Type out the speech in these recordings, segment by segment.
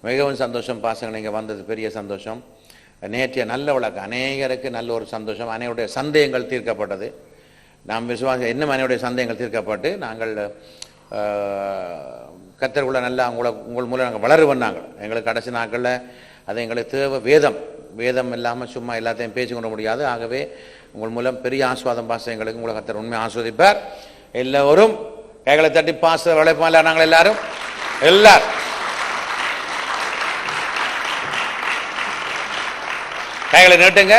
மிகவும் சந்தோஷம் பாசங்கள் இங்கே வந்தது பெரிய சந்தோஷம். நேற்றைய நல்ல வழக்கம் அநேகருக்கு நல்ல ஒரு சந்தோஷம். அனைவருடைய சந்தேகங்கள் தீர்க்கப்பட்டது. நாம் விசுவாசம் இன்னும் அனைவருடைய சந்தேகங்கள் தீர்க்கப்பட்டு நாங்கள் கர்த்தருக்குள்ள நல்லா உங்கள் மூலம் நாங்கள் வளருவன்னாங்க. எங்களுக்கு கடைசி நாட்களில் அது எங்களுக்கு தேவை. வேதம் இல்லாமல் சும்மா எல்லாத்தையும் பேசி கொள்ள முடியாது. ஆகவே உங்கள் மூலம் பெரிய ஆஸ்வாதம் பாச எங்களுக்கு உங்களை கர்த்தர் உண்மையை ஆஸ்வதிப்பார். எல்லோரும் கைகளை தட்டி பாச வளைப்பால நாங்கள் எல்லாரும் கைகளை நீட்டுங்க.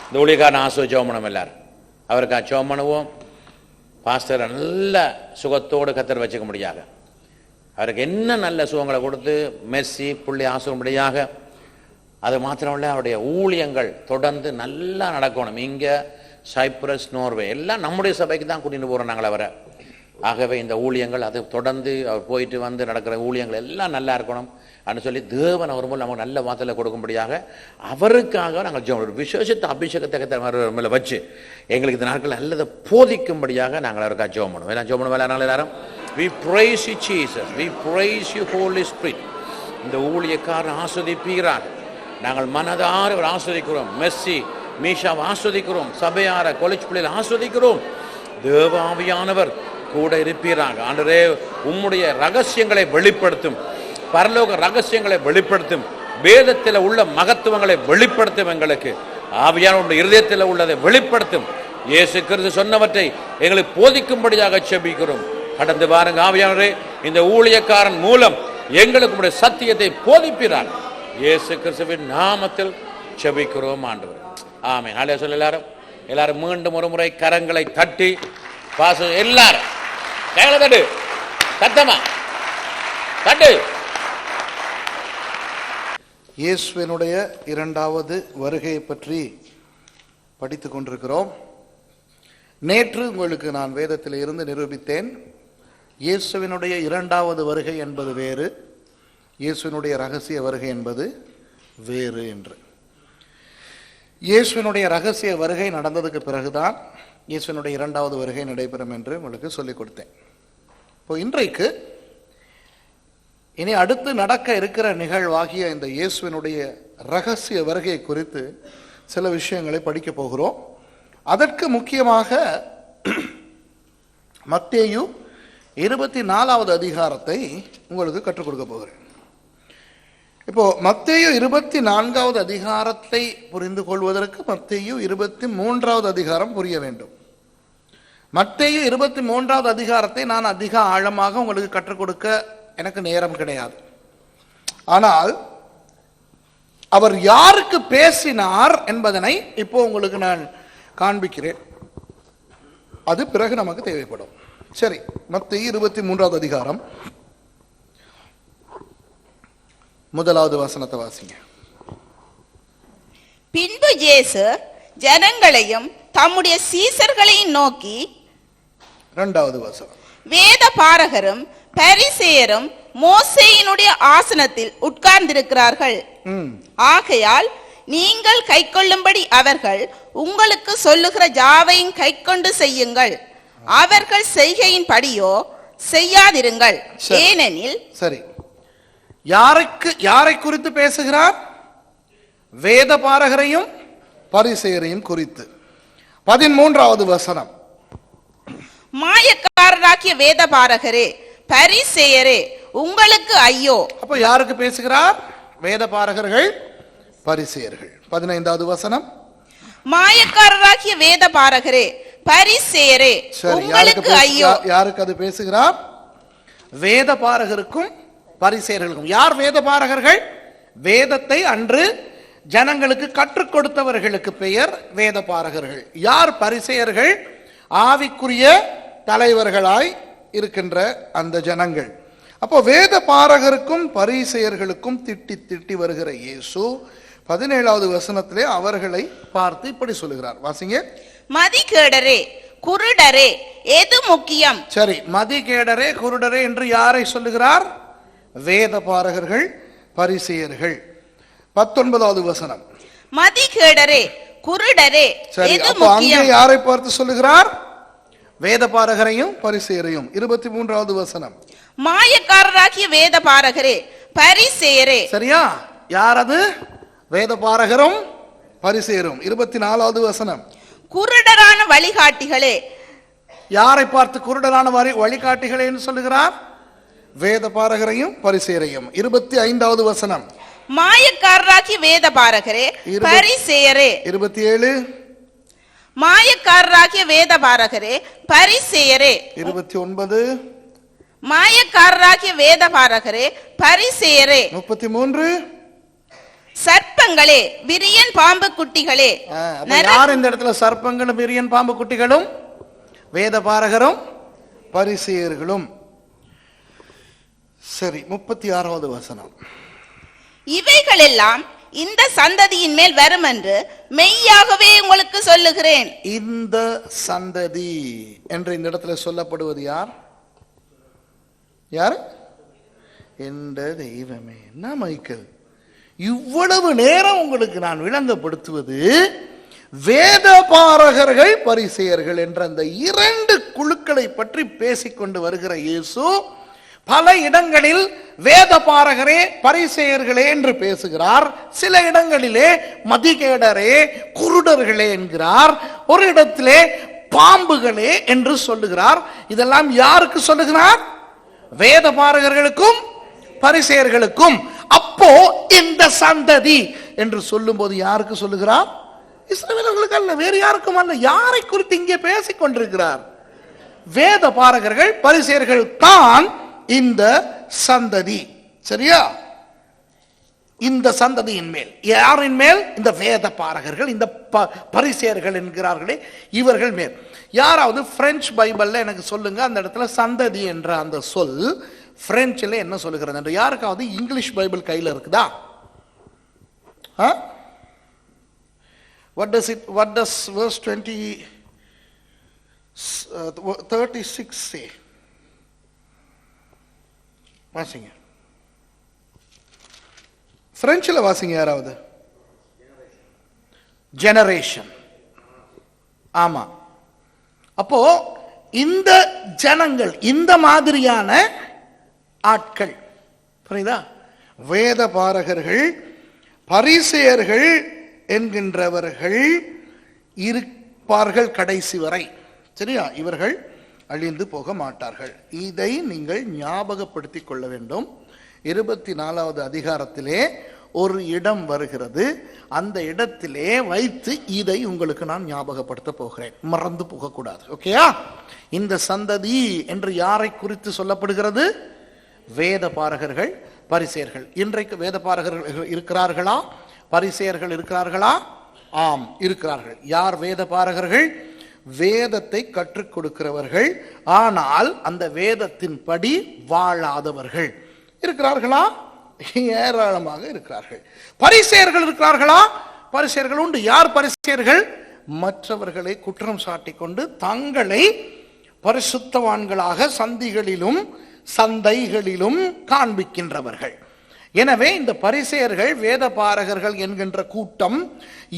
இந்த ஊழியக்காரன் ஆஸ்வதிச்சோம் பண்ணுவோம். எல்லாரும் அவருக்காக சோம் பண்ணுவோம். பாஸ்டரை நல்ல சுகத்தோடு கர்த்தர் வச்சுக்க முடியாக அவருக்கு என்ன நல்ல சுகங்களை கொடுத்து மெஸ்ஸி புள்ளி ஆசும்படியாக. அது மாத்திரமில்லை, அவருடைய ஊழியங்கள் தொடர்ந்து நல்லா நடக்கணும். இங்கே சைப்ரஸ், நோர்வே எல்லாம் நம்முடைய சபைக்கு தான் கூட்டிட்டு போகிறோம் நாங்கள் அவரை. ஆகவே இந்த ஊழியங்கள் அது தொடர்ந்து அவர் போயிட்டு வந்து நடக்கிற ஊழியங்கள் எல்லாம் நல்லா இருக்கணும் அப்படின்னு சொல்லி தேவன் அவர் மூலம் நமக்கு நல்ல வார்த்தையில் கொடுக்கும்படியாக அவருக்காக நாங்கள் ஒரு விசேஷத்தை அபிஷேகத்தை வச்சு எங்களுக்கு இந்த நாட்கள் நல்லதை போதிக்கும்படியாக நாங்கள் அவருக்காக ஜெபம் பண்ணுவோம். எல்லாம் ஜெபம் பண்ணுவோம். நாங்கள் எல்லாரும் we praise you Jesus, we praise you Holy Spirit. இந்த ஊழியக்காரன் ஆஸ்வதிப்பீராக நாங்கள் மனதார ஆஸ்வதிக்கிறோம். மெஸ்ஸி மீஷாவை ஆஸ்வதிக்கிறோம். சபையார காலேஜ் பிள்ளைகள் ஆஸ்வதிக்கிறோம். தேவ ஆவியானவர் கூட இருப்பீராக. ஆண்டவரே, உம்முடைய ரகசியங்களை வெளிப்படுத்தும், பரலோக ரகசியங்களை வெளிப்படுத்தும், வேதத்தில் உள்ள மகத்துவங்களை வெளிப்படுத்தும். எங்களுக்கு ஆவியானவருடைய இருதயத்தில் உள்ளதை வெளிப்படுத்தும். இயேசு கிறிஸ்து சொன்னவற்றை எங்களுக்கு போதிக்கும்படியாக செபிக்கிறோம். கடந்து வாருங்க ஆவியானவரே, இந்த ஊழியக்காரன் மூலம் எங்களுக்கு உடைய சத்தியத்தை போதிப்பீராக. இயேசு கிறிஸ்துவின் நாமத்தில் செபிக்கிறோம் ஆண்டவரே, ஆமென். ஹல்லேலூயா. சொல்ல எல்லாரும் மீண்டும் ஒரு முறை கரங்களை தட்டி பாச எல்லாரும் கைகளை தட்டு, சத்தமா தட்டு. இயேசுவினுடைய இரண்டாவது வருகையை பற்றி படித்துக் கொண்டிருக்கிறோம். நேற்று உங்களுக்கு நான் வேதத்தில் இருந்து நிரூபித்தேன். இயேசுவினுடைய இரண்டாவது வருகை என்பது வேறு, இயேசுவினுடைய ரகசிய வருகை என்பது வேறு என்று. இயேசுவினுடைய ரகசிய வருகை நடந்ததுக்கு பிறகுதான் இயேசுவினுடைய இரண்டாவது வருகை நடைபெறும் என்று உங்களுக்கு சொல்லிக் கொடுத்தேன். இப்போ இன்றைக்கு இனி அடுத்து நடக்க இருக்கிற நிகழ்வாகிய இந்த இயேசுவினுடைய ரகசிய வருகை குறித்து சில விஷயங்களை படிக்க போகிறோம். அதற்கு முக்கியமாக மத்தேயு 24வது அதிகாரத்தை உங்களுக்கு கற்றுக் கொடுக்க போகிறேன். இப்போ மத்தேயு 24வது அதிகாரத்தை புரிந்து கொள்வதற்கு மத்தேயு 23வது அதிகாரம் புரிய வேண்டும். மத்தேயு 23வது அதிகாரத்தை நான் அதிக ஆழமாக உங்களுக்கு கற்றுக் கொடுக்க எனக்கு நேரம் கிடையாது. ஆனால் அவர் யாருக்கு பேசினார் என்பதனை இப்போ உங்களுக்கு நான் காண்பிக்கிறேன். அது பிறகு நமக்கு தேவைப்படும். சரி, மத்தேயு 23வது அதிகாரம் 1வது வசனத்தை வாசிங்க. பின்பு இயேசு ஜனங்களையும் தம்முடைய சீசர்களையும் நோக்கி, 2வது வசனம், வேத பாரகரும் பரிசேயரும் மோசேயினுடைய ஆசனத்தில் உட்கார்ந்திருக்கிறார்கள். ஆகையால் நீங்கள் கைக்கொள்ளும்படி அவர்கள் உங்களுக்கு சொல்லுகிற யாவையும் கைக்கொண்டு செய்யுங்கள். அவர்கள் செய்கையின் படியோ செய்யாதிருங்கள். ஏனெனில் சரி, யாரை குறித்து பேசுகிறார்? வேத பாரகரையும் பரிசேயரையும் குறித்து. 13வது வசனம், மாயக்காரராகிய வேத பாரகரே பரிசேயரே உங்களுக்கு ஐயோ. அப்ப யாருக்கு பேசுகிறார்? வேத பாரகர்கள், பரிசேயர்கள். 15வது வசனம், மாயக்காரராகிய வேத பாரகரே பரிசேயரே உங்களுக்கு ஐயோ. யாருக்கு அது பேசுகிறார்? வேத பாரகருக்கும் பரிசேயர்களுக்கும். யார் வேத பாரகர்கள்? வேதத்தை அன்று ஜனங்களுக்கு கற்றுக் கொடுத்தவர்களுக்கு பெயர் வேத பாரகர்கள். யார் பரிசேயர்கள்? ஆவிக்குரிய தலைவர்களாய் இருக்கின்ற அந்த ஜனங்கள். அப்போ வேத பாரகருக்கும் பரிசேயர்களுக்கும் திட்டி திட்டி வருகிற இயேசு 17வது வசனத்திலே அவர்களை பார்த்து இப்படி சொல்லுகிறார். வாசிங்க. மதிகேடரே குருடரே எது முக்கியம்? சரி, மதிகேடரே குருடரே என்று யாரை சொல்லுகிறார்? வேத பாரகர்கள், பரிசேயர்கள். 19வது வசனம், மதிகேடரே குருடரே எது முக்கியம்? அங்கே யாரை பார்த்து சொல்லுகிறார்? வேத பாரகரையும் பரிசேயரையும். 23வது வசனம், மாயக்காரராகிய வேத பாரகரே பரிசேயரே. சரியா? யார் அது? வேத பாரகரும் பரிசேயரும். 24வது வசனம். குருடரான வழிகாட்டிகளே. யாரை பார்த்து குருடரான வழிகாட்டிகளே என்று சொல்லுகிறார்? வேத பாரகரையும் பரிசேயரையும். 25வது வசனம். மாயக்காரராகிய வேத பாரகரே பரிசேயரே. 27. மாயக்காரராகிய வேத பாரகரே பரிசேயரே. 29. மாயக்காரராகிய வேத பாரகரே பரிசேயரே. 33. சர்ப்பங்களே விரியன் பாம்பு குட்டிகளே. யார் இந்த இடத்துல சர்ப்பங்களும் விரியன் பாம்பு குட்டிகளும்? வேத பாரகரும் பரிசேயர்களும். சரி, 36வது வசனம். இவைகளெல்லாம் இந்த சந்ததியின் மேல் வரும் என்று மெய்யாகவே உங்களுக்கு சொல்லுகிறேன். இந்த சந்ததி என்று இந்த இடத்துல சொல்லப்படுவது யார்? யார்? என்ற தெய்வமே. என்ன மைக்கேல், இவ்வளவு நேரம் உங்களுக்கு நான் விளங்கப்படுத்துவது வேத பாரகர்கள் பரிசேயர்கள் என்ற அந்த இரண்டு குழுக்களை பற்றி பேசிக்கொண்டு வருகிற இயேசு பல இடங்களில் வேத பாரகரே பரிசேயர்களே என்று பேசுகிறார். சில இடங்களிலே மதிகேடரே குருடர்களே என்கிறார். ஒரு இடத்திலே பாம்புகளே என்று சொல்லுகிறார். இதெல்லாம் யாருக்கு சொல்லுகிறார்? வேத பாரகர்களுக்கும் பரிசேயர்களுக்கும். அப்போ இந்த சந்ததி என்று சொல்லும் போது யாருக்கு சொல்லுகிறார்? இஸ்ரவேலர்களுக்கு அல்ல, வேறு யாருக்கும் அல்ல. யாரை குறித்து இங்கே பேசிக் கொண்டிருக்கிறார்? வேத பாரகர்கள் பரிசேயர்கள் தான் இந்த சந்ததி. சரியா? இந்த சந்ததியின் மேல் யாரின் மேல்? இந்த வேத பாரகர்கள், இந்த பரிசேயர்கள் என்கிறார்களே, இவர்கள் மேல். யாராவது பிரெஞ்சு பைபிள்ல எனக்கு சொல்லுங்க, அந்த இடத்துல சந்ததி என்ற அந்த சொல் பிரெஞ்சில் என்ன சொல்லுகிறது என்று. யாருக்காவது இங்கிலீஷ் பைபிள் கையில் இருக்குதா? What does verse 36 say? வாசிங்க, பிரெஞ்சில் வாசிங்க யாராவது. ஜெனரேஷன். ஆமா. அப்போ இந்த ஜனங்கள், இந்த மாதிரியான ஆட்கள், புரியுதா? வேத பாரகர்கள் பரிசேயர்கள் என்கின்றவர்கள் இருப்பார்கள் கடைசி வரை. சரியா? இவர்கள் அழிந்து போக மாட்டார்கள். இதை நீங்கள் ஞாபகப்படுத்திக் கொள்ள வேண்டும். 24வது அதிகாரத்திலே ஒரு இடம் வருகிறது. அந்த இடத்திலே வைத்து இதை உங்களுக்கு நான் ஞாபகப்படுத்த போகிறேன். மறந்து போகக்கூடாது. ஓகேயா? இந்த சந்ததி என்று யாரை குறித்து சொல்லப்படுகிறது? வேத பாரகர்கள் பரிசேயர்கள். இன்றைக்கு வேத பாரகர்கள் இருக்கிறார்களா? பரிசேயர்கள் இருக்கிறார்களா? ஆம், இருக்கிறார்கள். யார் வேத பாரகர்கள்? வேதத்தை கற்றுக் கொடுக்கிறவர்கள், ஆனால் அந்த வேதத்தின் படி வாழாதவர்கள் இருக்கிறார்களா? ஏராளமாக இருக்கிறார்கள். பரிசேயர்கள் இருக்கிறார்களா? பரிசேயர்கள் உண்டு. யார் பரிசேயர்கள்? மற்றவர்களை குற்றம் சாட்டி கொண்டு தங்களை பரிசுத்தவான்களாக சந்திகளிலும் சந்தைகளிலும் காண்பிக்கின்றவர்கள். எனவே இந்த பரிசேயர்கள் வேத பாரகர்கள் என்கின்ற கூட்டம்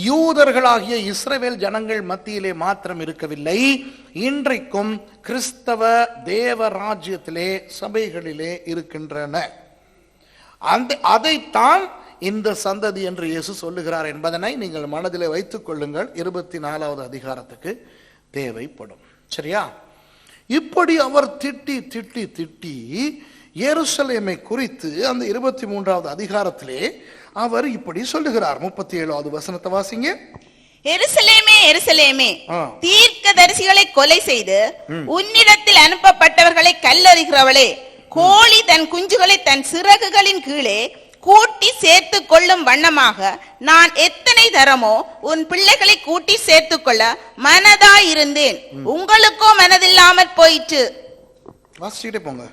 யூதர்களாகிய இஸ்ரவேல் ஜனங்கள் மத்தியிலே மாத்திரம் இருக்கவில்லை. இன்றைக்கும் கிறிஸ்தவ தேவ ராஜ்யத்திலே சபைகளிலே இருக்கின்றன. அதைத்தான் இந்த சந்ததி என்று இயேசு சொல்லுகிறார் என்பதனை நீங்கள் மனதிலே வைத்துக் கொள்ளுங்கள். 24வது அதிகாரத்துக்கு தேவைப்படும். சரியா? இப்படி அவர் திட்டி திட்டி திட்டி எருசலேமை குறித்து அந்த 23வது அதிகாரத்திலே அவர் இப்படி சொல்லுகிறார். 37வது வசனத்தை வாசிங்க. எருசலேமே எருசலேமே, தீர்க்கதரிசிகளை கொலை செய்து உன்னிடத்தில் அனுப்பப்பட்டவர்களை கல்லறிகிறவளே, கோழி தன் குஞ்சுகளை தன் சிறகுகளின் கீழே கூட்டி சேர்த்து கொள்ளும் வண்ணமாக நான் எத்தனை தரமோ உன் பிள்ளைகளை கூட்டி சேர்த்து கொள்ள மனதாயிருந்தேன், உங்களுக்கோ மனதில்லாமற் போயிற்று. வாசிச்சுட்டே போங்க.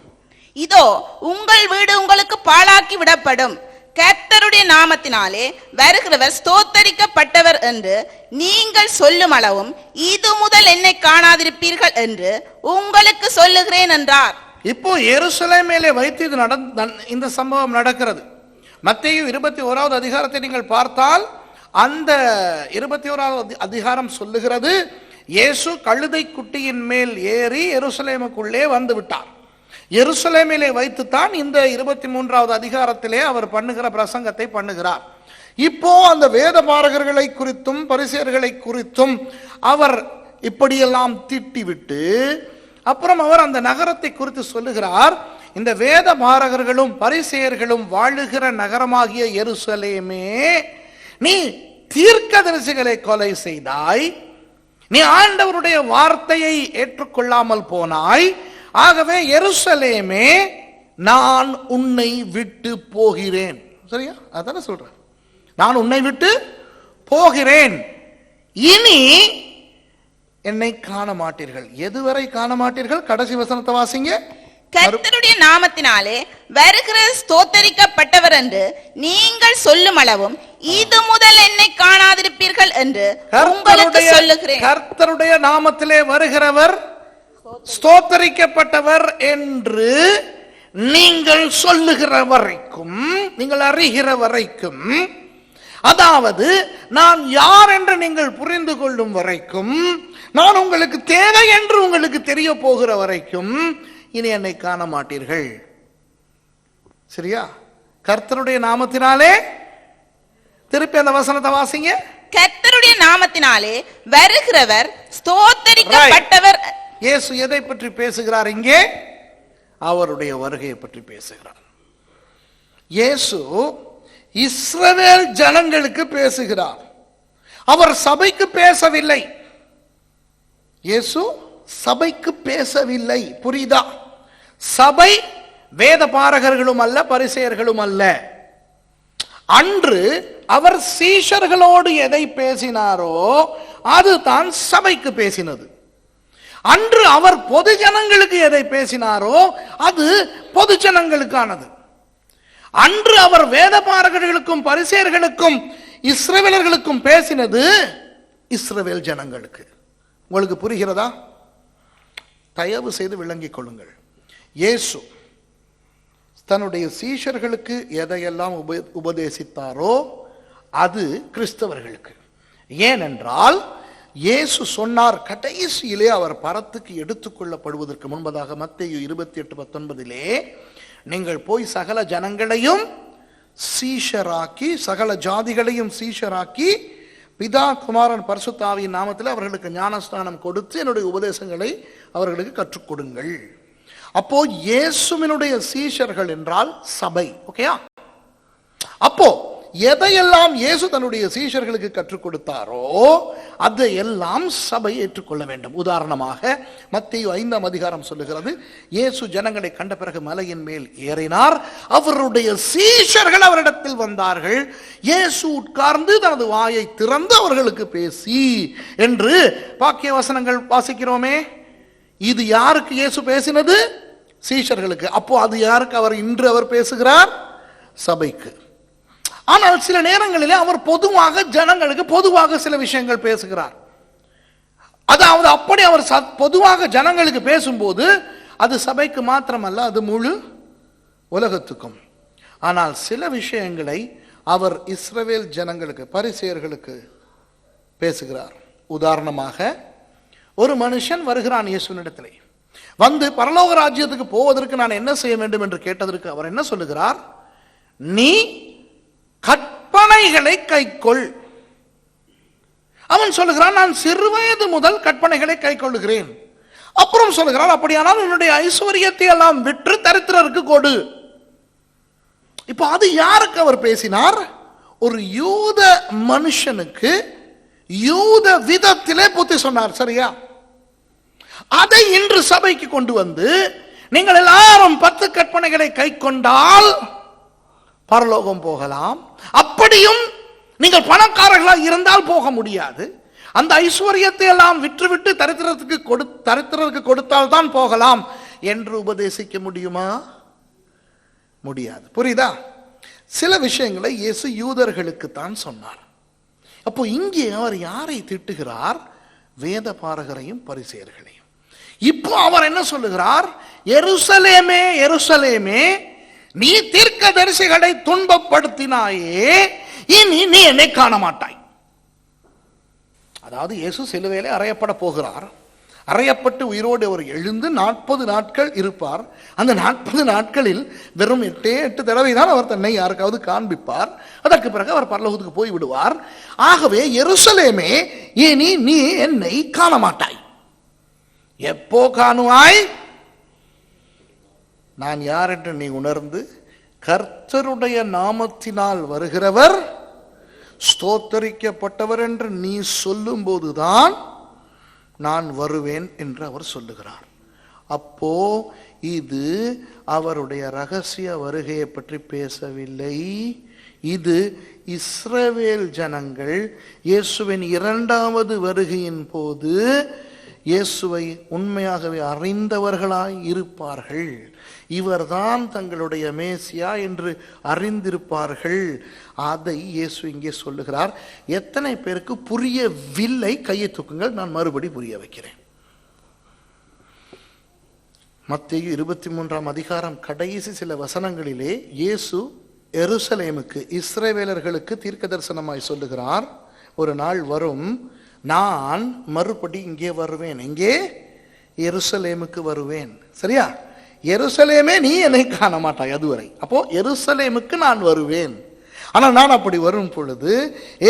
இதோ உங்கள் வீடு உங்களுக்கு பாழாக்கி விடப்படும், கர்த்தருடைய நாமத்தினாலே வருகிறவர் ஸ்தோத்தரிக்கப்பட்டவர் என்று நீங்கள் சொல்லும் அளவும் இது முதல் என்னை காணாதிருப்பீர்கள் என்று உங்களுக்கு சொல்லுகிறேன் என்றார். இப்போ எருசலேமிலே வைத்து இந்த சம்பவம் நடக்கிறது. மத்தேயு 21வது அதிகாரத்தை நீங்கள் பார்த்தால் அந்த 21வது அதிகாரம் சொல்லுகிறது, இயேசு கழுதை குட்டியின் மேல் ஏறி எருசலேமுக்குள்ளே வந்து விட்டார். எருசலேமிலே வைத்துத்தான் இந்த 23வது அதிகாரத்திலே அவர் பண்ணுகிற பிரசங்கத்தை பண்ணுகிறார். இப்போ அந்த வேத பாரகர்களை குறித்தும் பரிசேயர்களை குறித்தும் அவர் இப்படியெல்லாம் திட்டிவிட்டு அப்புறம் அவர் அந்த நகரத்தை குறித்து சொல்லுகிறார். இந்த வேத பாரகர்களும் பரிசேயர்களும் வாழுகிற நகரமாகிய எருசலேமே, நீ தீர்க்கதரிசிகளை கொலை செய்தாய், நீ ஆண்டவருடைய வார்த்தையை ஏற்றுக்கொள்ளாமல் போனாய். ஆகவே எருசலேமே, நான் உன்னை விட்டு போகிறேன். சரியா? அதான சொல்றேன், நான் உன்னை விட்டு போகிறேன், இனி என்னை காண மாட்டீர்கள். எதுவரை காண மாட்டீர்கள்? கடைசி வசனத்தை வாசிங்க. கர்த்தருடைய நாமத்தினாலே வருகிற ஸ்தோத்தரிக்கப்பட்டவர் என்று நீங்கள் சொல்லும் அளவும் இது முதல் என்னை காணாதிருப்பீர்கள் என்று உங்களுக்கு சொல்லுகிறேன். கர்த்தருடைய நாமத்திலே வருகிறவர் ஸ்தோத்தரிக்கப்பட்டவர் என்று நீங்கள் சொல்லுகிற வரைக்கும், நீங்கள் அறிகிற வரைக்கும், அதாவது நான் யார் என்று நீங்கள் புரிந்து கொள்ளும் வரைக்கும், நான் உங்களுக்கு தேவை என்று உங்களுக்கு தெரிய போகிற வரைக்கும் இனி என்னை காண மாட்டீர்கள். சரியா? கர்த்தருடைய நாமத்தினாலே, திருப்பி அந்த வசனத்தை வாசிங்க. கர்த்தருடைய நாமத்தினாலே வருகிறவர் ஸ்தோத்தரிக்கப்பட்டவர். இயேசு எதை பற்றி பேசுகிறார்? இங்கே அவருடைய வருகையை பற்றி பேசுகிறார். இயேசு இஸ்ரவேல் ஜனங்களுக்கு பேசுகிறார். அவர் சபைக்கு பேசவில்லை. இயேசு சபைக்கு பேசவில்லை. புரியுதா? சபை வேத பாரகர்களும் அல்ல, பரிசேயர்களும் அல்ல. அன்று அவர் சீஷர்களோடு எதை பேசினாரோ அதுதான் சபைக்கு பேசினது. அன்று அவர் பொது ஜனங்களுக்கு எதை பேசினாரோ அது பொது ஜனங்களுக்கானது. அன்று அவர் வேத பாரகர்களுக்கும் பரிசேயர்களுக்கும் இஸ்ரவேலர்களுக்கும் பேசினது இஸ்ரவேல் ஜனங்களுக்கு. உங்களுக்கு புரிகிறதா? தயவு செய்து விளங்கிக் கொள்ளுங்கள். இயேசு தன்னுடைய சீஷர்களுக்கு எதையெல்லாம் உபதேசித்தாரோ அது கிறிஸ்தவர்களுக்கு. ஏனென்றால் இயேசு சொன்னார், கடைசியிலே அவர் பரத்துக்கு எடுத்துக்கொள்ளப்படுவதற்கு முன்பதாக மத்தேயு 28:19 நீங்கள் போய் சகல ஜனங்களையும் சீஷராக்கி, சகல ஜாதிகளையும் சீஷராக்கி, பிதா குமாரன் பரிசுத்த ஆவியின் நாமத்தில் அவர்களுக்கு ஞானஸ்நானம் கொடுத்து என்னுடைய உபதேசங்களை அவர்களுக்கு கற்றுக் கொடுங்கள். அப்போ இயேசுவினுடைய சீஷர்கள் என்றால் சபை. ஓகேயா? அப்போ எதையெல்லாம் இயேசு தன்னுடைய சீஷர்களுக்கு கற்றுக் கொடுத்தாரோ அதையெல்லாம் சபை ஏற்றுக்கொள்ள வேண்டும். உதாரணமாக மத்தேயு 5ஆம் அதிகாரம் சொல்லுகிறது, இயேசு ஜனங்களை கண்ட பிறகு மலையின் மேல் ஏறினார், அவருடைய சீஷர்கள் அவரிடத்தில் வந்தார்கள், இயேசு உட்கார்ந்து தனது வாயை திறந்து அவர்களுக்கு பேசி என்று வாக்கிய வசனங்கள் வாசிக்கிறோமே. இது யாருக்கு இயேசு பேசினது? சீஷர்களுக்கு. அப்போ அது யாருக்கு இன்று அவர் பேசுகிறார்? சபைக்கு. ஆனால் சில நேரங்களிலே அவர் பொதுவாக ஜனங்களுக்கு பொதுவாக சில விஷயங்கள் பேசுகிறார். அதாவது அப்படி அவர் பொதுவாக ஜனங்களுக்கு பேசும்போது அது சபைக்கு மாத்திரமல்ல, அது முழு உலகத்துக்கும். ஆனால் சில விஷயங்களை அவர் இஸ்ரவேல் ஜனங்களுக்கு, பரிசேயர்களுக்கு பேசுகிறார். உதாரணமாக ஒரு மனுஷன் வருகிறான் இயேசுவினிடத்திலே, வந்து பரலோக ராஜ்யத்துக்கு போவதற்கு நான் என்ன செய்ய வேண்டும் என்று கேட்டதற்கு அவர் என்ன சொல்லுகிறார்? நீ கற்பனைகளை கைக்கொள். அவன் சொல்லுகிறான், நான் சிறுவயது முதல் கற்பனைகளை கைக்கொள்ளுகிறேன். அப்புறம் சொல்லுகிறான், அப்படியானால் உன்னுடைய ஐஸ்வர்யத்தை எல்லாம் விற்று தரித்திரருக்கு கொடு. இப்ப அது யாருக்கு அவர் பேசினார்? ஒரு யூத மனுஷனுக்கு யூத விதத்திலே புத்தி சொன்னார். சரியா? அதை இன்று சபைக்கு கொண்டு வந்து நீங்கள் எல்லாரும் 10 கற்பனைகளை கை கொண்டால் பரலோகம் போகலாம். அப்படியும் நீங்கள் பணக்காரர்களாக இருந்தால் போக முடியாது. அந்த ஐஸ்வர்யத்தை எல்லாம் விற்றுவிட்டு தரித்திரருக்கு கொடுத்தால் தான் போகலாம் என்று உபதேசிக்க முடியுமா? முடியாது. புரியுதா? சில விஷயங்களை இயேசு யூதர்களுக்கு தான் சொன்னார். அப்போ இங்கே அவர் யாரை திட்டுகிறார்? வேத பாரகரையும் பரிசேயர்களையும். இப்போ அவர் என்ன சொல்லுகிறார்? எருசலேமே எருசலேமே, நீ தீர்க்கதரிசிகளை துன்பப்படுத்தினாயே, இனி நீ என்னை காண மாட்டாய். அதாவது இயேசு சிலுவையிலே அறையப்பட போகிறார். அறையப்பட்டு உயிரோடு அவர் எழுந்து 40 நாட்கள் இருப்பார். அந்த 40 நாட்களில் வெறும் 8 தடவை தான் அவர் தன்னை யாருக்காவது காண்பிப்பார். அதற்கு பிறகு அவர் பரலோகத்துக்கு போய் விடுவார். ஆகவே எருசலேமே, இனி நீ என்னை காண மாட்டாய். எப்போ காணுவாய்? நான் யார் என்று நீ உணர்ந்து கர்த்தருடைய நாமத்தினால் வருகிறவர் ஸ்தோத்தரிக்கப்பட்டவர் என்று நீ சொல்லும் போதுதான் நான் வருவேன் என்று அவர் சொல்லுகிறார். அப்போ இது அவருடைய ரகசிய வருகையை பற்றி பேசவில்லை. இது இஸ்ரவேல் ஜனங்கள் இயேசுவின் 2வது வருகையின் போது இயேசுவை உண்மையாகவே அறிந்தவர்களாய் இருப்பார்கள். இவர்தான் தங்களுடைய மேசியா என்று அறிந்திருப்பார்கள். அதை இயேசு இங்கே சொல்லுகிறார். எத்தனை பேருக்கு புரியவில்லை? கையை தூக்குங்கள், நான் மறுபடி புரிய வைக்கிறேன். மத்தேயு 23ஆம் அதிகாரம் கடைசி சில வசனங்களிலே இயேசு எருசலேமுக்கு, இஸ்ரவேலர்களுக்கு தீர்க்க தரிசனமாய் சொல்லுகிறார், ஒரு நாள் வரும், நான் மறுபடி இங்கே வருவேன். எங்கே? எருசலேமுக்கு வருவேன். சரியா? எருசலேமே நீ என்னை காண மாட்டாய் அதுவரை. அப்போ எருசலேமுக்கு நான் வருவேன். ஆனால் நான் அப்படி வரும் பொழுது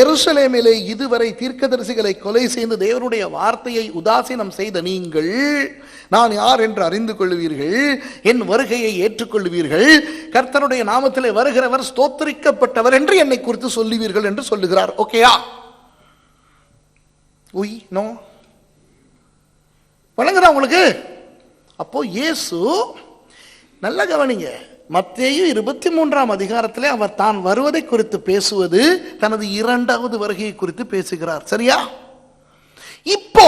எருசலேமிலே இதுவரை தீர்க்கதரிசிகளை கொலை செய்து தேவனுடைய வார்த்தையை உதாசீனம் செய்த நீங்கள் நான் யார் என்று அறிந்து கொள்வீர்கள், என் வருகையை ஏற்றுக்கொள்வீர்கள், கர்த்தருடைய நாமத்திலே வருகிறவர் ஸ்தோத்திரிக்கப்பட்டவர் என்று என்னை குறித்து சொல்லுவீர்கள் என்று சொல்லுகிறார். ஓகேயா? உய் நோ வழங்குறா உங்களுக்கு? அப்போ இயேசு, நல்ல கவனிங்க, மத்தேயு 23ஆம் அதிகாரத்திலே அவர் தான் வருவதை குறித்து பேசுவது தனது 2வது வருகையை குறித்து பேசுகிறார். சரியா? இப்போ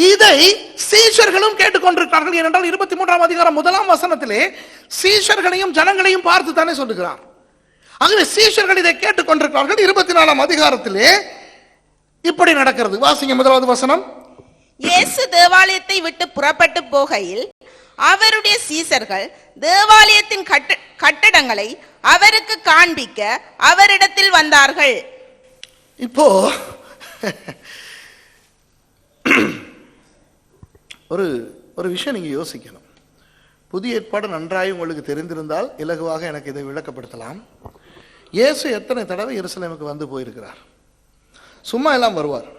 இதை சீஷர்களும் கேட்டுக்கொண்டிருக்கிறார்கள். ஏனென்றால் 23ஆம் அதிகாரம் 1ஆம் வசனத்திலே சீஷர்களையும் ஜனங்களையும் பார்த்து தானே சொல்லுகிறார். ஆகவே சீஷர்கள் இதை கேட்டுக்கொண்டிருக்கிறார்கள். 24ஆம் அதிகாரத்திலே இப்படி நடக்கிறது. வாசிங்க 1வது வசனம். இயேசு தேவாலயத்தை விட்டு புறப்பட்டு போகையில் அவருடைய சீசர்கள் தேவாலயத்தின் கட்டடங்களை அவருக்கு காண்பிக்க அவரிடத்தில் வந்தார்கள். இப்போ ஒரு விஷயம் நீங்க யோசிக்கணும். புதிய ஏற்பாடு நன்றாய் உங்களுக்கு தெரிந்திருந்தால் இலகுவாக எனக்கு இதை விளக்கப்படுத்தலாம். இயேசு எத்தனை தடவை எருசலேமுக்கு வந்து போயிருக்கிறார்? சும்மா எல்லாம் வருவார்.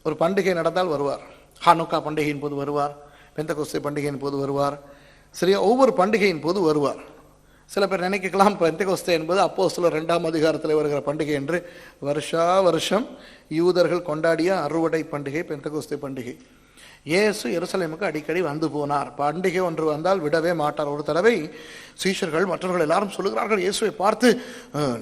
ஒரு பண்டிகை நடந்தால் வருவார். ஹானுக்கா பண்டிகையின் போது வருவார், பெந்தகோஸ்தே பண்டிகையின் போது வருவார். சரியா? ஒவ்வொரு பண்டிகையின் போது வருவார். சில பேர் நினைக்கலாம் பெந்தகோஸ்தே என்பது அப்போஸ்தலர் 2ஆம் அதிகாரத்தில் வருகிற பண்டிகை என்று. வருஷம் யூதர்கள் கொண்டாடிய அறுவடை பண்டிகை பெந்தகோஸ்தே பண்டிகை. இயேசு எருசலேமுக்கு அடிக்கடி வந்து போனார். பண்டிகை ஒன்று வந்தால் விடவே மாட்டார். ஒரு தடவை சீஷர்கள் மற்றவர்கள் எல்லாரும் சொல்லுகிறார்கள் இயேசுவை பார்த்து,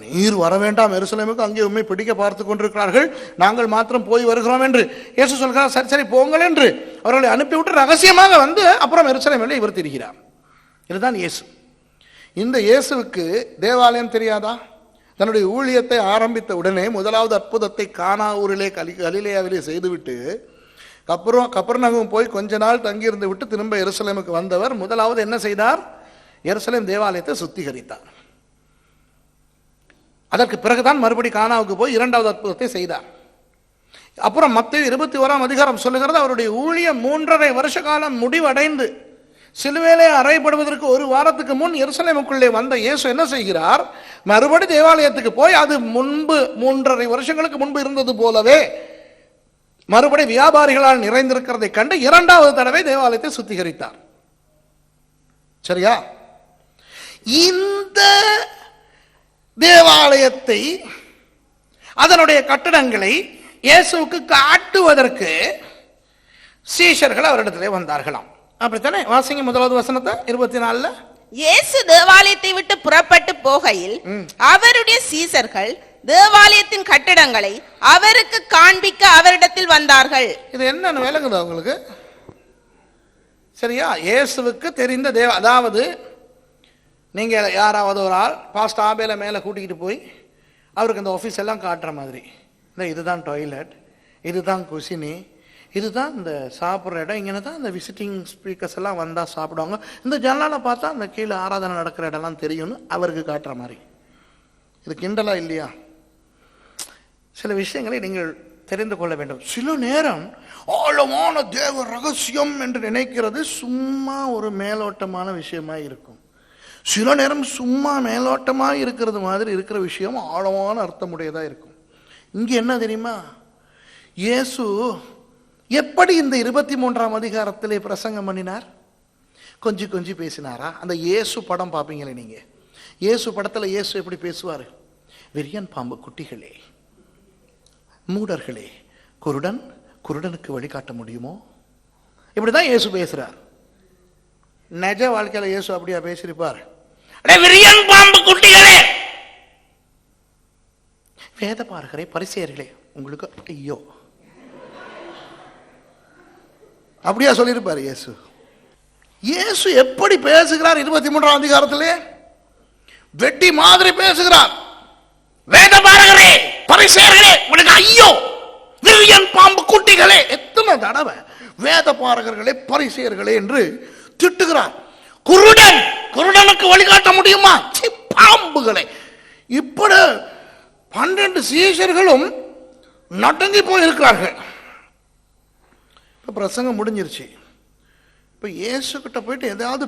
நீர் வர வேண்டாம் எருசலேமுக்கு, அங்கே உண்மை பிடிக்க பார்த்து கொண்டிருக்கிறார்கள், நாங்கள் மாத்திரம் போய் வருகிறோம் என்று. இயேசு சொல்கிறார், சரி சரி போங்கள் என்று அவர்களை அனுப்பிவிட்டு ரகசியமாக வந்து அப்புறம் எருசலேமில் இவர் திரிகிறார். இதுதான் இயேசு. இந்த இயேசுவுக்கு தேவாலயம் தெரியாதா? தன்னுடைய ஊழியத்தை ஆரம்பித்த உடனே முதலாவது அற்புதத்தை கானா ஊரிலே கலிலேயாவிலே செய்துவிட்டு கப்பர்நகூம் போய் கொஞ்ச நாள் தங்கியிருந்து விட்டு திரும்ப எருசலேமுக்கு வந்தவர் முதலாவது என்ன செய்தார்? எருசலேம் தேவாலயத்தை சுத்திகரித்தார். அதற்கு பிறகுதான் மறுபடி கானாவுக்கு போய் 2வது அற்புதத்தை செய்தார். அப்புறம் மத்தேயு 21ஆம் அதிகாரம் சொல்லுகிறது, அவருடைய ஊழியம் 3.5 வருஷ காலம் முடிவடைந்து சிலுவையிலே அறையப்படுவதற்கு 1 வாரத்துக்கு முன் எருசலேமுக்குள்ளே வந்த இயேசு என்ன செய்கிறார்? மறுபடி தேவாலயத்துக்கு போய் அது முன்பு 3.5 வருஷங்களுக்கு முன்பு இருந்தது போலவே மறுபடி வியாபாரிகளால் நிறைந்திருக்கிறதை கண்டு 2வது தடவை தேவாலயத்தை சுத்திகரித்தார். சரியா? இந்த தேவாலயத்தை, அதனுடைய கட்டடங்களை இயேசுவுக்கு காட்டுவதற்கு சீஷர்கள் அவரிடத்திலே வந்தார்களாம். அப்படித்தானே? வாசிங்க 1வது வசனத்தை 24. இயேசு தேவாலயத்தை விட்டு புறப்பட்டு போகையில் அவருடைய சீசர்கள் தேவாலயத்தின் கட்டடங்களை அவருக்கு காண்பிக்க அவரிடத்தில் வந்தார்கள். இது என்னன்னு விளங்குதா உங்களுக்கு? சரியா? இயேசுவுக்கு தெரிந்த அதாவது நீங்க யாராவது ஒரு ஆள் பாஸ்ட் ஆபேல மேல கூட்டிக்கிட்டு போய் அவருக்கு இந்த ஆஃபீஸ் எல்லாம் காட்டுற மாதிரி, இதுதான் டாய்லெட், இதுதான் குசினி, இதுதான் இந்த சாப்பிட்ற இடம், இங்கே தான் இந்த விசிட்டிங் ஸ்பீக்கர்ஸ் எல்லாம் வந்தால் சாப்பிடுவாங்க, இந்த ஜன்னலை பார்த்தா அந்த கீழே ஆராதனை நடக்கிற இடம்லாம் தெரியும்னு அவருக்கு காட்டுற மாதிரி. இது கிண்டலா இல்லையா? சில விஷயங்களை நீங்கள் தெரிந்து கொள்ள வேண்டும். சில நேரம் ஆழமான தேவ ரகசியம் என்று நினைக்கிறது சும்மா ஒரு மேலோட்டமான விஷயமா இருக்கும். சில நேரம் சும்மா மேலோட்டமாக இருக்கிறது மாதிரி இருக்கிற விஷயம் ஆழமான அர்த்தமுடையதா இருக்கும். இங்க என்ன தெரியுமா, இயேசு எப்படி இந்த 23ஆம் அதிகாரத்திலே பிரசங்கம் பண்ணினார்? கொஞ்சி பேசினாரா? அந்த இயேசு படம் பார்ப்பீங்களே நீங்க, இயேசு படத்துல இயேசு எப்படி பேசுவாரு? விரியன் பாம்பு குட்டிகளே, மூடர்களே, குருடனுக்கு வழிகாட்ட முடியுமோ? இப்படிதான் இயேசு பேசுறார். நிஜ வாழ்க்கையில இயேசு அப்படியா பேசியிருப்பார்? விரியன் பாம்பு குட்டிகளே, வேத பாரகரே, பரிசேயர்களே, உங்களுக்கு ஐயோ, அப்படியா சொல்லியிருப்பார் இயேசு? இயேசு எப்படி பேசுகிறார்? 23ஆம் அதிகாரத்திலே வெட்டி மாதிரி பேசுகிறார். வேத பாரகரே, பரிசேயர்களே, உங்களுக்கு ஐயோ, விரியன் பாம்பு குட்டிகளே. எத்தனை தடவை வேத பாரகர்களே, பரிசேயர்களே என்று திட்டுகிறார். குருடனுக்கு வழிகாட்ட முடியுமா? பாம்புகளே. இப்படி 12 சீஷர்களும் நடுங்கி போயிருக்கிறார்கள். இப்ப பிரசங்கம் முடிஞ்சிருச்சு. இப்ப இயேசு கிட்ட போயிட்டு எதாவது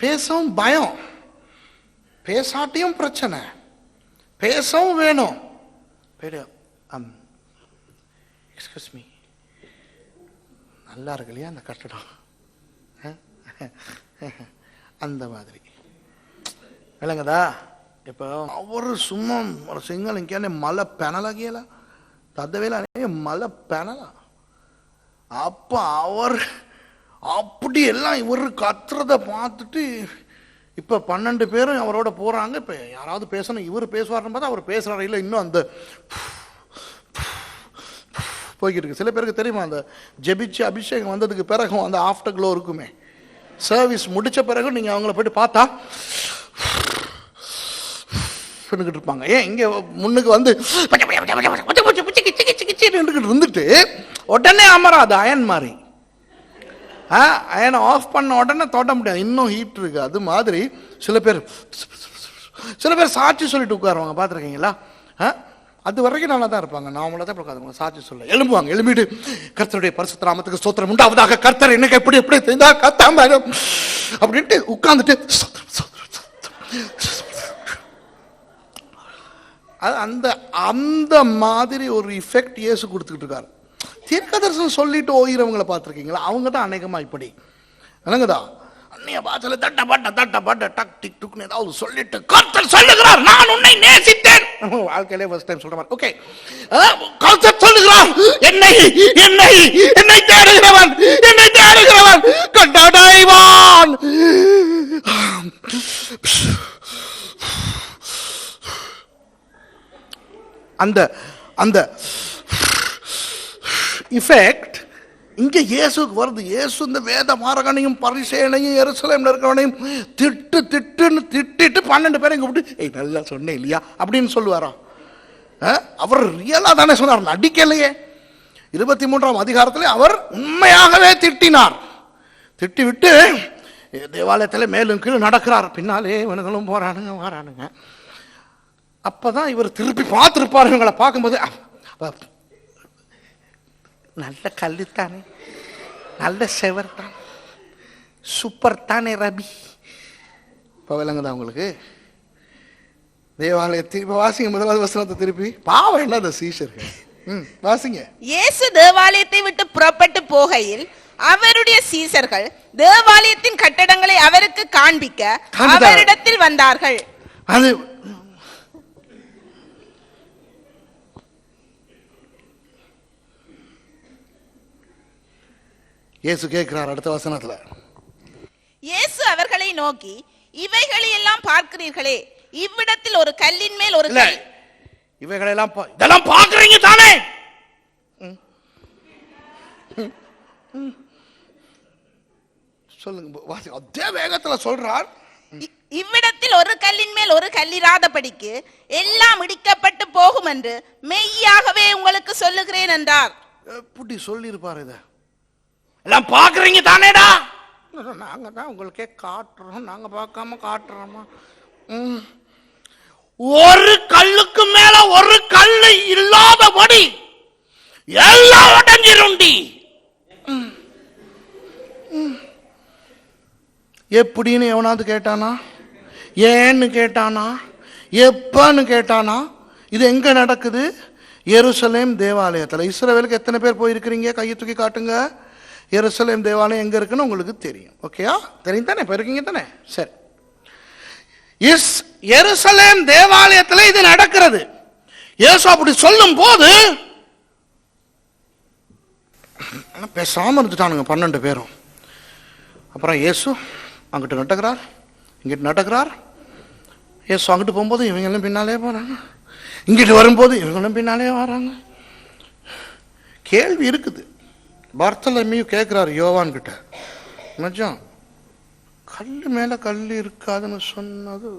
பேசவும் பயம், பேசாட்டியும் பிரச்சனை, பேசவும் வேணும். எக்ஸ்கியூஸ் மீ, நல்லா இருக்கு இல்லையா அந்த கட்டடம்? அந்த மாதிரி விளங்குதா? இப்போ அவரு சும்மா ஒரு சிங்களம் இங்கே மழை பெனலாகியல ததவேல மழை பெனலா. அப்ப அவர் அப்படி எல்லாம் இவர் கத்துறத பார்த்துட்டு இப்ப 12 பேரும் அவரோட போறாங்க. இப்ப யாராவது பேசணும், இவர் பேசுவார்னு பார்த்தா அவர் பேசுறாரு இல்லை, இன்னும் அந்த போய்கிட்டு இருக்கு. சில பேருக்கு தெரியுமா, அந்த ஜெபிச்சு அபிஷேகம் வந்ததுக்கு பிறகும் அந்த ஆஃப்டர் க்ளோ இருக்குமே, சர்வீஸ் முடிச்ச பிறகு நீங்க அவங்கள போயிட்டு பார்த்தா இருப்பாங்க. ஏன் இங்க முன்னுக்கு வந்து இருந்துட்டு உடனே அமராது அயன் மாதிரி. அயனை ஆஃப் பண்ண உடனே தொட முடியாது, இன்னும் ஹீட் இருக்கு. அது மாதிரி சில பேர் சாட்சி சொல்லிட்டு உட்காருவாங்க, பார்த்துருக்கீங்களா? அது வரைக்கும் நல்லா தான் இருப்பாங்க, நாமளா தான் உட்காருவாங்க. சாட்சி சொல்ல எழும்புவாங்க, எழும்பிட்டு கர்த்தருடைய பரிசுத்த நாமத்துக்கு ஸ்தோத்திரம் உண்டாவதாக, கர்த்தர் எனக்கு எப்படி எப்படி தெரிந்தா கத்தாம அப்படின்ட்டு உட்கார்ந்துட்டு அந்த அந்த மாதிரி ஒரு இஃபெக்ட் இயேசு கொடுத்துக்கிட்டு இருக்காரு. தீர்க்கதரிசனம் சொல்லிட்டு ஓயிறவங்களை பார்த்துருக்கீங்களா? அவங்க தான் அநேகமா இப்படி விளங்குதா, அன்னைய பாசல தட்ட பாட்ட டக் டிக் டுக்னு ஏதாவது சொல்லிட்டு கர்த்தர் சொல்லுகிறார், நான் உன்னை நேசித்தேன். வாழ்க்கையிலே ஃபர்ஸ்ட் டைம் சொல்ற மாதிரி. ஓகே, கர்த்தர் சொல்லுகிறார், என்னை தேடுகிறவன் கண்டடைவான். அந்த அந்த இஃபெக்ட் இங்க இயேசுக்கு வருது. இயேசு இந்த வேத மாரகனையும் பரிசேயனையும் எருசலேம்ல இருக்கிறவனையும் திட்டிட்டு 12 பேரை கூப்பிட்டு நல்லா சொன்னேன் இல்லையா அப்படின்னு சொல்லுவாராம். அவர் ரியலா தானே சொன்னார், நடிக்கலையே. 23ஆம் அதிகாரத்திலே அவர் உண்மையாகவே திட்டினார். திட்டி விட்டு தேவாலயத்தில் மேலும் கீழே நடக்கிறார், பின்னாலே இவனுங்களும் போறானுங்க. அப்பதான் இவர் திருப்பி பார்த்திருப்பார். இவங்களை பார்க்கும்போது நல்ல கல்லுத்தானே, நல்ல செவர் தான், சூப்பர் தானே ரபி. இப்போ விளங்குதா உங்களுக்கு? தேவாலயத்தில் இப்போ வாசிங்க 1வது வசனத்தை திருப்பி. பாவம் என்ன அந்த சீஷர்கள், வாசிங்க. இயேசு தேவாலயத்தை விட்டு புறப்பட்டு போகையில் அவருடைய சீஷர்கள் தேவாலயத்தின் கட்டடங்களை அவருக்கு காண்பிக்க அவரிடத்தில் வந்தார்கள். அது இயேசு கேட்கிறார் அடுத்த வசனத்துல. இயேசு அவர்களை நோக்கி, இவைகளை எல்லாம் பார்க்கிறீர்களே, இவ்விடத்தில் ஒரு கல்லின் மேல் ஒரு கல். இவைகளை எல்லாம் இதெல்லாம் பார்க்கறீங்க தானே? சொல்லுங்க, வாசி. அதே வேகத்துல சொல்றார். இவ்விடத்தில் ஒரு கல்லின் மேல் ஒரு கல்லிராதபடிக்கு எல்லாம் இடிக்கப்பட்டு போகும் என்று மெய்யாகவே உங்களுக்கு சொல்லுகிறேன் என்றார். எப்படி சொல்லி இருப்பாரு? இத எல்லாம் பாக்குறீங்க தானேடா? நாங்க தான் உங்களுக்கே காட்டுறோம், நாங்க பார்க்காம காட்டுறோமா? ஒரு கல்லுக்கு மேல ஒரு கல்லு இல்லாதபடி எல்லாம் உடஞ்சிருண்டி. எப்படின்னு எவனாவது கேட்டானா? ஏன்னு கேட்டானா? எப்பன்னு கேட்டானா? இது எங்க நடக்குது? எருசலேம் தேவாலயத்தில். இஸ்ரவேலுக்கு எத்தனை பேர் போயிருக்கிறீங்க? கையை தூக்கி காட்டுங்க. எருசலேம் தேவாலயம் எங்க இருக்குன்னு உங்களுக்கு தெரியும். ஓகேயா? தெரியும் தானே? போயிருக்கீங்க தானே? சரி. எருசலேம் தேவாலயத்தில் இது நடக்கிறது. இயேசு அப்படி சொல்லும் போது பேசாம இருந்துட்டானுங்க 12 பேரும். அப்புறம் இயேசு அங்கிட்டு நடக்கிறார், இங்கிட்டு நடக்கிறார். இயேசு அங்கிட்டு போகும்போது இவங்களும் பின்னாலே போறாங்க, இங்கிட்டு வரும்போது இவங்களும் பின்னாலே வராங்க. கேள்வி இருக்குது. பர்த்தலமேயு கேட்கிறார் யோவான் கிட்ட, மச்சான் கல் மேல கல் இருக்காதுன்னு சொன்னது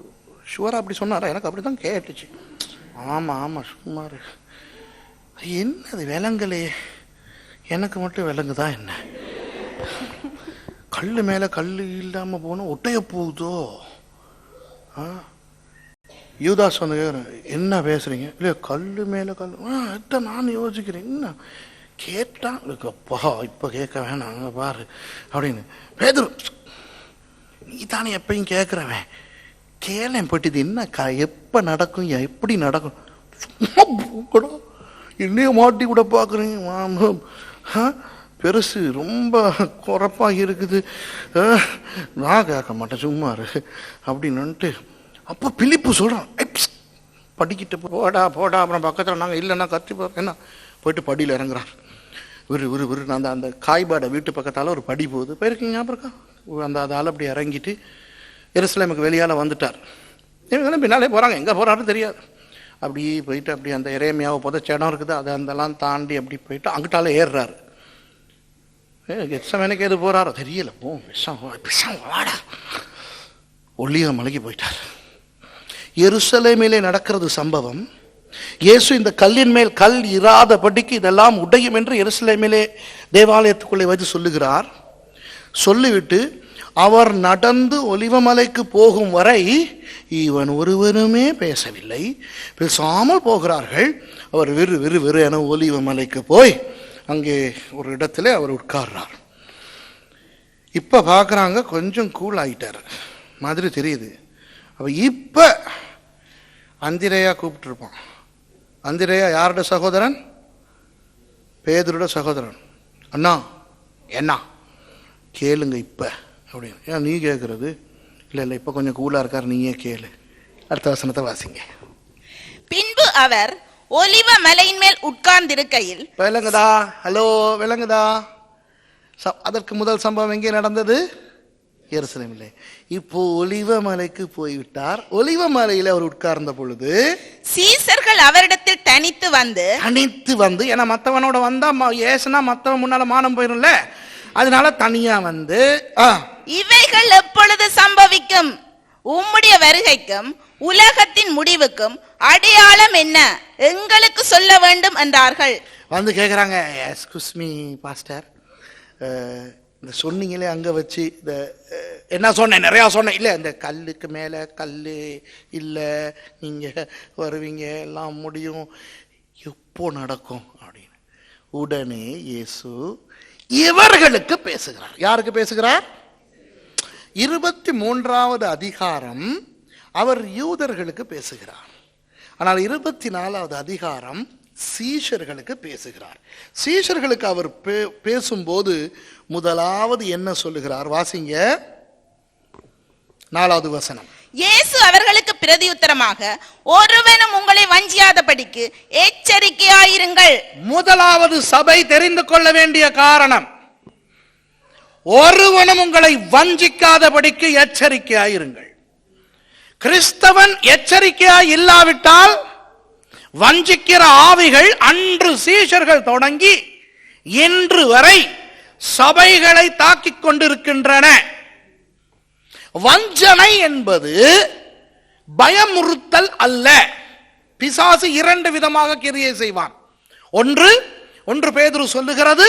ஷுவரா அப்படி சொன்னாரா? எனக்கு அப்படிதான் கேட்டுச்சு. ஆமா ஆமா சும்மாரு. என்னது விலங்குலே? எனக்கு மட்டும் விலங்குதா என்ன? கல் மேல கல் இல்லாம போன ஒட்டைய போகுதோ? யூதாஸ் வந்து என்ன பேசுறீங்க? இல்ல கல்லு மேல கல். நான் யோசிக்கிறேன், என்ன கேட்டா அப்பா இப்ப கேட்க வேணாம் பாரு அப்படின்னு. பேதுரு, நீ தானே எப்பயும் கேட்கிறவன், கேள போயிட்டு என்ன எப்ப நடக்கும், எப்படி நடக்கும்? என்னைய மாட்டி கூட பாக்குறீங்க, பெருசு ரொம்ப குறப்பா இருக்குது, நான் கேட்க மாட்டேன் சும்மா அப்படின்னுட்டு. அப்ப பிலிப்பு சொல்றான், படிக்கிட்டு போடா போடா. அப்புறம் பக்கத்துல நாங்க இல்லைன்னா கத்தி என்ன போயிட்டு படியில இறங்குறார். விறு நான் அந்த காய்பாடை வீட்டு பக்கத்தால ஒரு படி போகுது, போயிருக்கீங்க அப்புறம் அந்த அதால அப்படி இறங்கிட்டு எருசலேமுக்கு வெளியால வந்துட்டார். இவங்க பின்னாலே போறாங்க, எங்க போறாருன்னு தெரியாது. அப்படி போயிட்டு அப்படி அந்த எரேமியாவை புதைச்ச இடம் இருக்குது, அதை அதெல்லாம் தாண்டி அப்படி போயிட்டு அங்கிட்டால ஏறுறாரு. கெத்சமேனுக்கு எது போறாரோ தெரியல. வாடா ஒல்லிய மலைக்கு போயிட்டார். எருசலேமிலே நடக்கிறது சம்பவம். இயேசு இந்த கல்லின் மேல் கல் இராதபடிக்கு இதெல்லாம் உடையும் என்று எருசலேமிலே தேவாலயத்துக்குள்ளே வைத்து சொல்லுகிறார். சொல்லிவிட்டு அவர் நடந்து ஒலிவமலைக்கு போகும் வரை இவன் ஒருவனுமே பேசவில்லை. பேசாமல் போகிறார்கள். அவர் விறு என ஒலிவமலைக்கு போய் அங்கே ஒரு இடத்துல அவர் உட்கார்றார். இப்ப பாக்குறாங்க கொஞ்சம் கூல் ஆயிட்டார் மாதிரி தெரியுது. அப்ப இப்ப அந்திரேயா கூப்பிட்டு இருப்பான். அந்திரேயா யாரோட சகோதரன்? பேதுருட சகோதரன். அண்ணா என்ன கேளுங்க இப்ப அப்படின்னு. ஏன் நீ கேட்கறது? இல்ல இப்ப கொஞ்சம் கூலா இருக்காரு, நீயே கேளு. அடுத்த வசனத்தை வாசிங்க. பின்பு அவர் ஒலிவ மலையின் மேல் உட்கார்ந்திருக்கையில். விளங்குதா? ஹலோ விளங்குதா? அதற்கு முதல் சம்பவம் எங்கே நடந்தது? எருசலேமிலே. இப்போ ஒலிவ மலைக்கு போய்விட்டார். ஒலிவ மலையில அவர் உட்கார்ந்த பொழுது சீசர்கள் அவரிடத்தில் தனித்து வந்து ஏன்னா மத்தவனோட வந்தா ஏசுனா மத்தவன் முன்னால மானம் போயிரும்ல, அதனால தனியா வந்து இவைகள் எப்பொழுது சம்பவிக்கும்? உம்முடைய வருகைக்கும் உலகத்தின் முடிவுக்கும் அடையாளம் என்ன? எங்களுக்கு சொல்ல வேண்டும் என்றார்கள். வந்து கேக்குறாங்க, எக்ஸ்கியூஸ் மீ பாஸ்டர், இந்த சொன்னீங்களே அங்க வச்சு இந்த என்ன சொன்னேன்? நிறைய சொன்னேன் இல்ல, இந்த கல்லுக்கு மேல கல்லு இல்ல, நீங்க வருவீங்க எல்லாம் முடியும், எப்போ நடக்கும் அப்படின்னு. உடனே இயேசு இவர்களுக்கு பேசுகிறார். யாருக்கு பேசுகிறார்? 23வது அதிகாரம் அவர் யூதர்களுக்கு பேசுகிறார். ஆனால் 24வது அதிகாரம் சீஷர்களுக்கு பேசுகிறார். சீஷர்களுக்கு அவர் பேசும்போது முதலாவது என்ன சொல்லுகிறார்? வாசிங்க 4வது வசனம். இயேசு அவர்களுக்கு பிரதியுத்தரமாக, ஒருவனும் உங்களை வஞ்சியாதபடிக்கு எச்சரிக்கையாயிருங்கள். முதலாவது சபை தெரிந்து கொள்ள வேண்டிய காரணம், ஒருவனும் உங்களை வஞ்சிக்காதபடிக்கு எச்சரிக்கையாயிருங்கள். கிறிஸ்தவன் எச்சரிக்கையாய் இல்லாவிட்டால் வஞ்சிக்கிற ஆவிகள் அன்று சீஷர்கள் தொடங்கி இன்று வரை சபைகளை தாக்கிக் கொண்டிருக்கின்றன. வஞ்சனை என்பது பயமுறுத்தல் அல்ல. பிசாசு 2 விதமாக கிரியை செய்வான். ஒன்று பேதுரு சொல்லுகிறது,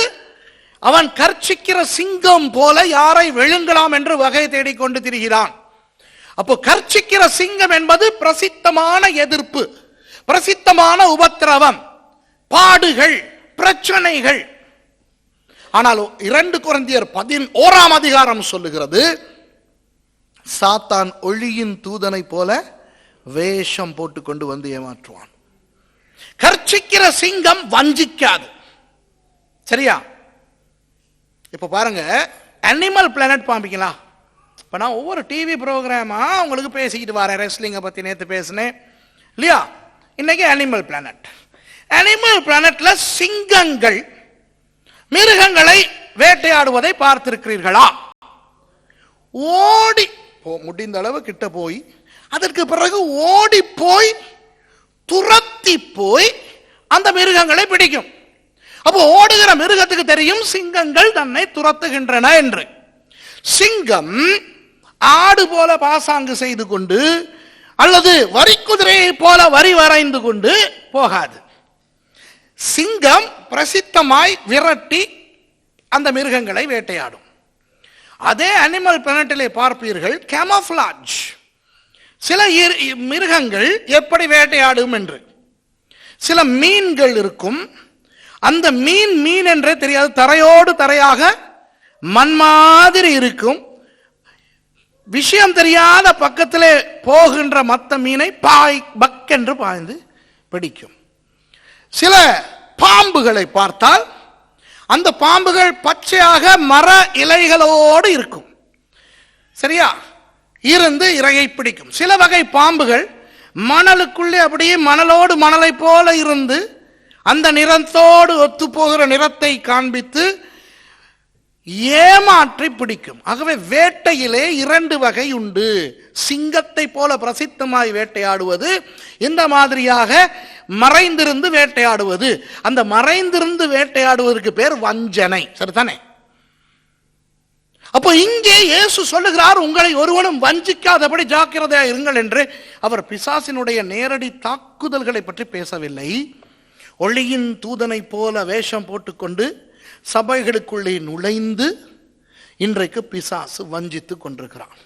அவன் கர்ச்சிக்கிற சிங்கம் போல யாரை விழுங்கலாம் என்று வகை தேடிக்கொண்டு திரிகிறான். அப்போ கர்ச்சிக்கிற சிங்கம் என்பது பிரசித்தமான எதிர்ப்பு, பிரசித்தமான உபத்திரவம், பாடுகள், பிரச்சனைகள். ஆனால் 2 கொரிந்தியர் 11ஆம் அதிகாரம் சொல்லுகிறது, சாத்தான் ஒளியின் தூதனை போல வேஷம் போட்டு கொண்டு வந்து ஏமாற்றுவான். கர்ச்சிக்கிற சிங்கம் வஞ்சிக்காது. சரியா? இப்ப பாருங்க, அனிமல் பிளானட் பாம்பிங்களா? இப்ப நான் ஒவ்வொரு டிவி ப்ரோக்ராமா உங்களுக்கு பேசிக்கிட்டு வரேன். ரெஸ்லிங்கை பத்தி நேற்று பேசினேன் இல்லையா? இன்னைக்கு அனிமல் பிளானட். அனிமல் பிளானட்ல சிங்கங்கள் மிருகங்களை வேட்டையாடுவதை பார்த்திருக்கிறீர்களா? ஓடி முடிந்த அளவு கிட்ட போய், அதற்கு பிறகு ஓடி போய் துரத்தி போய் அந்த மிருகங்களை பிடிக்கும். அப்போ ஓடுகிற மிருகத்துக்கு தெரியும் சிங்கங்கள் தன்னை துரத்துகின்றன என்று. சிங்கம் ஆடு போல பாசாங்கு செய்து கொண்டு அல்லது வரிக்குதிரையை போல வரி வரைந்து கொண்டு போகாது. சிங்கம் பிரசித்தமாய் விரட்டி அந்த மிருகங்களை வேட்டையாடும். அதே அனிமல் பிளானட்டிலே பார்ப்பீர்கள் கேமோஃப்ளாஜ், சில மிருகங்கள் எப்படி வேட்டையாடும் என்று. சில மீன்கள் இருக்கும், அந்த மீன் என்றே தெரியாது, தரையோடு தரையாக மண் மாதிரி இருக்கும். விஷயம் தெரியாத பக்கத்திலே போகின்ற மற்ற மீனை பக் என்று பாய்ந்து பிடிக்கும். சில பாம்புகளை பார்த்தால் அந்த பாம்புகள் பச்சையாக மர இலைகளோடு இருக்கும். சரியா? இருந்து இரையை பிடிக்கும். சில வகை பாம்புகள் மணலுக்குள்ளே அப்படியே மணலோடு மணலை போல இருந்து அந்த நிறத்தோடு ஒத்து போகிற நிறத்தை காண்பித்து ஏமாற்றி பிடிக்கும். ஆகவே வேட்டையிலே 2 வகை உண்டு. சிங்கத்தை போல பிரசித்தமாய் வேட்டையாடுவது, இந்த மாதிரியாக மறைந்திருந்து வேட்டையாடுவது. அந்த மறைந்திருந்து வேட்டையாடுவதற்கு பேர் வஞ்சனை. சரிதானே? அப்போ இங்கே இயேசு சொல்லுகிறார், உங்களை ஒருவனும் வஞ்சிக்காதபடி ஜாக்கிரதையா இருங்கள் என்று. அவர் பிசாசினுடைய நேரடி தாக்குதல்களை பற்றி பேசவில்லை. ஒளியின் தூதனை போல வேஷம் போட்டுக்கொண்டு சபைகளுக்குள்ளே நுழைந்து இன்றைக்கு பிசாசு வஞ்சித்து கொண்டிருக்கிறான்.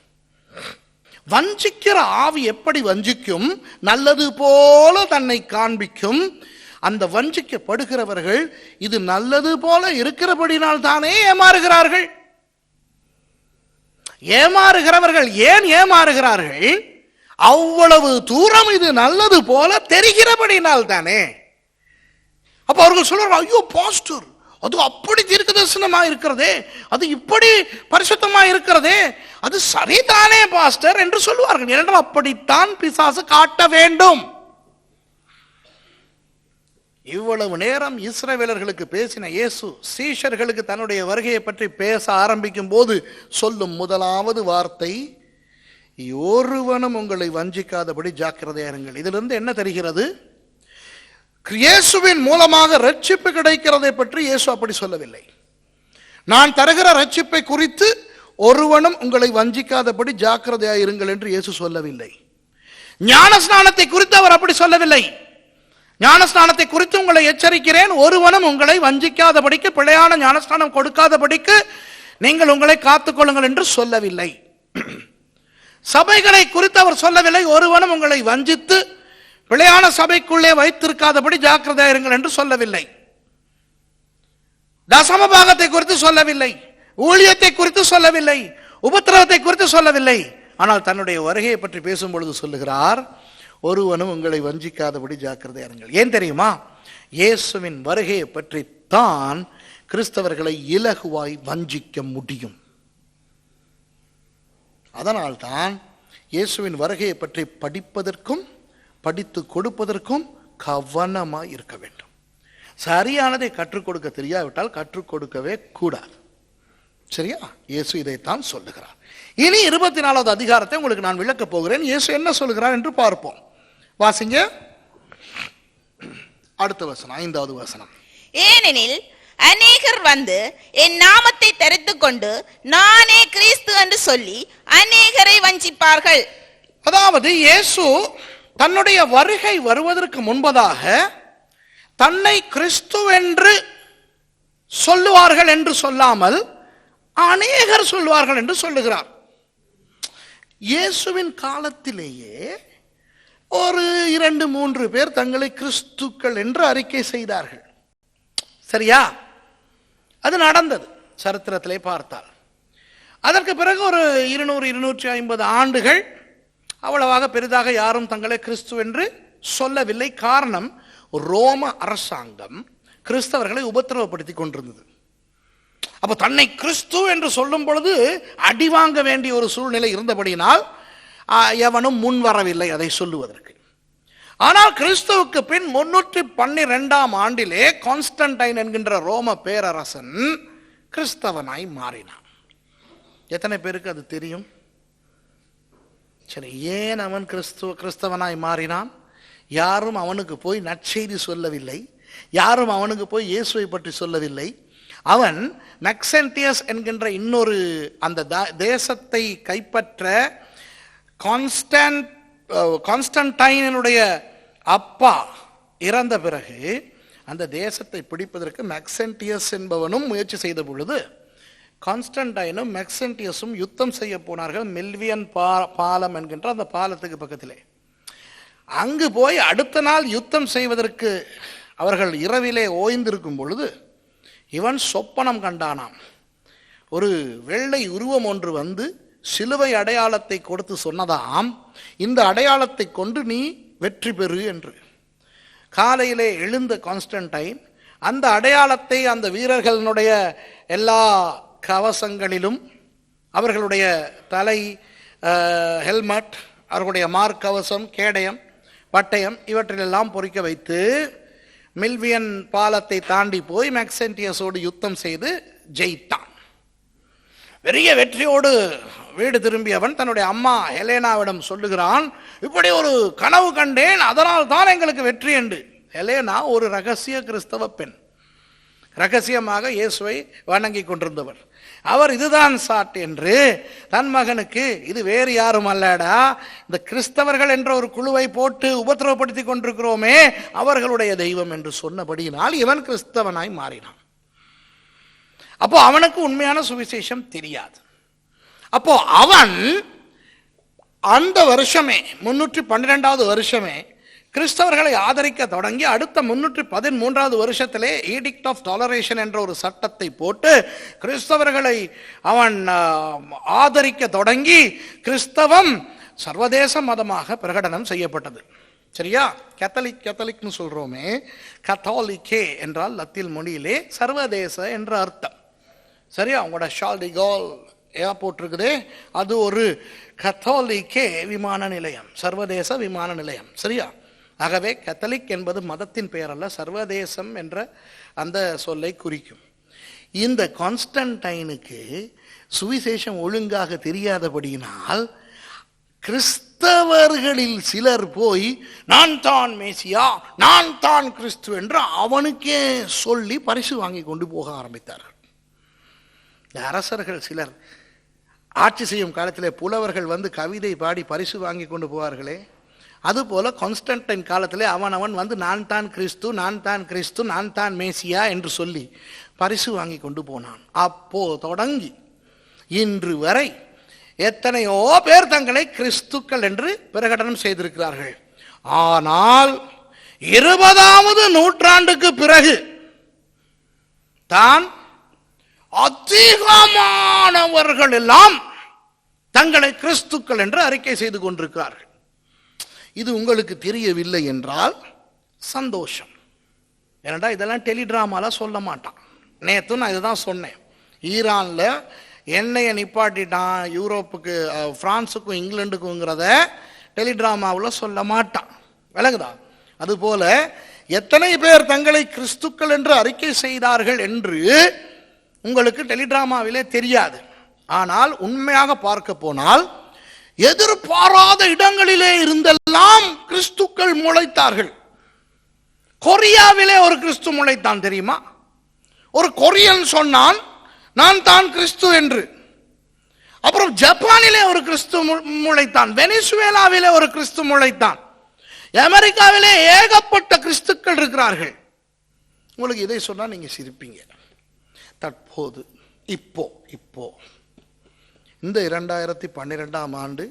வஞ்சிக்கிற ஆவி எப்படி வஞ்சிக்கும்? நல்லது போல தன்னை காண்பிக்கும். அந்த வஞ்சிக்கப்படுகிறவர்கள் இது நல்லது போல இருக்கிறபடினால் தானே ஏமாறுகிறார்கள். ஏமாறுகிறவர்கள் ஏன் ஏமாறுகிறார்கள்? அவ்வளவு தூரம் இது நல்லது போல தெரிகிறபடினால் தானே. அப்ப அவர்கள் சொல்றாங்க, ஐயோ பாஸ்டர், அது அப்படி தீர்க்கதரிசனமா இருக்கிறதே, அது இப்படி பரிசுத்தமா இருக்கிறதே, அது சரிதானே பாஸ்டர் என்று சொல்லுவார்கள். ஏனென்றால் அப்படித்தான் பிசாசு காட்ட வேண்டும். இவ்வளவு நேரம் இஸ்ரவேலர்களுக்கு பேசின இயேசு சீஷர்களுக்கு தன்னுடைய வருகையை பற்றி பேச ஆரம்பிக்கும் போது சொல்லும் முதலாவது வார்த்தை, ஒருவனும் உங்களை வஞ்சிக்காதபடி ஜாக்கிரதையா இருங்கள். இதிலிருந்து என்ன தெரிகிறது? இயேசுவின் மூலமாக ரட்சிப்பு கிடைக்கிறதை பற்றி இயேசு அப்படி சொல்லவில்லை. நான் தருகிற ரட்சிப்பை குறித்து ஒருவனும் உங்களை வஞ்சிக்காதபடி ஜாக்கிரதையா இருங்கள் என்று இயேசு சொல்லவில்லை. ஞானஸ்நானத்தை குறித்து அவர் அப்படி சொல்லவில்லை. ஞானஸ்நானத்தை குறித்து உங்களை எச்சரிக்கிறேன், ஒருவனும் உங்களை வஞ்சிக்காதபடிக்கு, பிழையான ஞானஸ்நானம் கொடுக்காதபடிக்கு நீங்கள் உங்களை காத்துக்கொள்ளுங்கள் என்று சொல்லவில்லை. சபைகளை குறித்து அவர் சொல்லவில்லை, ஒருவனும் உங்களை வஞ்சித்து பிழையான சபைக்குள்ளே வைத்திருக்காதபடி ஜாக்கிரதையா இருங்கள் என்று சொல்லவில்லை. தசமபாகத்தை குறித்து சொல்லவில்லை, ஊழியத்தை குறித்து சொல்லவில்லை, உபத்திரவத்தை குறித்து சொல்லவில்லை. ஆனால் தன்னுடைய வருகையை பற்றி பேசும் பொழுது சொல்லுகிறார், ஒருவனும் உங்களை வஞ்சிக்காதபடி ஜாக்கிரதையா இருங்கள். ஏன் தெரியுமா? இயேசுவின் வருகையை பற்றி தான் கிறிஸ்தவர்களை இலகுவாய் வஞ்சிக்க முடியும். அதனால்தான் இயேசுவின் வருகையை பற்றி படிப்பதற்கும் படித்து கொடுப்பதற்கும் கவனமாய் இருக்க வேண்டும். சரியானதை கற்றுக் கொடுக்க தெரியாவிட்டால் கற்றுக் கொடுக்கவே கூடாது. சரியா? இயேசு இதைத்தான் சொல்லுகிறார். இனி 24வது அதிகாரத்தை உங்களுக்கு நான் விளக்க போகிறேன். இயேசு என்ன சொல்லுகிறார் என்று பார்ப்போம். வாசிங்க அடுத்த வசனம், 5வது வசனம். ஏனெனில் அநேகர் வந்து என் நாமத்தை தரித்துக் கொண்டு நானே கிறிஸ்து என்று சொல்லி அநேகரை வஞ்சிப்பார்கள். அதாவது இயேசு தன்னுடைய வருகை வருவதற்கு முன்பதாக தன்னை கிறிஸ்து என்று சொல்லுவார்கள் என்று சொல்லாமல் அநேகர் சொல்லுவார்கள் என்று சொல்லுகிறார். இயேசுவின் காலத்திலேயே ஒரு 2-3 பேர் தங்களை கிறிஸ்துக்கள் என்று அறிக்கை செய்தார்கள். சரியா? அது நடந்தது சரித்திரத்திலே பார்த்தால். அதற்கு பிறகு ஒரு 200-250 ஆண்டுகள் அவ்வளவாக பெரிதாக யாரும் தங்களை கிறிஸ்து என்று சொல்லவில்லை. காரணம், ரோம அரசாங்கம் கிறிஸ்தவர்களை உபத்திரவப்படுத்தி கொண்டிருந்தது. அப்ப தன்னை கிறிஸ்து என்று சொல்லும் பொழுது அடி வாங்க வேண்டிய ஒரு சூழ்நிலை இருந்தபடியினால் எவனும் முன் வரவில்லை அதை சொல்லுவதற்கு. ஆனால் கிறிஸ்துவுக்கு பின் 312 ஆண்டிலே கான்ஸ்டன்டைன் என்கின்ற ரோம பேரரசன் கிறிஸ்தவனாய் மாறினான். எத்தனை பேருக்கு அது தெரியும்? சரி, ஏன் அவன் கிறிஸ்தவனாய் மாறினான்? யாரும் அவனுக்கு போய் நற்செய்தி சொல்லவில்லை, யாரும் அவனுக்கு போய் இயேசுவை பற்றி சொல்லவில்லை. அவன் மேக்சென்டியஸ் என்கின்ற இன்னொரு அந்த தேசத்தை கைப்பற்ற கான்ஸ்டன்டைனுடைய அப்பா இறந்த பிறகு அந்த தேசத்தை பிடிப்பதற்கு மேக்சென்டியஸ் என்பவனும் முயற்சி செய்த பொழுது கான்ஸ்டன்டைனும் மேக்சென்டியஸும் யுத்தம் செய்ய போனார்கள். மில்வியன் பாலம் என்கின்ற அந்த பாலத்துக்கு பக்கத்திலே. அங்கு போய் அடுத்த நாள் யுத்தம் செய்வதற்கு அவர்கள் இரவிலே ஓய்ந்திருக்கும் பொழுது இவன் சொப்பனம் கண்டானாம். ஒரு வெள்ளை உருவம் ஒன்று வந்து சிலுவை அடையாளத்தை கொடுத்து சொன்னதாம், இந்த அடையாளத்தை கொண்டு நீ வெற்றி பெறு என்று. காலையிலே எழுந்த கான்ஸ்டன்டைன் அந்த அடையாளத்தை அந்த வீரர்களுடைய எல்லா கவசங்களிலும், அவர்களுடைய தலை ஹெல்மெட், அவர்களுடைய மார்க்கவசம், கேடயம், பட்டயம் இவற்றிலெல்லாம் பொறிக்க வைத்து மில்வியன் பாலத்தை தாண்டி போய் மேக்சென்டியஸோடு யுத்தம் செய்து ஜெயித்தான். பெரிய வெற்றியோடு வீடு திரும்பியவன் தன்னுடைய அம்மா ஹெலேனாவிடம் சொல்லுகிறான், இப்படி ஒரு கனவு கண்டேன், அதனால் தான் எங்களுக்கு வெற்றி என்று. ஹெலேனா ஒரு ரகசிய கிறிஸ்தவ பெண், ரகசியமாக இயேசுவை வணங்கி கொண்டிருந்தவர். அவர் இதுதான் சாட் என்று தன் மகனுக்கு, இது வேறு யாரும் அல்லடா, இந்த கிறிஸ்தவர்கள் என்ற ஒரு குழுவை போட்டு உபத்திரவப்படுத்தி கொண்டிருக்கிறோமே அவர்களுடைய தெய்வம் என்று சொன்னபடியினால் இவன் கிறிஸ்தவனாய் மாறினான். அப்போ அவனுக்கு உண்மையான சுவிசேஷம் தெரியாது. அப்போ அவன் அந்த வருஷமே 312வது வருஷமே கிறிஸ்தவர்களை ஆதரிக்க தொடங்கி அடுத்த 313வது வருஷத்திலே ஈடிக்ட் ஆஃப் டாலரேஷன் என்ற ஒரு சட்டத்தை போட்டு கிறிஸ்தவர்களை அவன் ஆதரிக்க தொடங்கி கிறிஸ்தவம் சர்வதேச மதமாக பிரகடனம் செய்யப்பட்டது. சரியா? கேத்தலிக்னு சொல்றோமே, கத்தாலிக்கே என்றால் லத்தீன் மொழியிலே சர்வதேச என்ற அர்த்தம். சரியா? உங்களோட ஷார்ல் டி கால் ஏர்போர்ட் இருக்குதே, அது ஒரு கத்தாலிக்கே விமான நிலையம், சர்வதேச விமான நிலையம். சரியா? ஆகவே கத்தலிக் என்பது மதத்தின் பெயர் அல்ல, சர்வதேசம் என்ற அந்த சொல்லை குறிக்கும். இந்த கான்ஸ்டன்டைனுக்கு சுவிசேஷம் ஒழுங்காக தெரியாதபடியினால் கிறிஸ்தவர்களில் சிலர் போய் நான் தான் மேசியா, நான் தான் கிறிஸ்து என்று அவனுக்கே சொல்லி பரிசு வாங்கி கொண்டு போக ஆரம்பித்தார்கள். இந்த அரசர்கள் சிலர் ஆட்சி செய்யும் காலத்திலே புலவர்கள் வந்து கவிதை பாடி பரிசு வாங்கி கொண்டு போவார்களே, அதுபோல கான்ஸ்டன்டைன் காலத்திலே அவன் வந்து நான் தான் கிறிஸ்து, நான் தான் கிறிஸ்து, நான் தான் மேசியா என்று சொல்லி பரிசு வாங்கி கொண்டு போனான். அப்போ தொடங்கி இன்று வரை எத்தனையோ பேர் தங்களை கிறிஸ்துக்கள் என்று பிரகடனம் செய்திருக்கிறார்கள். ஆனால் 20வது நூற்றாண்டுக்கு பிறகு தான் அதிகமானவர்கள் எல்லாம் தங்களை கிறிஸ்துக்கள் என்று அறிக்கை செய்து கொண்டிருக்கிறார்கள். இது உங்களுக்கு தெரியவில்லை என்றால் சந்தோஷம். ஏனென்றா இதெல்லாம் டெலிடிராமால சொல்ல மாட்டான். நேற்று நான் இதுதான் சொன்னேன், ஈரானில் எண்ணெயை நிப்பாட்டிட்டான், யூரோப்புக்கு பிரான்ஸுக்கும் இங்கிலாந்துக்குங்கிறத டெலிடிராமாவில் சொல்ல மாட்டான். விளங்குதா? அதுபோல எத்தனை பேர் தங்களை கிறிஸ்துக்கள் என்று அறிக்கை செய்தார்கள் என்று உங்களுக்கு டெலிடிராமாவிலே தெரியாது. ஆனால் உண்மையாக பார்க்க போனால் எதிர்பாராத இடங்களிலே இருந்தெல்லாம் கிறிஸ்துக்கள் முளைத்தார்கள். கொரியாவிலே ஒரு கிறிஸ்து முளைத்தான் தெரியுமா? ஒரு கொரியன் சொன்னான் நான் தான் கிறிஸ்து என்று. அப்புறம் ஜப்பானிலே ஒரு கிறிஸ்து முளைத்தான், வெனிசுவேலாவிலே ஒரு கிறிஸ்து முளைத்தான், அமெரிக்காவிலே ஏகப்பட்ட கிறிஸ்துக்கள் இருக்கிறார்கள். உங்களுக்கு இதை சொன்னா நீங்க சிரிப்பீங்க. தற்போது இப்போ இந்த 2012ஆம் ஆண்டு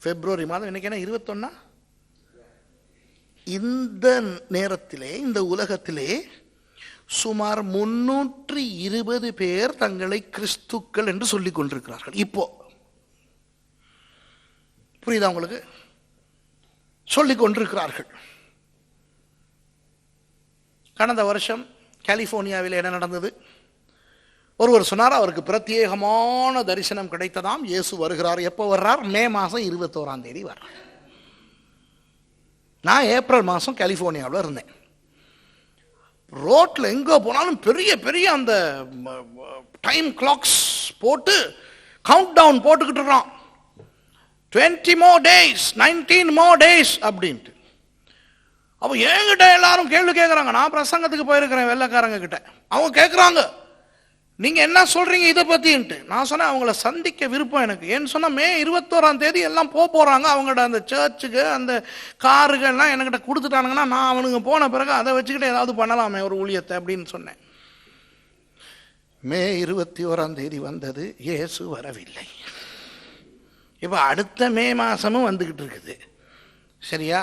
பிப்ரவரி மாதம், இன்னைக்கு என்ன 21, இந்த நேரத்திலே இந்த உலகத்திலே சுமார் 320 பேர் தங்களை கிறிஸ்துக்கள் என்று சொல்லிக் கொண்டிருக்கிறார்கள். இப்போ புரியுதா உங்களுக்கு? சொல்லிக் கொண்டிருக்கிறார்கள். கடந்த வருஷம் கலிபோர்னியாவில் என்ன நடந்தது? ஒருவர் சொன்னார், அவருக்கு பிரத்யேகமான தரிசனம் கிடைத்ததாம். இயேசு வருகிறார். எப்போ வர்றார்? மே மாதம் 21 வர்றார். நான் ஏப்ரல் மாதம் கலிபோர்னியாவில் இருந்தேன். ரோட்டில் எங்கே போனாலும் பெரிய பெரிய அந்த டைம் கிளாக்ஸ் போட்டு கவுண்ட் டவுன் போட்டுக்கிட்டு இருக்கிறோம். 20 more days, 19 more days அப்படின்ட்டு. அப்போ என்கிட்ட எல்லாரும் கேள்வி கேட்குறாங்க. நான் பிரசங்கத்துக்கு போயிருக்கிறேன் வெள்ளைக்காரங்க கிட்ட. அவங்க கேட்குறாங்க, நீங்கள் என்ன சொல்கிறீங்க இதை பற்றின்ட்டு. நான் சொன்னேன், அவங்கள சந்திக்க விருப்பம் எனக்கு. ஏன்னு சொன்னால் மே 21 எல்லாம் போகிறாங்க. அவங்களோட அந்த சர்ச்சுக்கு அந்த காருகள்லாம் என்கிட்ட கொடுத்துட்டானுங்கன்னா நான் அவனுங்க போன பிறகு அதை வச்சுக்கிட்டு ஏதாவது பண்ணலாமே ஒரு ஊழியத்தை அப்படின்னு சொன்னேன். மே 21 வந்தது, இயேசு வரவில்லை. இப்போ அடுத்த மே மாதமும் வந்துக்கிட்டு இருக்குது. சரியா?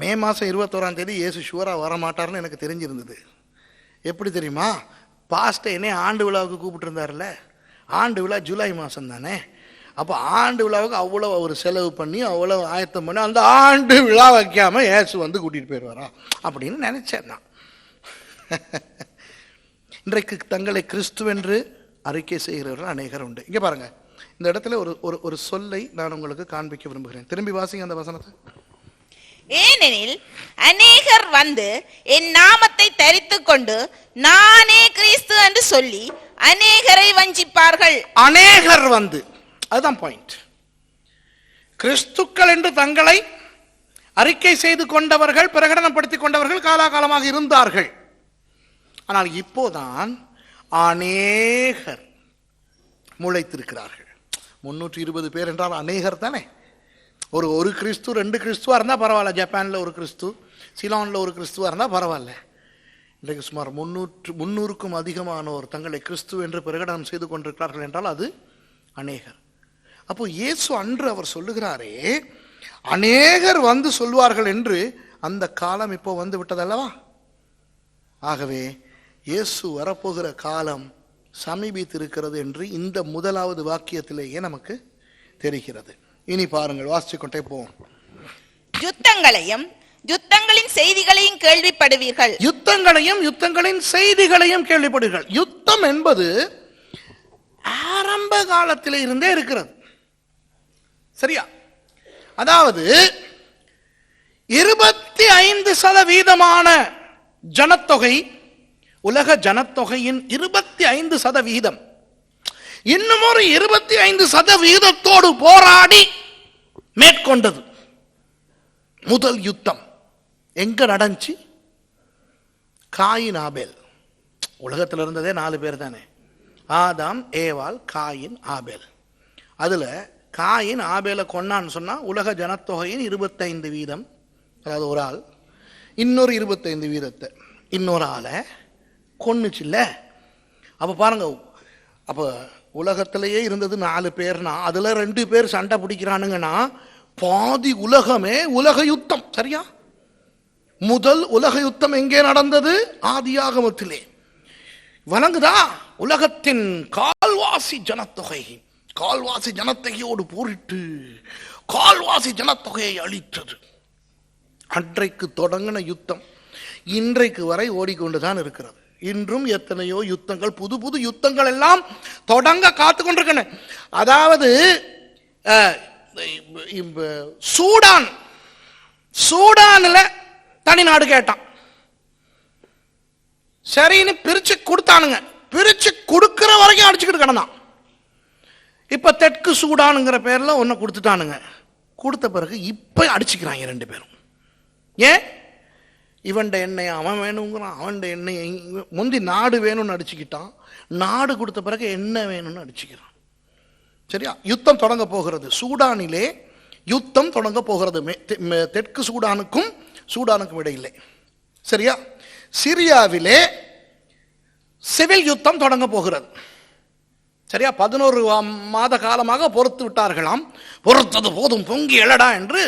மே மாதம் 21 இயேசு ஷுவராக வரமாட்டார்னு எனக்கு தெரிஞ்சிருந்தது. எப்படி தெரியுமா? பாஸ்ட்டை என்னை ஆண்டு விழாவுக்கு கூப்பிட்டு இருந்தார்ல. ஆண்டு விழா ஜூலை மாதம் தானே. அப்போ ஆண்டு விழாவுக்கு அவ்வளோ ஒரு செலவு பண்ணி அவ்வளோ ஆயத்தம் பண்ணி அந்த ஆண்டு விழா வைக்காமல் இயேசு வந்து கூட்டிகிட்டு போயிடுவாரா அப்படின்னு நினச்சேன் நான். இன்றைக்கு தங்களை கிறிஸ்துவென்று அறிக்கை செய்கிறவர்கள் அநேகர் உண்டு. இங்கே பாருங்கள், இந்த இடத்துல ஒரு சொல்லை நான் உங்களுக்கு காண்பிக்க விரும்புகிறேன். திரும்பி வாசிங்க அந்த வசனத்தை. ஏனெனில் அநேகர் வந்து என் நாமத்தை தரித்துக் கொண்டு நானே கிறிஸ்து என்று சொல்லி அநேகரை வஞ்சிப்பார்கள். அநேகர் வந்து, அதுதான் பாயிண்ட். கிறிஸ்துக்கள் என்று தங்களை அறிக்கை செய்து கொண்டவர்கள், பிரகடனப்படுத்திக் கொண்டவர்கள் காலாகாலமாக இருந்தார்கள். ஆனால் இப்போதான் அநேகர் முளைத்திருக்கிறார்கள். 320 பேர் என்றால் அநேகர் தானே. ஒரு கிறிஸ்து 2 கிறிஸ்துவா இருந்தால் பரவாயில்ல. ஜப்பானில் ஒரு கிறிஸ்து, சிலானில் ஒரு கிறிஸ்துவா இருந்தால் பரவாயில்ல. இன்றைக்கு சுமார் 300க்கும் அதிகமானோர் தங்களை கிறிஸ்து என்று பிரகடனம் செய்து கொண்டிருக்கிறார்கள் என்றால் அது அநேகர். அப்போ இயேசு அன்று அவர் சொல்லுகிறாரே, அநேகர் வந்து சொல்வார்கள் என்று அந்த காலம் இப்போ வந்து விட்டதல்லவா. ஆகவே இயேசு வரப்போகிற காலம் சமீபித்திருக்கிறது என்று இந்த முதலாவது வாக்கியத்திலேயே நமக்கு தெரிகிறது. இனி பாருங்கள், வாசிச்சு கொண்டே போவோம். யுத்தங்களையும் யுத்தங்களின் செய்திகளையும் கேள்விப்படுவீர்கள். யுத்தங்களின் செய்திகளையும் கேள்விப்படுவீர்கள். யுத்தம் என்பது ஆரம்ப காலத்திலே இருந்தே இருக்கிறது. சரியா? அதாவது 25% ஜனத்தொகை, உலக ஜனத்தொகையின் 25% இன்னும் ஒரு 25% போராடி மேற்கொண்டது முதல் யுத்தம். எங்க நடந்துச்சு? காயின் ஆபேல். உலகத்தில் இருந்ததே 4 பேர் தானே, ஆதாம், ஏவாள், காயின், ஆபேல். அதுல காயின் ஆபேலை கொன்னான்னு சொன்னா உலக ஜனத்தொகையின் 25%, அதாவது ஒரு ஆள் இன்னொரு 25% இன்னொரு ஆளை கொன்னுச்சுல்ல. அப்ப பாருங்க, அப்ப உலகத்திலேயே இருந்தது 4 பேர்னா அதுல 2 பேர் சண்டை பிடிக்கிறானுங்கன்னா பாதி உலகமே உலக யுத்தம். சரியா? முதல் உலக யுத்தம் எங்கே நடந்தது? ஆதியாகமத்திலே. வணங்குதா? உலகத்தின் கால்வாசி ஜனத்தொகையோடு போரிட்டு கால்வாசி ஜனத்தொகையை அழித்தது. அன்றைக்கு தொடங்கின யுத்தம் இன்றைக்கு வரை ஓடிக்கொண்டுதான் இருக்கிறது. இன்றும் எத்தனையோ யுத்தங்கள், புது புது யுத்தங்கள் எல்லாம் தொடங்க காத்து கொண்டிருக்கின்றன. அதாவது சூடான்ல தனிநாடு கேட்டான். சரின்னு பிரிச்சு கொடுத்தானுங்க. பிரிச்சு கொடுக்கிற வரைக்கும் அடிச்சுக்கிட்டு கிடந்தான். இப்ப தெற்கு சூடானுங்கிற பேர்ல ஒன்னு கொடுத்துட்டானுங்க. கொடுத்த பிறகு இப்ப அடிச்சுக்கிறாங்க 2 பேரும். ஏன்? இவன்ட எண்ணெய் அவன் வேணுங்கிறான், அவன் எண்ணெய் முந்தி நாடு வேணும்னு அடிச்சுக்கிட்டான். நாடு கொடுத்த பிறகு என்ன வேணும்னு அடிச்சுக்கிறான். சரியா? யுத்தம் தொடங்க போகிறது. சூடானிலே யுத்தம் தொடங்க போகிறது. தெற்கு சூடானுக்கும் இடையிலே. சரியா? சிரியாவிலே சிவில் யுத்தம் தொடங்க போகிறது. சரியா? 11 மாத காலமாக பொறுத்து விட்டார்களாம். பொறுத்தது போதும், பொங்கி எழடா என்று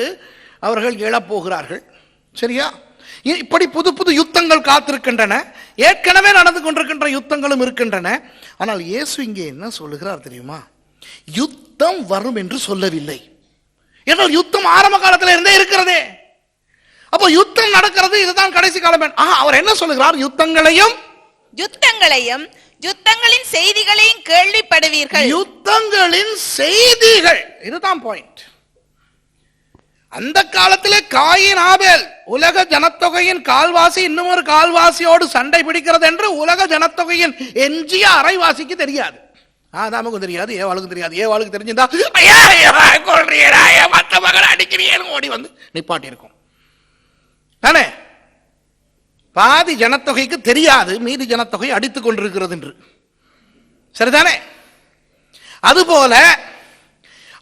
அவர்கள் எழப்போகிறார்கள். சரியா? இப்படி புது புது யுத்தங்கள் காத்திருக்கின்றன, ஏற்கனவே நடந்து கொண்டிருக்கின்ற யுத்தங்களும் இருக்கின்றன. ஆனால் இயேசு இங்கே என்ன சொல்லுகிறார் தெரியுமா? யுத்தம் வரும் என்று சொல்லவில்லை. ஏனால் யுத்தம் ஆரம்ப காலத்தில் இருந்தே இருக்கிறதே. அப்போ யுத்தம் நடக்கிறது, இதுதான் கடைசி காலம். அவர் என்ன சொல்லுகிறார்? யுத்தங்களையும் யுத்தங்களின் செய்திகளையும் கேள்விப்படுவீர்கள். யுத்தங்களின் செய்திகள், இதுதான் பாயிண்ட். அந்த காலத்திலே காயின் ஆபேல் உலக ஜனத்தொகையின் கால்வாசி இன்னும் ஒரு கால்வாசியோடு சண்டை பிடிக்கிறது என்று உலக ஜனத்தொகையின் எஞ்சிய அரைவாசிக்கு தெரியாது. ஆதாமுக்கும் தெரியாது, ஏவாளுக்கும் தெரியாது. ஏவாளுக்கு தெரிஞ்சிருந்தா மற்ற மகள் அடிக்கிறீன்னு ஓடி வந்து நிப்பாட்டி இருக்கும் தானே. பாதி ஜனத்தொகைக்கு தெரியாது மீதி ஜனத்தொகை அடித்துக் கொண்டிருக்கிறது என்று. சரிதானே? அதுபோல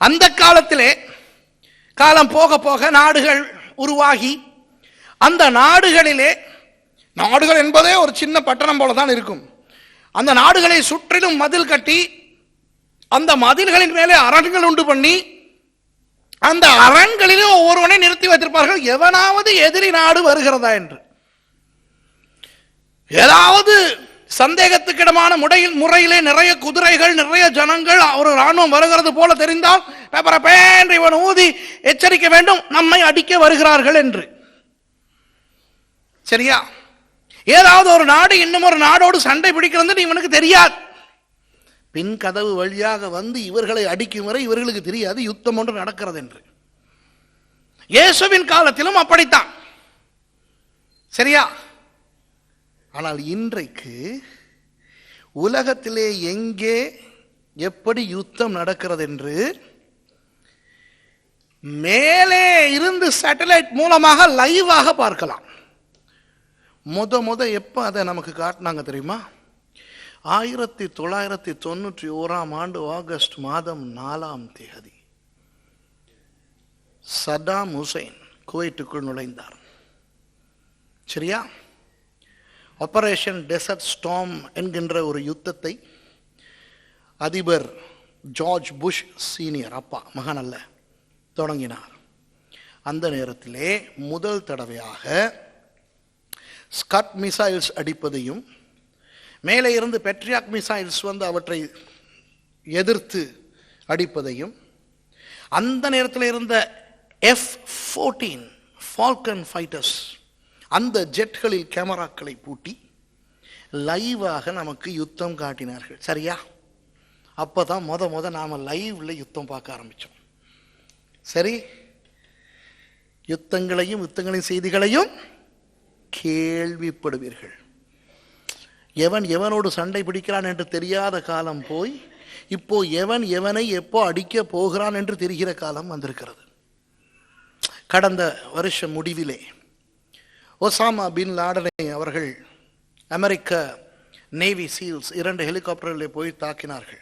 அந்த காலத்திலே காலம் போக போக நாடுகள் உருவாகி, அந்த நாடுகளிலே, நாடுகள் என்பதே ஒரு சின்ன பட்டணம் போல தான் இருக்கும், அந்த நாடுகளை சுற்றிலும் மதில் கட்டி, அந்த மதில்களின் மேலே அரண்கள் உண்டு பண்ணி, அந்த அரண்களிலும் ஒவ்வொருவனை நிறுத்தி வைத்திருப்பார்கள், எவனாவது எதிரி நாடு வருகிறதா என்று. ஏதாவது சந்தேகத்துக்கிடமான முறையிலே நிறைய குதிரைகள், நிறைய ஜனங்கள், ஒரு ராணுவம் வருகிறது போல தெரிந்தால் பேப்பரை பேன்று இவன் ஊதி எச்சரிக்க வேண்டும், நம்மை அடிக்க வருகிறார்கள் என்று. சரியா? ஏதாவது ஒரு நாடு இன்னும் ஒரு நாடோடு சண்டை பிடிக்கிறது இவனுக்கு தெரியாது. பின் கதவு வழியாக வந்து இவர்களை அடிக்கும் வரை இவர்களுக்கு தெரியாது யுத்தம் ஒன்று நடக்கிறது என்று. இயேசுவின் காலத்திலும் அப்படித்தான். சரியா? ஆனால் இன்றைக்கு உலகத்திலே எங்கே எப்படி யுத்தம் நடக்கிறது என்று மேலே இருந்து சேட்டலைட் மூலமாக லைவாக பார்க்கலாம். முத எப்ப அதை நமக்கு காட்டினாங்க தெரியுமா? 1991 ஆகஸ்ட் மாதம் 4 சதாம் ஹுசைன் குவைட்டுக்குள் நுழைந்தார். சரியா? ஆபரேஷன் டெசர்ட் ஸ்டார்ம் என்கின்ற ஒரு யுத்தத்தை அதிபர் ஜார்ஜ் புஷ் சீனியர், அப்பா மகன் அல்ல, தொடங்கினார். அந்த நேரத்திலே முதல் தடவையாக ஸ்கட் மிசைல்ஸ் அடிப்பதையும், மேலே இருந்து பெட்ரியாக் மிசைல்ஸ் வந்து அவற்றை எதிர்த்து அடிப்பதையும், அந்த நேரத்தில் இருந்த F-14 ஃபால்கன் ஃபைட்டர்ஸ் அந்த ஜெட்களில் கேமராக்களை பூட்டி லைவாக நமக்கு யுத்தம் காட்டினார்கள். சரியா? அப்பதான் முத நாம லைவ்ல யுத்தம் பார்க்க ஆரம்பிச்சோம். சரி, யுத்தங்களையும் யுத்தங்களின் செய்திகளையும் கேள்விப்படுவீர்கள். எவன் எவனோடு சண்டை பிடிக்கிறான் என்று தெரியாத காலம் போய் இப்போ எவன் எவனை எப்போ அடிக்க போகிறான் என்று தெரிகிற காலம் வந்திருக்கிறது. கடந்த வருஷ முடிவிலே ஒசாமா பின் லாடனை அவர்கள் அமெரிக்க நேவி சீல்ஸ் 2 ஹெலிகாப்டர்களில் போய் தாக்கினார்கள்.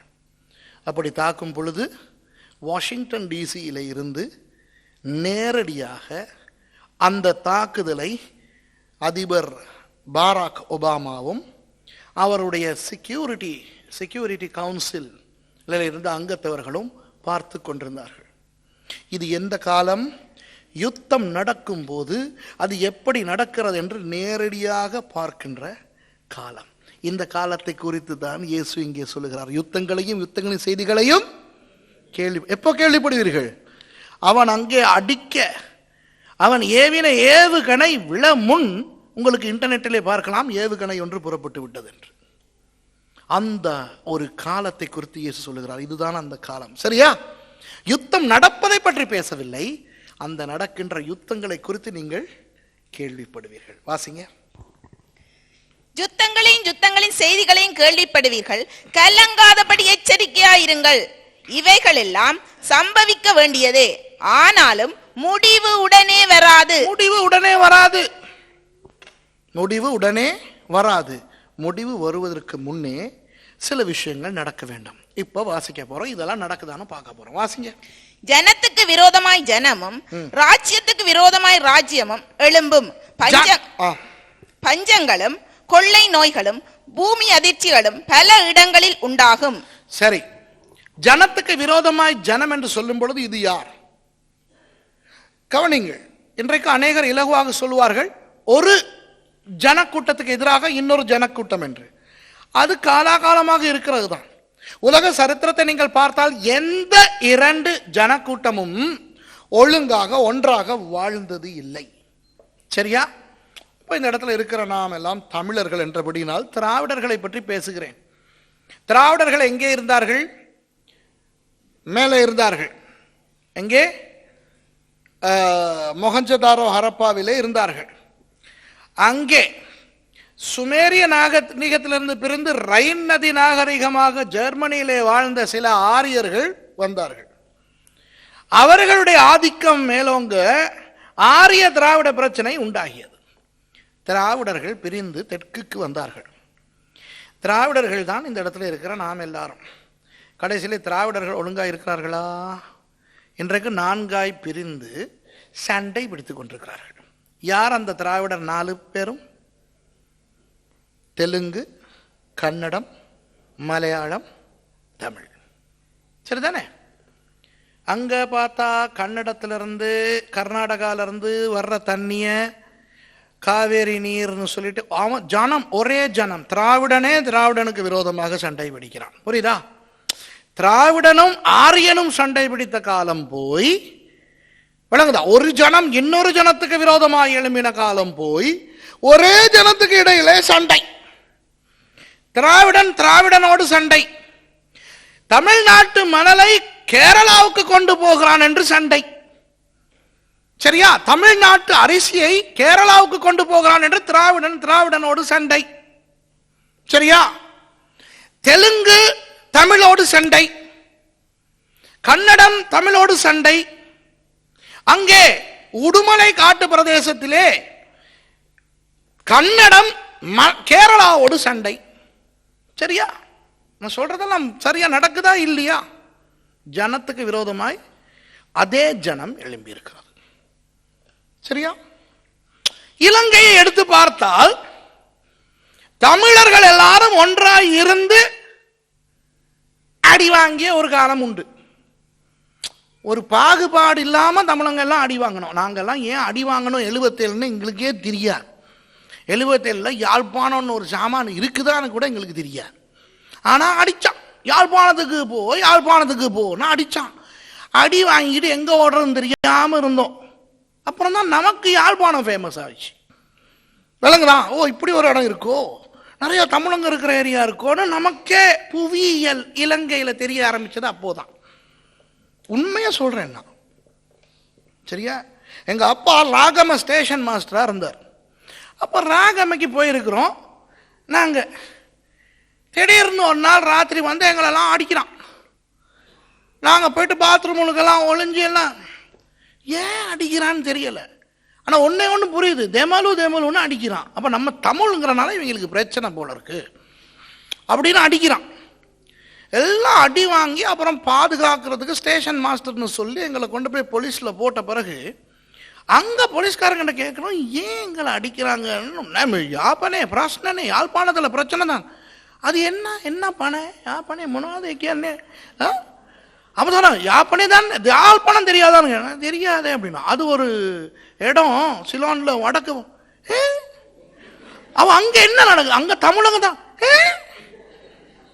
அப்படி தாக்கும் பொழுது வாஷிங்டன் டிசியில இருந்து நேரடியாக அந்த தாக்குதலை அதிபர் பாராக் ஒபாமாவும் அவருடைய செக்யூரிட்டி கவுன்சில் இருந்த அங்கத்தவர்களும் பார்த்து கொண்டிருந்தார்கள். இது எந்த காலம்? யுத்தம் நடக்கும் போது அது எப்படி நடக்கிறது என்று நேரடியாக பார்க்கின்ற காலம். இந்த காலத்தை குறித்து தான் இயேசு இங்கே சொல்லுகிறார். யுத்தங்களையும் யுத்தங்களின் செய்திகளையும் எப்போ கேள்விப்படுவீர்கள்? அவன் அங்கே அடிக்க அவன் ஏவின ஏவுகணை விழ முன் உங்களுக்கு இன்டர்நெட்டிலே பார்க்கலாம், ஏவுகணை ஒன்று புறப்பட்டு விட்டது என்று. அந்த ஒரு காலத்தை குறித்து இயேசு சொல்லுகிறார். இதுதான் அந்த காலம். சரியா? யுத்தம் நடப்பதை பற்றி பேசவில்லை, அந்த நடக்கின்ற யுத்தங்களை குறித்து நீங்கள் கேள்விப்படுவீர்கள். வாசிங்க. யுத்தங்களின் செய்திகளையும் கேள்விப்படுவீர்கள், கலங்காதபடி எச்சரிக்கையாயிருங்கள். இவைகள் எல்லாம் சம்பவிக்க வேண்டியதே, ஆனாலும் முடிவு உடனே வராது. முடிவு வருவதற்கு முன்னே சில விஷயங்கள் நடக்க வேண்டும். இப்ப வாசிக்க போறோம். இதெல்லாம் நடக்குதான்னு பார்க்க போறோம். வாசிங்க. ஜனத்துக்கு விரோதமாய் ஜனமும் ராஜ்யத்துக்கு விரோதமாய் ராஜ்யமும் எழும்பும். பஞ்சங்களும் கொள்ளை நோய்களும் பூமி அதிர்ச்சிகளும் பல இடங்களில் உண்டாகும். சரி, ஜனத்துக்கு விரோதமாய் ஜனம் என்று சொல்லும் பொழுது இது யார்? கவனிங்கள். இன்றைக்கு அநேகர் இலகுவாக சொல்லுவார்கள், ஒரு ஜனக்கூட்டத்துக்கு எதிராக இன்னொரு ஜனக்கூட்டம் என்று. அது காலாகாலமாக இருக்கிறது தான். உலக சரித்திரத்தை நீங்கள் பார்த்தால் எந்த இரண்டு ஜனக்கூட்டமும் ஒழுங்காக ஒன்றாக வாழ்ந்தது இல்லை. சரியா? இப்போ இந்த இடத்துல இருக்கிற நாம் எல்லாம் தமிழர்கள் என்றபடினால் திராவிடர்களை பற்றி பேசுகிறேன். திராவிடர்கள் எங்கே இருந்தார்கள்? மேலே இருந்தார்கள். எங்கே? மொஹஞ்சதாரோ ஹரப்பாவிலே இருந்தார்கள். அங்கே சுமேரிய நாகரிகத்திலிருந்து பிரிந்து ரைன் நதி நாகரிகமாக ஜெர்மனியிலே வாழ்ந்த சில ஆரியர்கள் வந்தார்கள். அவர்களுடைய ஆதிக்கம் மேலோங்க ஆரிய திராவிட பிரச்சனை உண்டாகியது. திராவிடர்கள் பிரிந்து தெற்குக்கு வந்தார்கள். திராவிடர்கள் தான் இந்த இடத்துல இருக்கிற நாம் எல்லாரும். கடைசியில் திராவிடர்கள் ஒழுங்காக இருக்கிறார்களா? இன்றைக்கு 4 பிரிந்து சண்டை பிடித்துக் கொண்டிருக்கிறார்கள். யார் அந்த திராவிடர் 4 பேரும்? தெலுங்கு, கன்னடம், மலையாளம், தமிழ். சரிதானே? அங்க பார்த்தா கன்னடத்திலிருந்து கர்நாடகாவிலிருந்து வர்ற தண்ணிய காவேரி நீர்னு சொல்லிட்டு அவன் ஜனம், ஒரே ஜனம், திராவிடனே திராவிடனுக்கு விரோதமாக சண்டை பிடிக்கிறான். புரியுதா? திராவிடனும் ஆரியனும் சண்டை பிடித்த காலம் போய் விளங்குதா? ஒரு ஜனம் இன்னொரு ஜனத்துக்கு விரோதமாக எழும்பின காலம் போய் ஒரே ஜனத்துக்கு இடையிலே சண்டை. திராவிடன் திராவிடனோடு சண்டை. தமிழ்நாட்டு மணலை கேரளாவுக்கு கொண்டு போகிறான் என்று சண்டை. சரியா? தமிழ்நாட்டு அரிசியை கேரளாவுக்கு கொண்டு போகிறான் என்று திராவிடன் திராவிடனோடு சண்டை. சரியா? தெலுங்கு தமிழோடு சண்டை, கன்னடம் தமிழோடு சண்டை. அங்கே உடுமலை காட்டு பிரதேசத்திலே கன்னடம் கேரளாவோடு சண்டை. சரியா? நான் சொல்றதெல்லாம் சரியா நடக்குதா இல்லையா? ஜனத்துக்கு விரோதமாய் அதே ஜனம் எழும்பி இருக்கிறது. சரியா? இலங்கையை எடுத்து பார்த்தால் தமிழர்கள் எல்லாரும் ஒன்றாய் இருந்து அடி வாங்கிய ஒரு காலம் உண்டு. ஒரு பாகுபாடு இல்லாம தமிழங்க எல்லாம் அடி வாங்கணும். நாங்கெல்லாம் ஏன் அடி வாங்கணும் 77 எங்களுக்கே தெரியாது. 77 யாழ்ப்பாணம்னு ஒரு சாமான் இருக்குதான்னு கூட எங்களுக்கு தெரியாது. ஆனா அடிச்சான். யாழ்ப்பாணத்துக்கு போனா அடிச்சான். அடி வாங்கிட்டு எங்க ஓடுறதுன்னு தெரியாம இருந்தோம். அப்புறம் தான் நமக்கு யாழ்ப்பாணம் ஃபேமஸ் ஆயிடுச்சு. விளங்குதா? ஓ, இப்படி ஒரு இடம் இருக்கோ, நிறைய தமிழங்க இருக்கிற ஏரியா இருக்கோன்னு நமக்கே புவியியல் இலங்கையில தெரிய ஆரம்பிச்சது அப்போதான். உண்மையா சொல்றேன் நான். சரியா? எங்க அப்பா ராகம ஸ்டேஷன் மாஸ்டரா இருந்தார். அப்ப ராகமைக்கு போயிருக்கிறோம் நாங்க. திடீர்னு ஒரு நாள் ராத்திரி வந்து எங்களெல்லாம் அடிக்கிறான். நாங்க போயிட்டு பாத்ரூமுக்கெல்லாம் ஒளிஞ்சு எல்லாம் ஏன் அடிக்கிறான்னு தெரியல. ஆனா ஒண்ணு புரியுது, தேமாலுன்னு அடிக்கிறான். அப்ப நம்ம தமிழ்ங்கிறனால இவங்களுக்கு பிரச்சனை போல இருக்கு அப்படின்னு அடிக்கிறான். எல்லாம் அடி வாங்கி அப்புறம் பாதுகாக்கிறதுக்கு ஸ்டேஷன் மாஸ்டர்னு சொல்லி எங்களை கொண்டு போய் போலீஸ்ல போட்ட பிறகு அங்க போலீஸ்காரங்கிட்ட கேட்கணும், ஏன் எங்களை அடிக்கிறாங்கன்னு. யாப்பனே பிரச்சனை, யாழ்ப்பாணத்துல பிரச்சனை தான். அது என்ன பணம் யாப்பனே முன்னாடி அப்பதான் யாப்பனே தான், யாழ்ப்பாணம் தெரியாதான்னு. தெரியாதே அப்படின்னா அது ஒரு இடம் சிலோன்ல வடக்கு. அவ அங்க என்ன நடக்குது? அங்க தமிழங்க தான்.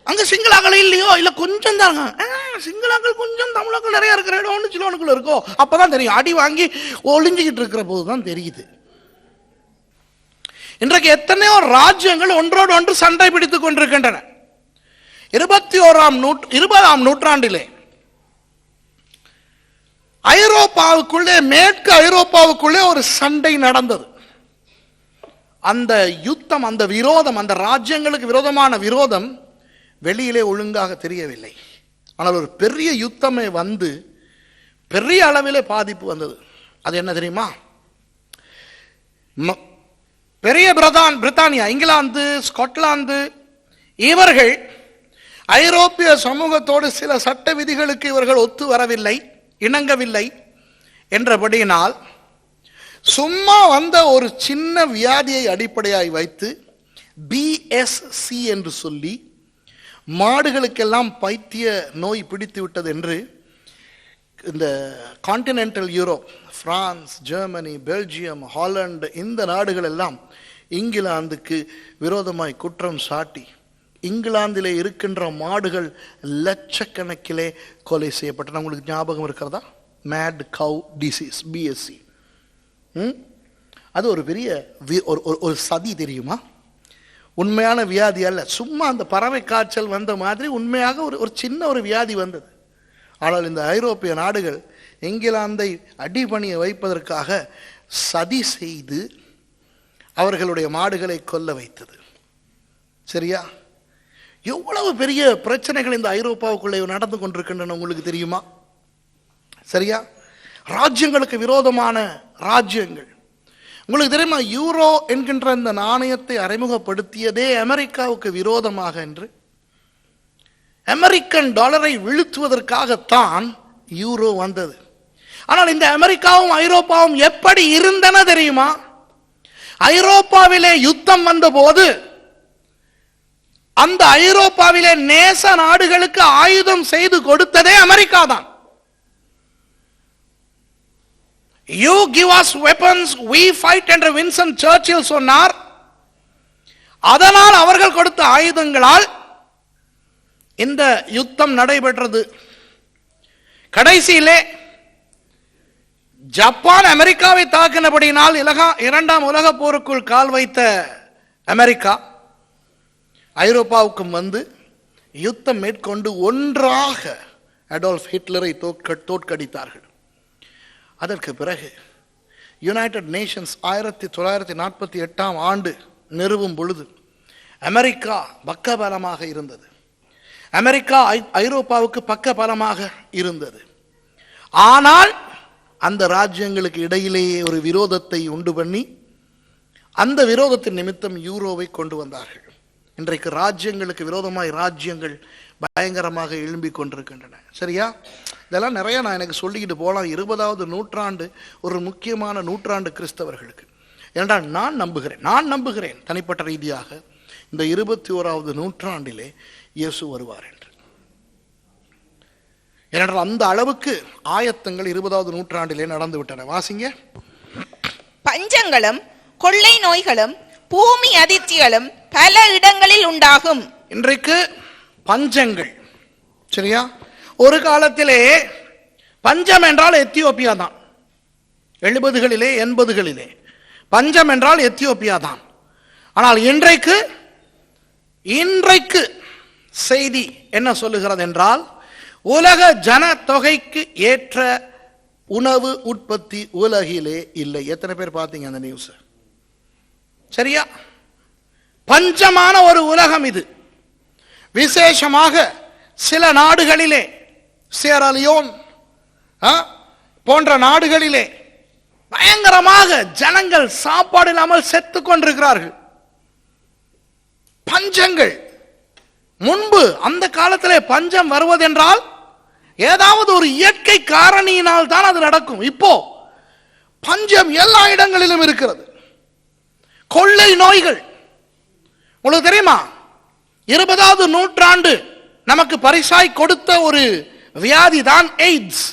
அங்க சிங்களாக்கள் இல்லையோ? இல்ல கொஞ்சம் தான். சிங்களாக்கள் கொஞ்சம், தமிழாக்கள் நிறைய இருக்கிற இடம் ஒன்று சிலோனுக்குள்ள இருக்கோ? அப்பதான் தெரியும். அடி வாங்கி ஒளிஞ்சுக்கிட்டு இருக்கிற போதுதான் தெரியுது. இன்றைக்கு எத்தனையோ ராஜ்யங்கள் ஒன்றோடு ஒன்று சண்டை பிடித்துக் கொண்டிருக்கின்றன. 20ஆம் நூற்றாண்டிலே ஐரோப்பாவுக்குள்ளே, மேற்கு ஐரோப்பாவுக்குள்ளே ஒரு சண்டை நடந்தது. அந்த யுத்தம், அந்த விரோதம், அந்த ராஜ்யங்களுக்கு விரோதமான விரோதம் வெளியிலே ஒழுங்காக தெரியவில்லை. ஆனால் ஒரு பெரிய யுத்தமே வந்து பெரிய அளவிலே பாதிப்பு வந்தது. அது என்ன தெரியுமா? பெரிய பிரித்தானியா, இங்கிலாந்து, ஸ்காட்லாந்து இவர்கள் ஐரோப்பிய சமூகத்தோடு சில சட்ட விதிகளுக்கு இவர்கள் ஒத்து வரவில்லை, இணங்கவில்லை என்றபடியினால் சும்மா வந்த ஒரு சின்ன வியாதியை அடிப்படையாய் வைத்து பிஎஸ்சி என்று சொல்லி மாடுகளுக்கெல்லாம் பைத்திய நோய் பிடித்து விட்டது என்று இந்த continental Europe, France, Germany, Belgium, Holland இந்த நாடுகள் எல்லாம் இங்கிலாந்துக்கு விரோதமாய் குற்றம் சாட்டி இங்கிலாந்திலே இருக்கின்ற மாடுகள் லட்சக்கணக்கிலே கொலை செய்யப்பட்டன. உங்களுக்கு ஞாபகம் இருக்கிறதா? மேட் கவ் டிசீஸ், பிஎஸ்சி. அது ஒரு பெரிய ஒரு சதி தெரியுமா? உண்மையான வியாதி அல்ல, சும்மா அந்த பறவை காய்ச்சல் வந்த மாதிரி உண்மையாக ஒரு சின்ன ஒரு வியாதி வந்தது. ஆனால் இந்த ஐரோப்பிய நாடுகள் இங்கிலாந்தை அடிபணிய வைப்பதற்காக சதி செய்து அவர்களுடைய மாடுகளை கொல்ல வைத்தது. சரியா? எவ்வளவு பெரிய பிரச்சனைகள் இந்த ஐரோப்பாவுக்குள்ளே நடந்து கொண்டிருக்கின்றன உங்களுக்கு தெரியுமா? சரியா? ராஜ்யங்களுக்கு விரோதமான ராஜ்யங்கள். உங்களுக்கு தெரியுமா, யூரோ என்கின்ற இந்த நாணயத்தை அறிமுகப்படுத்தியதே அமெரிக்காவுக்கு விரோதமாக என்று. அமெரிக்கன் டாலரை வீழ்த்துவதற்காகத்தான் யூரோ வந்தது. ஆனால் இந்த அமெரிக்காவும் ஐரோப்பாவும் எப்படி இருந்தன தெரியுமா? ஐரோப்பாவிலே யுத்தம் வந்த போது அந்த ஐரோப்பாவிலே நேச நாடுகளுக்கு ஆயுதம் செய்து கொடுத்ததே அமெரிக்கா தான். You give us weapons, we fight என்று வின்சன் சர்ச்சில் சொன்னார். அதனால் அவர்கள் கொடுத்த ஆயுதங்களால் இந்த யுத்தம் நடைபெற்றது. கடைசியிலே ஜப்பான் அமெரிக்காவை தாக்கினபடியினால் இரண்டாம் உலக போருக்குள் கால் வைத்த அமெரிக்கா ஐரோப்பாவுக்கும் வந்து யுத்தம் மேற்கொண்டு ஒன்றாக அடால்ஃப் ஹிட்லரை தோற்கடித்தார்கள். அதற்கு பிறகு யுனைடெட் நேஷன்ஸ் 1948 நிறுவும் பொழுது அமெரிக்கா பக்கபலமாக இருந்தது. அமெரிக்கா ஐரோப்பாவுக்கு பக்கபலமாக இருந்தது. ஆனால் அந்த ராஜ்யங்களுக்கு இடையிலேயே ஒரு விரோதத்தை உண்டு பண்ணி அந்த விரோதத்தின் நிமித்தம் யூரோவை கொண்டு வந்தார்கள். இன்றைக்கு ராஜ்யங்களுக்கு விரோதமாய் ராஜ்யங்கள் பயங்கரமாக எழும்பிக் கொண்டிருக்கின்றன. சரியா? இதெல்லாம் நிறைய நான் எனக்கு சொல்லிக்கிட்டு போகலாம். 20வது நூற்றாண்டு ஒரு முக்கியமான நூற்றாண்டு கிறிஸ்தவர்களுக்கு. ஏனென்றால் நான் நம்புகிறேன் தனிப்பட்ட ரீதியாக இந்த 21வது நூற்றாண்டிலே இயேசு வருவார் என்று. ஏனென்றால் அந்த அளவுக்கு ஆயத்தங்கள் 20வது நூற்றாண்டிலே நடந்து விட்டன. வாசிங்க. பஞ்சங்களும் கொள்ளை நோய்களும் பூமி அதிர்ச்சிகளும் பல இடங்களில் உண்டாகும். இன்றைக்கு பஞ்சங்கள். சரியா? ஒரு காலத்திலே பஞ்சம் என்றால் எத்தியோப்பியா தான். 70களிலே 80களிலே பஞ்சம் என்றால் எத்தியோப்பியா தான். ஆனால் இன்றைக்கு செய்தி என்ன சொல்லுகிறது என்றால், உலக ஜனத்தொகைக்கு ஏற்ற உணவு உற்பத்தி உலகிலே இல்லை. எத்தனை பேர் பார்த்தீங்க அந்த நியூஸ்? சரியா? பஞ்சமான ஒரு உலகம் இது. விசேஷமாக சில நாடுகளிலே, சியரலியோன் போன்ற நாடுகளிலே பயங்கரமாக ஜனங்கள் சாப்பாடு இல்லாமல் செத்து கொண்டிருக்கிறார்கள். பஞ்சங்கள். முன்பு அந்த காலத்திலே பஞ்சம் வருவதென்றால் ஏதாவது ஒரு இயற்கை காரணியினால் தான் அது நடக்கும். இப்போ பஞ்சம் எல்லா இடங்களிலும் இருக்கிறது. கொள்ளை நோய்கள். உங்களுக்கு தெரியுமா, 20வது நூற்றாண்டு நமக்கு பரிசாய் கொடுத்த ஒரு வியாதி தான் எய்ட்ஸ்.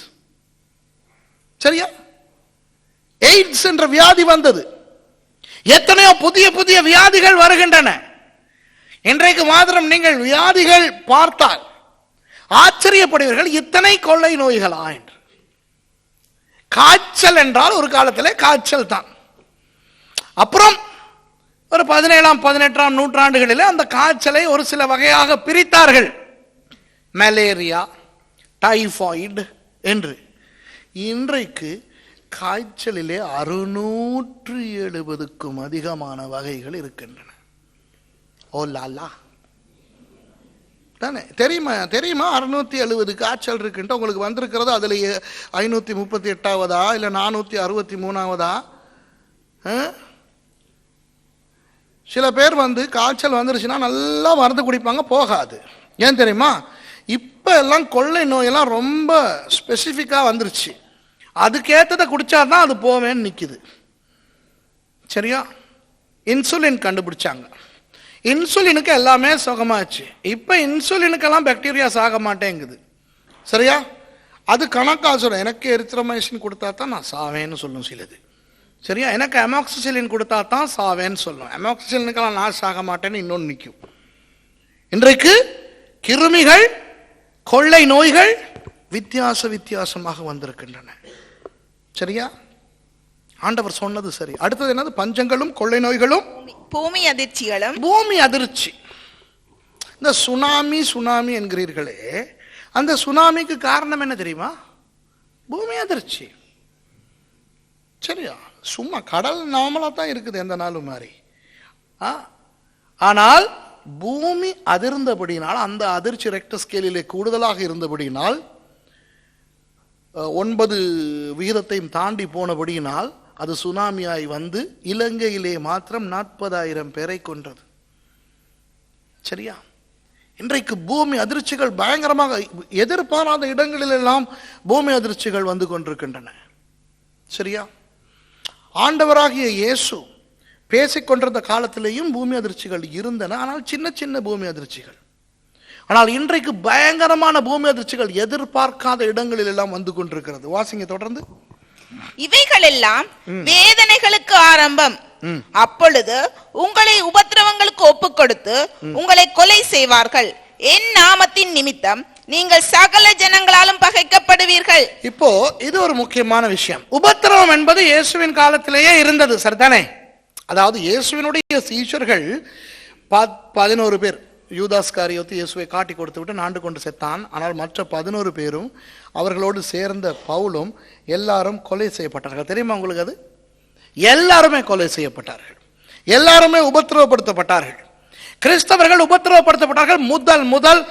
சரியா? எய்ட்ஸ் என்ற வியாதி வந்தது. எத்தனையோ புதிய புதிய வியாதிகள் வருகின்றன. இன்றைக்கு மாத்திரம் நீங்கள் வியாதிகள் பார்த்தால் ஆச்சரியப்படுவீர்கள், இத்தனை கொள்ளை நோய்களா என்று. காய்ச்சல் என்றால் ஒரு காலத்திலே காய்ச்சல் தான். அப்புறம் ஒரு 17ஆம் 18ஆம் நூற்றாண்டுகளிலே அந்த காய்ச்சலை ஒரு சில வகையாக பிரித்தார்கள். மலேரியா, டைபாய்டு என்று. இன்றைக்கு காய்ச்சலிலே 670க்கும் அதிகமான வகைகள் இருக்கின்றன. ஓ லாலா தானே? தெரியுமா 670 காய்ச்சல் இருக்குன்ட்டு உங்களுக்கு வந்திருக்கிறது. அதுல 538வதா இல்ல 463வதா? சில பேர் காய்ச்சல் வந்துருச்சுன்னா நல்லா மருந்து குடிப்பாங்க, போகாது. ஏன் தெரியுமா? இப்ப எல்லாம் கொள்ளை நோயெல்லாம் ரொம்ப ஸ்பெசிஃபிக்கா வந்துருச்சு. அதுக்கேற்றதை குடிச்சாதான் அது போவேன்னு நிக்குது. சரியா? இன்சுலின் கண்டுபிடிச்சாங்க. இன்சுலினுக்கு எல்லாமே சுகமாச்சு. இப்ப இன்சுலினுக்கெல்லாம் பாக்டீரியா சாக மாட்டேங்குது. சரியா? அது கணக்கா சொல்லும். எனக்கு எரித்ரோமைசின் கொடுத்தா தான் நான் சாவேன்னு சொல்லும் சிலது. சரியா? எனக்கு அமாக்சிசிலின் கொடுத்தா தான் சாவேன்னு சொல்லும். அமாக்சிசிலினுக்கெல்லாம் நான் சாக மாட்டேன்னு இன்னொன்று நிற்கும். இன்றைக்கு கிருமிகள், கொள்ளை நோய்கள் வித்தியாசமாக வந்திருக்கின்றன. சரியா? ஆண்டவர் சொன்னது சரி. அடுத்தது என்னது? பஞ்சங்களும் கொள்ளை நோய்களும் பூமி அதிர்ச்சிகளும். பூமி அதிர்ச்சி. இந்த சுனாமி என்கிறீர்களே, அந்த சுனாமிக்கு காரணம் என்ன தெரியுமா? பூமி அதிர்ச்சி. சரியா? சும்மா கடல் நார்மலா தான் இருக்குது எந்த நாளும் மாதிரி. ஆனால் பூமி அதிர்ந்தபடினால், அந்த அதிர்ச்சி ரெக்டர் ஸ்கேலிலே கூடுதலாக இருந்தபடினால், 9 விகிதத்தையும் தாண்டி போனபடியினால் அது சுனாமியாய் வந்து இலங்கையிலே மாத்திரம் 40,000 பேரை கொன்றது. சரியா? இன்றைக்கு பூமி அதிர்ச்சிகள் பயங்கரமாக, எதிர்பாராத இடங்களில் எல்லாம் பூமி அதிர்ச்சிகள் வந்து கொண்டிருக்கின்றன. சரியா? ஆண்டவராகிய இயேசு பேசிக்கொண்டிருந்த காலத்திலேயும் பூமி அதிர்ச்சிகள் இருந்தன. ஆனால் சின்ன பூமி அதிர்ச்சிகள். ஆனால் இன்றைக்கு பயங்கரமான பூமி அதிர்ச்சிகள் எதிர்பார்க்காத இடங்களில் எல்லாம் வந்து கொண்டிருக்கிறது. வாசிங்க தொடர்ந்து. இவைகள் எல்லாம் வேதனைகளுக்கு ஆரம்பம். அப்பொழுது உங்களை உபத்திரவங்களுக்கு ஒப்புக் கொடுத்து உங்களை கொலை செய்வார்கள். என் நாமத்தின் நிமித்தம் நீங்கள் சகல ஜனங்களாலும் பகைக்கப்படுவீர்கள். இப்போ இது ஒரு முக்கியமான விஷயம். உபத்திரவம் என்பது இயேசுவின் காலத்திலேயே இருந்தது. சரிதானே? அதாவது இயேசுவினுடைய சீஷர்கள் 11 பேர், யூதாஸ்காரியோத்து இயேசுவை காட்டி கொடுத்து விட்டு நாண்டு கொண்டு செத்தான். ஆனால் மற்ற 11 பேரும் அவர்களோடு சேர்ந்த பவுலும் எல்லாரும் கொலை செய்யப்பட்டார்கள். தெரியுமா உங்களுக்கு? அது எல்லாருமே கொலை செய்யப்பட்டார்கள். எல்லாருமே உபத்திரவப்படுத்தப்பட்டார்கள். கிறிஸ்தவர்கள் உபத்திரவப்படுத்தப்பட்டார்கள். முதல்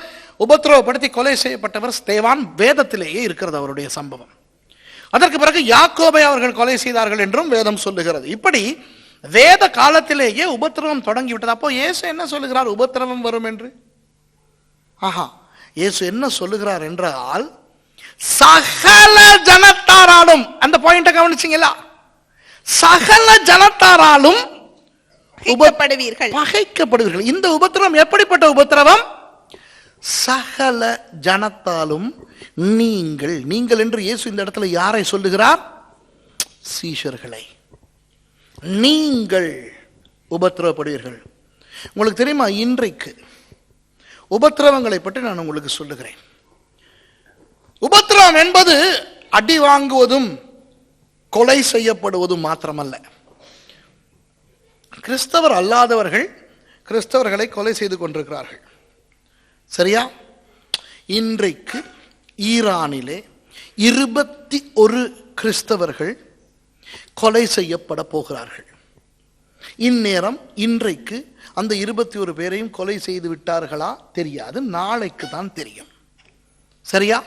உபத்திரவப்படுத்தி கொலை செய்யப்பட்டவர் ஸ்தேவான். வேதத்திலேயே இருக்கிறது அவருடைய சம்பவம். அதற்கு பிறகு யாக்கோபை அவர்கள் கொலை செய்தார்கள் என்றும் வேதம் சொல்லுகிறது. இப்படி வேத காலத்திலேயே உபத்திரவம் தொடங்கிவிட்டது. அப்போ இயேசு என்ன சொல்லுகிறார்? உபத்திரவம் வரும் என்று. இயேசு என்ன சொல்லுகிறார் என்றால், சகல ஜனத்தாராலும், அந்த பாயிண்ட கவனிச்சீங்களா? சகல ஜனத்தாராலும் பகைக்கப்படுவீர்கள். இந்த உபத்திரவம் எப்படிப்பட்ட உபத்திரவம்? சகல ஜனத்தாலும் நீங்கள் என்று இயேசு இந்த இடத்துல யாரை சொல்லுகிறார்? சீஷர்களை. நீங்கள் உபத்திரவப்படுவீர்கள். உங்களுக்கு தெரியுமா, இன்றைக்கு உபத்திரவங்களை பற்றி நான் உங்களுக்கு சொல்லுகிறேன். உபத்திரவம் என்பது அடி வாங்குவதும் கொலை செய்யப்படுவதும் மாத்திரமல்ல. கிறிஸ்தவர் அல்லாதவர்கள் கிறிஸ்தவர்களை கொலை செய்து கொண்டிருக்கிறார்கள். சரியா? இன்றைக்கு ஈரானிலே 21 கிறிஸ்தவர்கள் கொலை செய்யப்பட போகிறார்கள். இந்நேரம் இன்றைக்கு அந்த 21 பேரையும் கொலை செய்து விட்டார்களா தெரியாது, நாளைக்கு தான் தெரியும். சரியா?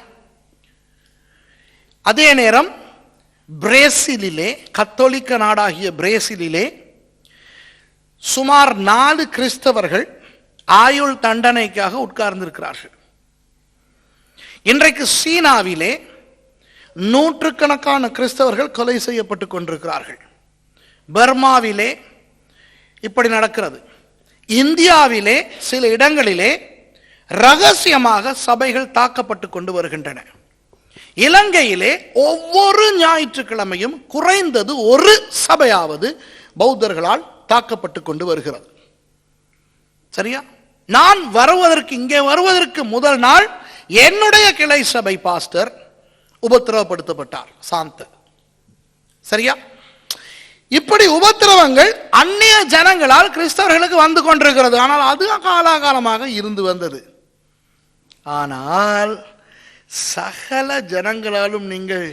அதே நேரம் பிரேசிலிலே, கத்தோலிக்க நாடாகிய பிரேசிலிலே சுமார் 4 கிறிஸ்தவர்கள் ஆயுள் தண்டனைக்காக உட்கார்ந்திருக்கிறார்கள். இன்றைக்கு சீனாவிலே நூற்றுக்கணக்கான கிறிஸ்தவர்கள் கொலை செய்யப்பட்டுக் கொண்டிருக்கிறார்கள். பர்மாவிலே இப்படி நடக்கிறது. இந்தியாவிலே சில இடங்களிலே ரகசியமாக சபைகள் தாக்கப்பட்டு கொண்டு வருகின்றன. இலங்கையிலே ஒவ்வொரு ஞாயிற்றுக்கிழமையும் குறைந்தது ஒரு சபையாவது பௌத்தர்களால் தாக்கப்பட்டு கொண்டு வருகிறது. சரியா? நான் இங்கே வருவதற்கு முதல் நாள் என்னுடைய கிளை சபை பாஸ்டர் உபத்திரவப்படுத்தப்பட்டார், சாந்த. சரியா? இப்படி உபத்திரவங்கள் அந்நிய ஜனங்களால் கிறிஸ்தவர்களுக்கு வந்து கொண்டிருக்கிறது. ஆனால் அது காலாகாலமாக இருந்து வந்தது. ஆனால் சகல ஜனங்களாலும் நீங்கள்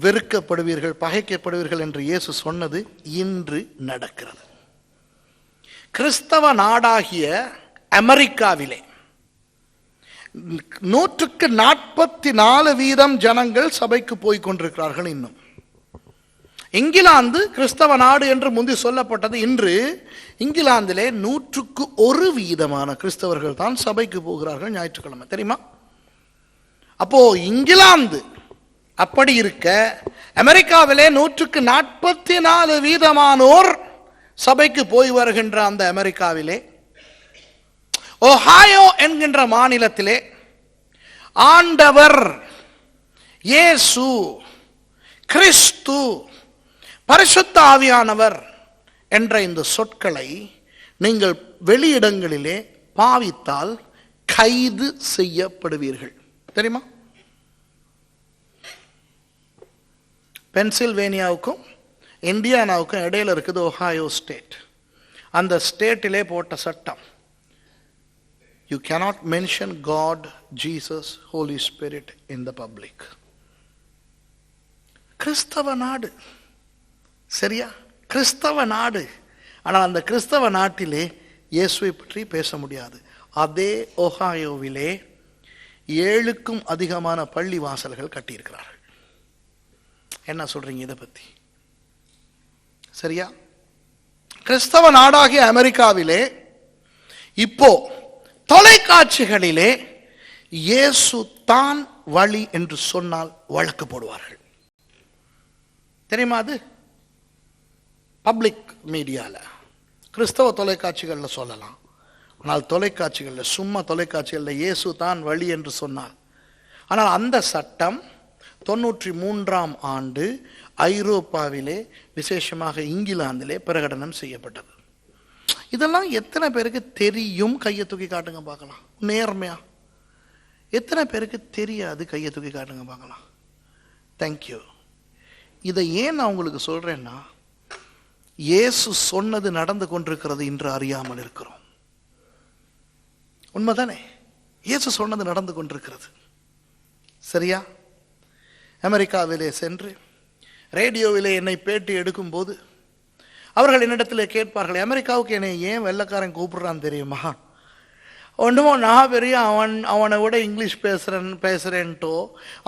வெறுக்கப்படுவீர்கள், பகைக்கப்படுவீர்கள் என்று இயேசு சொன்னது இன்று நடக்கிறது. கிறிஸ்தவ நாடாகிய அமெரிக்காவிலே 144% ஜனங்கள் சபைக்கு போய் கொண்டிருக்கிறார்கள். இன்னும் இங்கிலாந்து கிறிஸ்தவ நாடு என்று முந்தி சொல்லப்பட்டது. இன்று இங்கிலாந்திலே 101% கிறிஸ்தவர்கள் தான் சபைக்கு போகிறார்கள் ஞாயிற்றுக்கிழமை. தெரியுமா? அப்போ இங்கிலாந்து அப்படி இருக்க, அமெரிக்காவிலே 144% சபைக்கு போய் வருகின்ற அந்த அமெரிக்காவிலே, ஒஹாயோ என்கின்ற மாநிலத்திலே ஆண்டவர் இயேசு, கிறிஸ்து, பரிசுத்த ஆவியானவர் என்ற இந்த சொற்களை நீங்கள் வெளியிடங்களிலே பாவித்தால் கைது செய்யப்படுவீர்கள். தெரியுமா? பென்சில்வேனியாவுக்கும் இந்தியானாவுக்கும் இடையில இருக்குது ஒஹாயோ ஸ்டேட். அந்த ஸ்டேட்டிலே போட்ட சட்டம், you cannot mention God, Jesus, Holy Spirit in the public. கிறிஸ்தவ நாடு, சரியா? கிறிஸ்தவ நாடு. ஆனால் அந்த கிறிஸ்தவ நாட்டிலே இயேசுவை பற்றி பேச முடியாது. அதே ஒஹாயோவிலே 7க்கும் அதிகமான பள்ளி வாசல்கள் கட்டியிருக்கிறார்கள். என்ன சொல்றீங்க இதை பத்தி? சரியா? கிறிஸ்தவ நாடாகிய அமெரிக்காவிலே இப்போ தொலைக்காட்சிகளிலே இயேசு தான் வழி என்று சொன்னால் வழக்கு போடுவார்கள். தெரியுமா? அது பப்ளிக் மீடியால, கிறிஸ்தவ தொலைக்காட்சிகளில் சொல்லலாம். ஆனால் தொலைக்காட்சிகளில், சும்மா தொலைக்காட்சிகளில் இயேசு தான் வழி என்று சொன்னார். ஆனால் அந்த சட்டம் 93ஆம் ஆண்டு ஐரோப்பாவிலே, விசேஷமாக இங்கிலாந்திலே பிரகடனம் செய்யப்பட்டது. இதெல்லாம் எத்தனை பேருக்கு தெரியும்? கையை தூக்கி காட்டுங்க பார்க்கலாம். நேர்மையா எத்தனை பேருக்கு தெரியாது? கையை தூக்கி காட்டுங்க பார்க்கலாம். தேங்க்யூ. இதை ஏன் நான் உங்களுக்கு சொல்றேன்னா, இயேசு சொன்னது நடந்து கொண்டிருக்கிறது இன்று அறியாமல் இருக்கிறோம். உண்மைதானே? இயேசு சொன்னது நடந்து கொண்டிருக்கிறது. சரியா? அமெரிக்காவிலே சென்று ரேடியோவிலே என்னை பேட்டி எடுக்கும் போது அவர்கள் என்னிடத்தில் கேட்பார்கள், அமெரிக்காவுக்கு என்னை ஏன் வெள்ளைக்காரன் கூப்பிடுறான்னு தெரியுமா? ஒன்றுமோ நான் பெரிய அவனை விட இங்கிலீஷ் பேசுறேன்ட்டோ,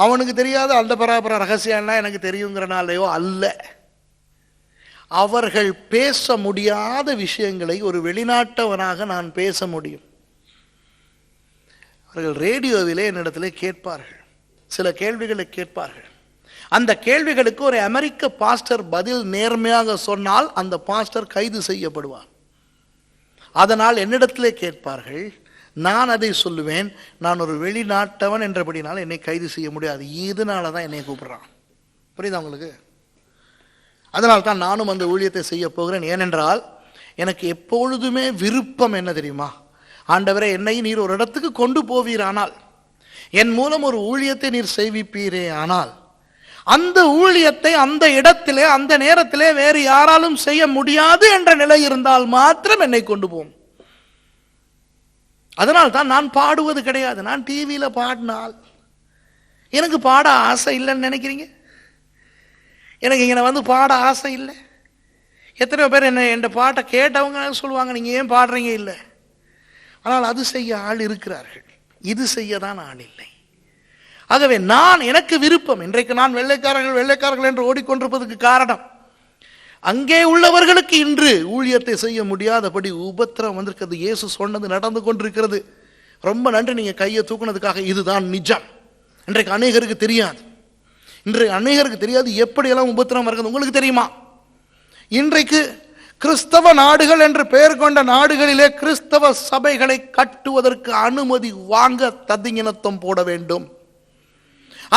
அவனுக்கு தெரியாத அந்த பராபர ரகசியம்லாம் எனக்கு தெரியுங்கிறனாலையோ அல்ல. அவர்கள் பேச முடியாத விஷயங்களை ஒரு வெளிநாட்டவனாக நான் பேச முடியும். அவர்கள் ரேடியோவிலே என்னிடத்தில் கேட்பார்கள், சில கேள்விகளை கேட்பார்கள். அந்த கேள்விகளுக்கு ஒரு அமெரிக்க பாஸ்டர் பதில் நேர்மையாக சொன்னால் அந்த பாஸ்டர் கைது செய்யப்படுவார். அதனால் என்னிடத்திலே கேட்பார்கள், நான் அதை சொல்லுவேன், நான் ஒரு வெளிநாட்டவன் என்றபடினால் என்னை கைது செய்ய முடியாது. இதனால தான் என்னை கூப்பிடுறான். புரியுதா உங்களுக்கு? அதனால் தான் நானும் அந்த ஊழியத்தை செய்ய போகிறேன். ஏனென்றால் எனக்கு எப்பொழுதுமே விருப்பம் என்ன தெரியுமா? ஆண்டவரே, என்னை நீர் ஒரு இடத்துக்கு கொண்டு போவீரானால், என் மூலம் ஒரு ஊழியத்தை நீர் செய்விப்பீரே ஆனால், அந்த ஊழியத்தை அந்த இடத்திலே அந்த நேரத்திலே வேறு யாராலும் செய்ய முடியாது என்ற நிலை இருந்தால் மாத்திரம் என்னை கொண்டு போகும். அதனால் தான் நான் பாடுவது கிடையாது. நான் டிவியில பாடினால் எனக்கு பாட ஆசை இல்லைன்னு நினைக்கிறீங்க? எனக்கு இங்கே வந்து பாட ஆசை இல்லை. எத்தனையோ பேர் என்ன என் பாட்டை கேட்டவங்க சொல்லுவாங்க, நீங்க ஏன் பாடுறீங்க? இல்லை. ஆனால் அது செய்ய ஆள் இருக்கிறார்கள், இது செய்ய தான் ஆள் இல்லை. ஆகவே எனக்கு விருப்பம். இன்றைக்கு நான் வெள்ளைக்காரர்கள் என்று ஓடிக்கொண்டிருப்பதற்கு காரணம், அங்கே உள்ளவர்களுக்கு இன்று ஊழியத்தை செய்ய முடியாதபடி உபத்திரம் வந்திருக்கிறது. இயேசு சொன்னது நடந்து கொண்டிருக்கிறது. ரொம்ப நன்றி நீங்க கையை தூக்குனதுக்காக. இதுதான் நிஜம். இன்றைக்கு அநேகருக்கு தெரியாது. எப்படியெல்லாம் உபத்திரம் வருகிறது உங்களுக்கு தெரியுமா? இன்றைக்கு கிறிஸ்தவ நாடுகள் என்று பெயர் கொண்ட நாடுகளிலே கிறிஸ்தவ சபைகளை கட்டுவதற்கு அனுமதி வாங்க ததிங்கினத்தம் போட வேண்டும்.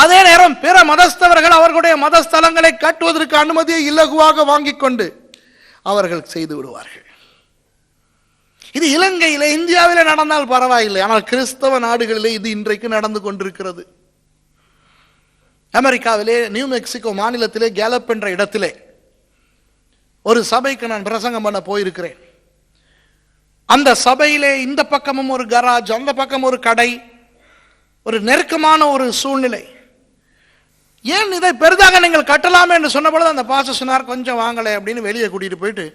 அதே நேரம் பிற மதஸ்தவர்கள் அவர்களுடைய மதஸ்தலங்களை கட்டுவதற்கு அனுமதியை இலகுவாக வாங்கிக் கொண்டு அவர்கள் செய்து விடுவார்கள். இது இலங்கையிலே, இந்தியாவிலே நடந்தால் பரவாயில்லை. ஆனால் கிறிஸ்தவ நாடுகளிலே இது இன்றைக்கு நடந்து கொண்டிருக்கிறது. அமெரிக்காவிலே நியூ மெக்சிகோ மாநிலத்திலே கேலப் என்ற இடத்திலே ஒரு சபைக்கு நான் பிரசங்கம் பண்ண போயிருக்கிறேன். அந்த சபையிலே இந்த பக்கமும் ஒரு கராஜ், அந்த பக்கம் ஒரு கடை, ஒரு நெருக்கமான ஒரு சூழ்நிலை. ஏன் இதை பெரிதாக நீங்கள் கட்டலாமே என்று சொன்ன பொழுது அந்த பாஸ்டர் சொன்னார், கொஞ்சம் வாங்கலை அப்படின்னு வெளியே கூட்டிட்டு போயிட்டு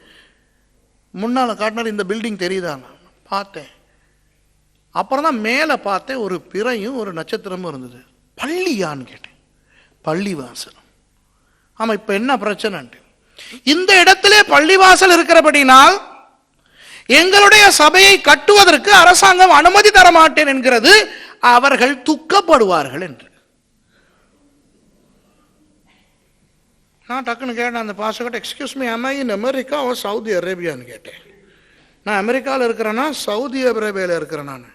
முன்னால காட்டினார், இந்த பில்டிங் தெரியுதாங்க. பார்த்தேன். அப்புறம் தான் மேலே பார்த்தேன், ஒரு பிறையும் ஒரு நட்சத்திரமும் இருந்தது. பள்ளியான்னு கேட்டேன். பள்ளிவாசல். ஆமா, இப்ப என்ன பிரச்சனை? இந்த இடத்திலே பள்ளிவாசல் இருக்கிறபடினால் எங்களுடைய சபையை கட்டுவதற்கு அரசாங்கம் அனுமதி தர மாட்டேன் என்கிறது. அவர்கள் துக்கப்படுவார்கள் என்று நான் டக்குன்னு கேட்டேன் அந்த pastor, excuse me, am I in America or Saudi அரேபியான்னு கேட்டேன். நான் அமெரிக்காவில் இருக்கிறேன்னா சவுதி அரேபியாவில் இருக்கிறேன். நான்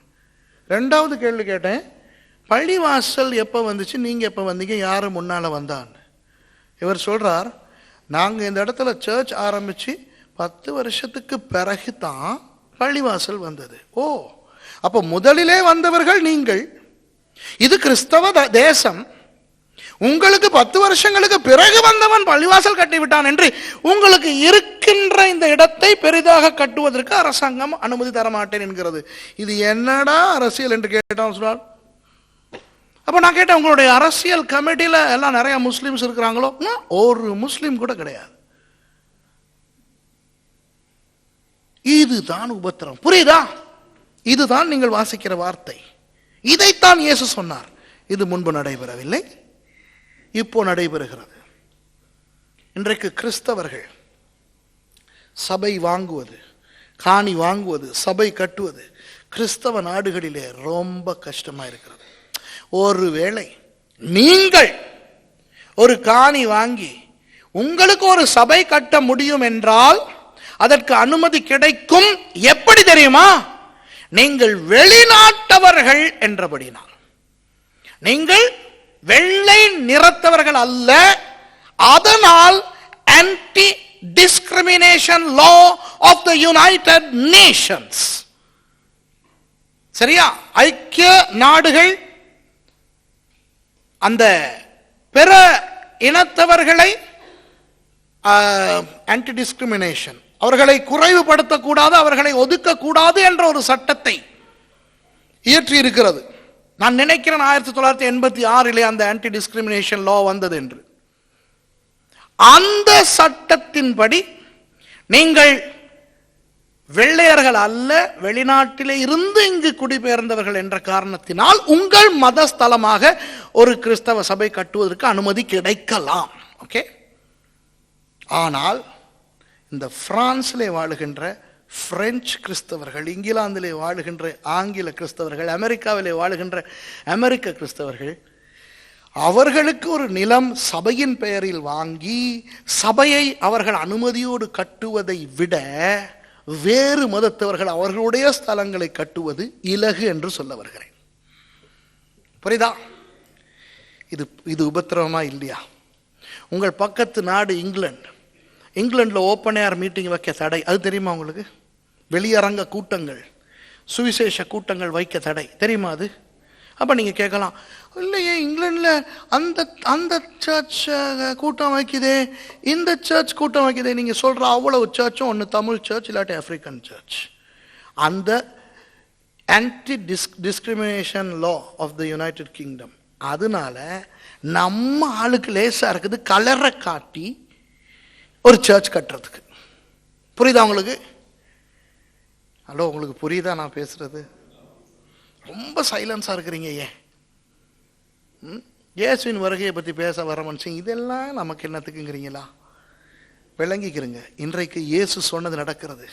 ரெண்டாவது கேள்வி கேட்டேன், பள்ளிவாசல் எப்போ வந்துச்சு, நீங்கள் எப்போ வந்தீங்க, யார் முன்னால் வந்தான்னு இவர் சொல்கிறார். நாங்கள் இந்த இடத்துல சர்ச் ஆரம்பித்து 10 வருஷத்துக்கு பிறகு தான் பள்ளிவாசல் வந்தது. ஓ, அப்போ முதலிலே வந்தவர்கள் நீங்கள். இது கிறிஸ்தவ தேசம். உங்களுக்கு 10 வருஷங்களுக்கு பிறகு வந்தவன் பள்ளிவாசல் கட்டிவிட்டான் என்று உங்களுக்கு இருக்கின்ற இந்த இடத்தை பெரிதாக கட்டுவதற்கு அரசாங்கம் அனுமதி தரமாட்டேன் என்கிறது. இது என்னடா அரசியல் என்று கேட்டான் சொன்னார். அப்போ நான் கேட்டேன், உங்களுடைய அரசியல் கமிட்டியில் எல்லாம் நிறைய முஸ்லீம்ஸ் இருக்கிறாங்களோ? ஒரு முஸ்லீம் கூட கிடையாது. இதுதான் உபத்திரம். புரியுதா? இதுதான் நீங்கள் வாசிக்கிற வார்த்தை. இதைத்தான் இயேசு சொன்னார். இது முன்பு நடைபெறவில்லை, இப்போ நடைபெறுகிறது. இன்றைக்கு கிறிஸ்தவர்கள் சபை வாங்குவது, காணி வாங்குவது, சபை கட்டுவது கிறிஸ்தவ நாடுகளிலே ரொம்ப கஷ்டமா இருக்கிறது. ஒருவேளை நீங்கள் ஒரு காணி வாங்கி உங்களுக்கு ஒரு சபை கட்ட முடியும் என்றால் அதற்கு அனுமதி கிடைக்கும். எப்படி தெரியுமா? நீங்கள் வெளிநாட்டவர்கள் என்றபடினால். நீங்கள் வெள்ளை நிறத்தவர்கள் அல்ல. அதனால் anti discrimination law of the United Nations, சரியா, ஐக்கிய நாடுகள் அந்த பிற இனத்தவர்களை ஆன்டி டிஸ்கிரிமினேஷன், அவர்களை குறைவுபடுத்தக்கூடாது, அவர்களை ஒதுக்கக்கூடாது என்ற ஒரு சட்டத்தை இயற்றி இருக்கிறது. நான் நினைக்கிறேன் 1986 அந்த ஆன்டி டிஸ்கிரிமினேஷன் லா வந்தது என்று. அந்த சட்டத்தின்படி நீங்கள் வெள்ளையர்கள் அல்ல, வெளிநாட்டிலே இருந்து இங்கு குடிபெயர்ந்தவர்கள் என்ற காரணத்தினால் உங்கள் மதஸ்தலமாக ஒரு கிறிஸ்தவ சபை கட்டுவதற்கு அனுமதி கிடைக்கலாம். ஓகே. ஆனால் இந்த பிரான்சிலே வாழுகின்ற பிரெஞ்சு கிறிஸ்தவர்கள், இங்கிலாந்திலே வாழுகின்ற ஆங்கில கிறிஸ்தவர்கள், அமெரிக்காவிலே வாழுகின்ற அமெரிக்க கிறிஸ்தவர்கள், அவர்களுக்கு ஒரு நிலம் சபையின் பெயரில் வாங்கி சபையை அவர்கள் அனுமதியோடு கட்டுவதை விட வேறு மதத்தவர்கள் அவர்களுடைய ஸ்தலங்களை கட்டுவது இலகு என்று சொல்ல வருகிறேன். புரியுதா? இது உபத்திரவமா இல்லையா? உங்கள் பக்கத்து நாடு இங்கிலாண்டில் ஓப்பன் ஏர் மீட்டிங் வைக்க தடை. அது தெரியுமா உங்களுக்கு? வெளியரங்க கூட்டங்கள், சுவிசேஷ கூட்டங்கள் வைக்க தடை தெரியுமா? அது அப்போ நீங்கள் கேட்கலாம், இல்லையே இங்கிலாண்டில் அந்த சர்ச் கூட்டம் வைக்குதே, இந்த சர்ச் கூட்டம் வைக்குதே. நீங்கள் சொல்கிற அவ்வளவு சர்ச்சும் ஒன்று தமிழ் சர்ச் இல்லாட்டி ஆப்பிரிக்கன் சர்ச். அந்த anti discrimination law of the United Kingdom, அதனால நம்ம ஆளுக்கு லேசாக இருக்குது கலரை காட்டி ஒரு சர்ச் கட்டுறதுக்கு. புரியுதா உங்களுக்கு? ஹலோ, உங்களுக்கு புரியுதா நான் பேசுறது? ரொம்ப சைலன்ஸாக இருக்கிறீங்க. ஏன்? இயேசுவின் வருகையை பற்றி பேச வர மனுஷன் இதெல்லாம் நமக்கு என்னத்துக்குங்கிறீங்களா? விளங்கிக்கிறங்க. இன்றைக்கு இயேசு சொன்னது நடக்கிறது.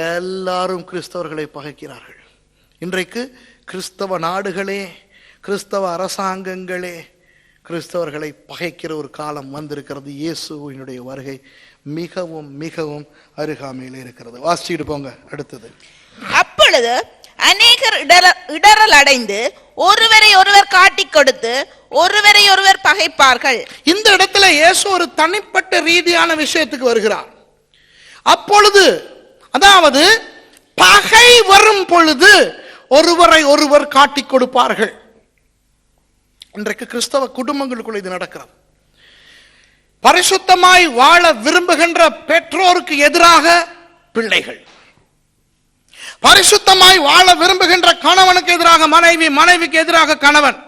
எல்லாரும் கிறிஸ்தவர்களை பகைக்கிறார்கள். இன்றைக்கு கிறிஸ்தவ நாடுகளே, கிறிஸ்தவ அரசாங்கங்களே கிறிஸ்தவர்களை பகைக்கிற ஒரு காலம் வந்திருக்கிறது. இயேசுவினுடைய வருகை மிகவும் மிகவும் அருகாமையில் இருக்கிறது. வாசிச்சுட்டு போங்க அடுத்தது. அப்பொழுது அநேகர் இடறல் அடைந்து ஒருவரை ஒருவர் காட்டிக் கொடுத்து ஒருவரை ஒருவர் பகைப்பார்கள். இந்த இடத்துல இயேசு ஒரு தனிப்பட்ட ரீதியான விஷயத்துக்கு வருகிறார். அப்பொழுது, அதாவது பகை வரும் பொழுது ஒருவரை ஒருவர் காட்டிக் கொடுப்பார்கள். இன்றைக்கு கிறிஸ்தவ குடும்பங்களுக்குள்ள இது நடக்கிறது. பரிசுத்தமாய் வாழ விரும்புகின்ற பெற்றோருக்கு எதிராக பிள்ளைகள், பரிசுத்தமாய் வாழ விரும்புகின்ற கணவனுக்கு எதிராக மனைவி, மனைவிக்கு எதிராக கணவன்.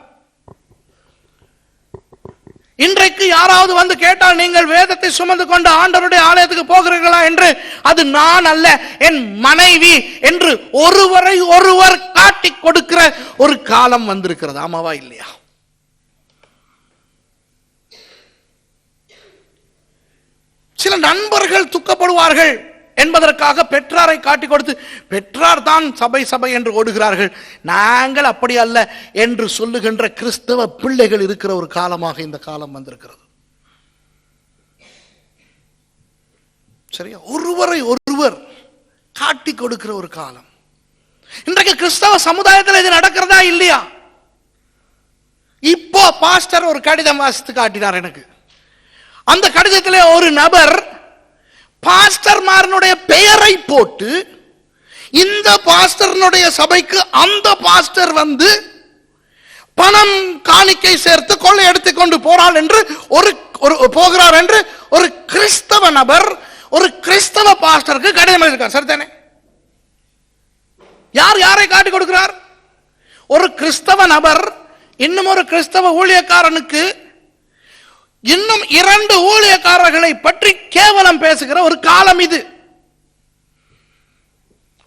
இன்றைக்கு யாராவது வந்து கேட்டால், நீங்கள் வேதத்தை சுமந்து கொண்டு ஆண்டவருடைய ஆலயத்துக்கு போகிறீர்களா என்று, அது நான் அல்ல என் மனைவி என்று ஒருவரை ஒருவர் காட்டிக் கொடுக்கிற ஒரு காலம் வந்திருக்கிறது. ஆமாவா இல்லையா? சில நண்பர்கள் துக்கப்படுவார்கள் என்பதற்காக பெற்றாரை காட்டிக் கொடுத்து, பெற்றார் தான் சபை சபை என்று ஓடுகிறார்கள், நாங்கள் அப்படி அல்ல என்று சொல்லுகின்ற கிறிஸ்தவ பிள்ளைகள் இருக்கிற ஒரு காலமாக இந்த காலம் வந்திருக்கிறது. சரியா? ஒருவரை ஒருவர் காட்டிக் கொடுக்கிற ஒரு காலம். இன்றைக்கு கிறிஸ்தவ சமுதாயத்தில் இது நடக்கிறதா இல்லையா? இப்போ பாஸ்டர் ஒரு கடிதம் வாசித்து காட்டினார் எனக்கு. அந்த கடிதத்திலே ஒரு நபர் பாஸ்டர்மாரனுடைய பெயரை போட்டு இந்த பாஸ்டர்னுடைய சபைக்கு அந்த பாஸ்டர் வந்து பணம் காணிக்கை சேர்த்து கொள்ளை எடுத்துக் கொண்டு போறாள் என்று போகிறார் என்று ஒரு கிறிஸ்தவ நபர் ஒரு கிறிஸ்தவ பாஸ்டருக்கு கடிதம் எழுதியிருக்கார். சரிதானே? யார் யாரை காட்டி கொடுக்கிறார்? ஒரு கிறிஸ்தவ நபர் இன்னும் ஒரு கிறிஸ்தவ ஊழியக்காரனுக்கு இன்னும் 2 ஊழியக்காரர்களை பற்றி கேவலம் பேசுகிற ஒரு காலம் இது.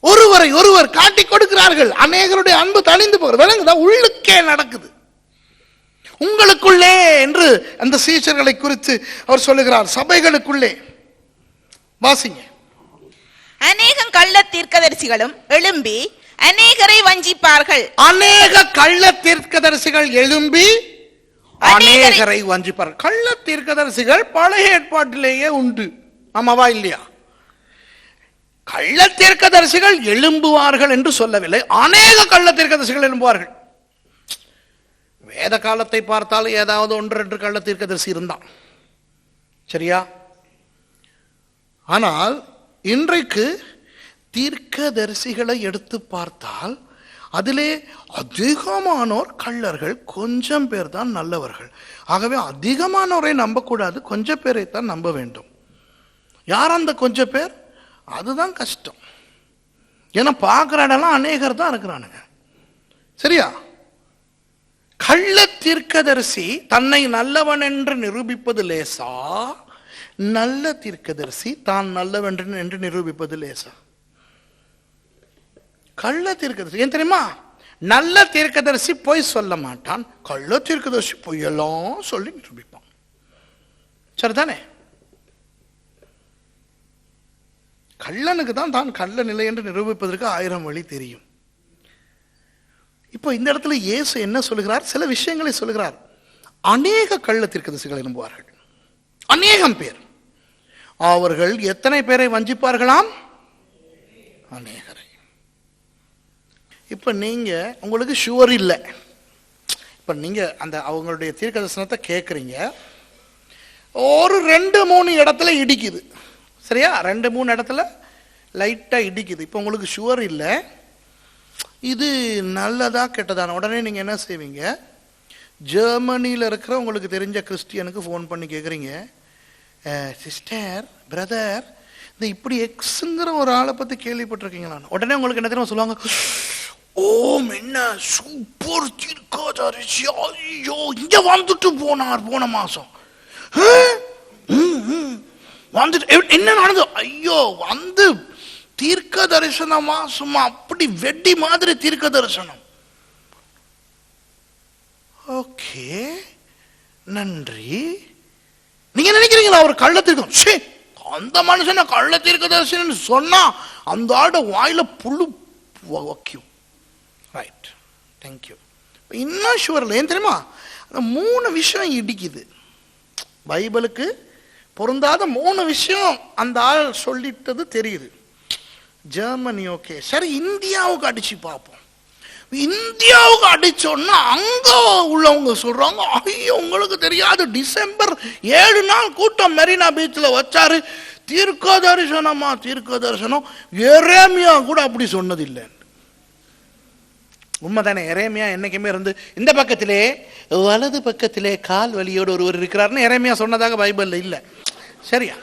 ஒருவரை ஒருவர் காட்டி கொடுக்கிறார்கள். அநேகருடைய அன்பு தணிந்து போகிறது. விளங்குதா? உள்ளுக்கே நடக்குது, உங்களுக்குள்ளே என்று அந்த சீஷர்களை குறித்து அவர் சொல்லுகிறார். சபைகளுக்குள்ளே வாசிங்க. அநேகம் கள்ள தீர்க்கதரிசிகளும் எழும்பி அநேகரை வஞ்சிப்பார்கள். அநேக கள்ள தீர்க்கதரிசிகள் எழும்பி அநேகரை வஞ்சிப்பார்கள். கள்ள தீர்க்கதரிசிகள் பழைய ஏற்பாட்டிலேயே உண்டு. ஆமாவா இல்லையா? கள்ள தீர்க்கதரிசிகள் எழும்புவார்கள் என்று சொல்லவில்லை. அநேக கள்ள தீர்க்கதரிசிகள் எழும்புவார்கள். வேத காலத்தை பார்த்தால் ஏதாவது 1-2 கள்ள தீர்க்கதரிசி இருந்தான். சரியா? ஆனால் இன்றைக்கு தீர்க்கதரிசிகளை எடுத்து பார்த்தால் அதிலே அதிகமானோர் கள்ளர்கள், கொஞ்சம் பேர் தான் நல்லவர்கள். ஆகவே அதிகமானோரை நம்பக்கூடாது, கொஞ்சம் பேரை தான் நம்ப வேண்டும். யார் அந்த கொஞ்சம் பேர்? அதுதான் கஷ்டம். ஏன்னா பார்க்கிற இடம்லாம் அநேகர் தான் இருக்கிறானுங்க. சரியா? கள்ள தீர்க்கதரிசி தன்னை நல்லவன் என்று நிரூபிப்பது லேசா, நல்ல தீர்க்கதரிசி தான் நல்லவன் என்று நிரூபிப்பது லேசா? கள்ள தீர்க்கதரிசி ஏன் தெரியுமா? நல்ல தீர்க்கதரிசி பொய் சொல்ல மாட்டான், கள்ள தீர்க்கதரிசி பொய்யெல்லாம் சொல்லி நிரூபிப்பான். சரிதானே? கள்ளனுக்கு தான் தான் கள்ள நிலை என்று நிரூபிப்பதற்கு 1000 வழி தெரியும். இப்போ இந்த இடத்துல இயேசு என்ன சொல்லுகிறார்? சில விஷயங்களை சொல்லுகிறார். அநேக கள்ள தீர்க்கதரிசிகள் என்பார்கள், அநேகம் பேர். அவர்கள் எத்தனை பேரை வஞ்சிப்பார்களாம்? அநேகரை. இப்ப நீங்க உங்களுக்கு ஷுவர் இல்லை. இப்ப நீங்க அந்த அவங்களுடைய தீர்க்க தரிசனத்தை கேட்குறீங்க, ஒரு 2-3 இடத்துல இடிக்குது. சரியா? 2-3 இடத்துல லைட்டா இடிக்குது. இப்போ உங்களுக்கு ஷுவர் இல்லை, இது நல்லதா கெட்டதான. உடனே நீங்க என்ன செய்வீங்க? ஜெர்மனியில் இருக்கிற உங்களுக்கு தெரிஞ்ச கிறிஸ்டியனுக்கு ஃபோன் பண்ணி கேட்குறீங்க, சிஸ்டர், பிரதர், இந்த இப்படி எக்ஸுங்கிற ஒரு ஆளை பற்றி கேள்விப்பட்டிருக்கீங்களா? உடனே உங்களுக்கு என்ன தெரியுமா சொல்லுவாங்க? ஓ என்ன சூப்பர் தீர்க்கதரிசி, ஐயோ இங்க வந்துட்டு போனார் போன மாசம், வந்துட்டு என்ன நடந்தது? ஐயோ வந்து தீர்க்க தரிசனமா, சும்மா அப்படி வெட்டி மாதிரி தீர்க்க தரிசனம். ஓகே, நன்றி. நீங்க நினைக்கிறீங்களா அவர் கள்ள தீர்க்கம்? அந்த மனுஷனை கள்ள தீர்க்க தரிசனம் சொன்னா அந்த ஆட வாயில புல்லு வைக்கும். Right, thank you. இன்னும் ஷுவர்ல ஏன் தெரியுமா? 3 விஷயம் இடிக்குது. பைபிளுக்கு பொருந்தாத 3 விஷயம் அந்த ஆள் சொல்லிட்டது தெரியுது. ஜெர்மனி ஓகே, சரி இந்தியாவுக்கு அடிச்சு பார்ப்போம். இந்தியாவுக்கு அடிச்சோன்னா அங்க உள்ளவங்க சொல்றாங்க, ஐயோ உங்களுக்கு தெரியாது, டிசம்பர் 7 நாள் கூட்டம் மெரினா பீச்சில் வச்சாரு, தீர்க்க தரிசனமா தீர்க்க தரிசனம். எரேமியா கூட அப்படி சொன்னதில்லை. உண்மைதானே? எரேமியா என்னைக்குமே இருந்து இந்த பக்கத்திலே வலது பக்கத்திலே கால் வலியோடு ஒருவர் இருக்கிறார்னு எரேமியா சொன்னதாக பைபிள்ல இல்லை. சரியா?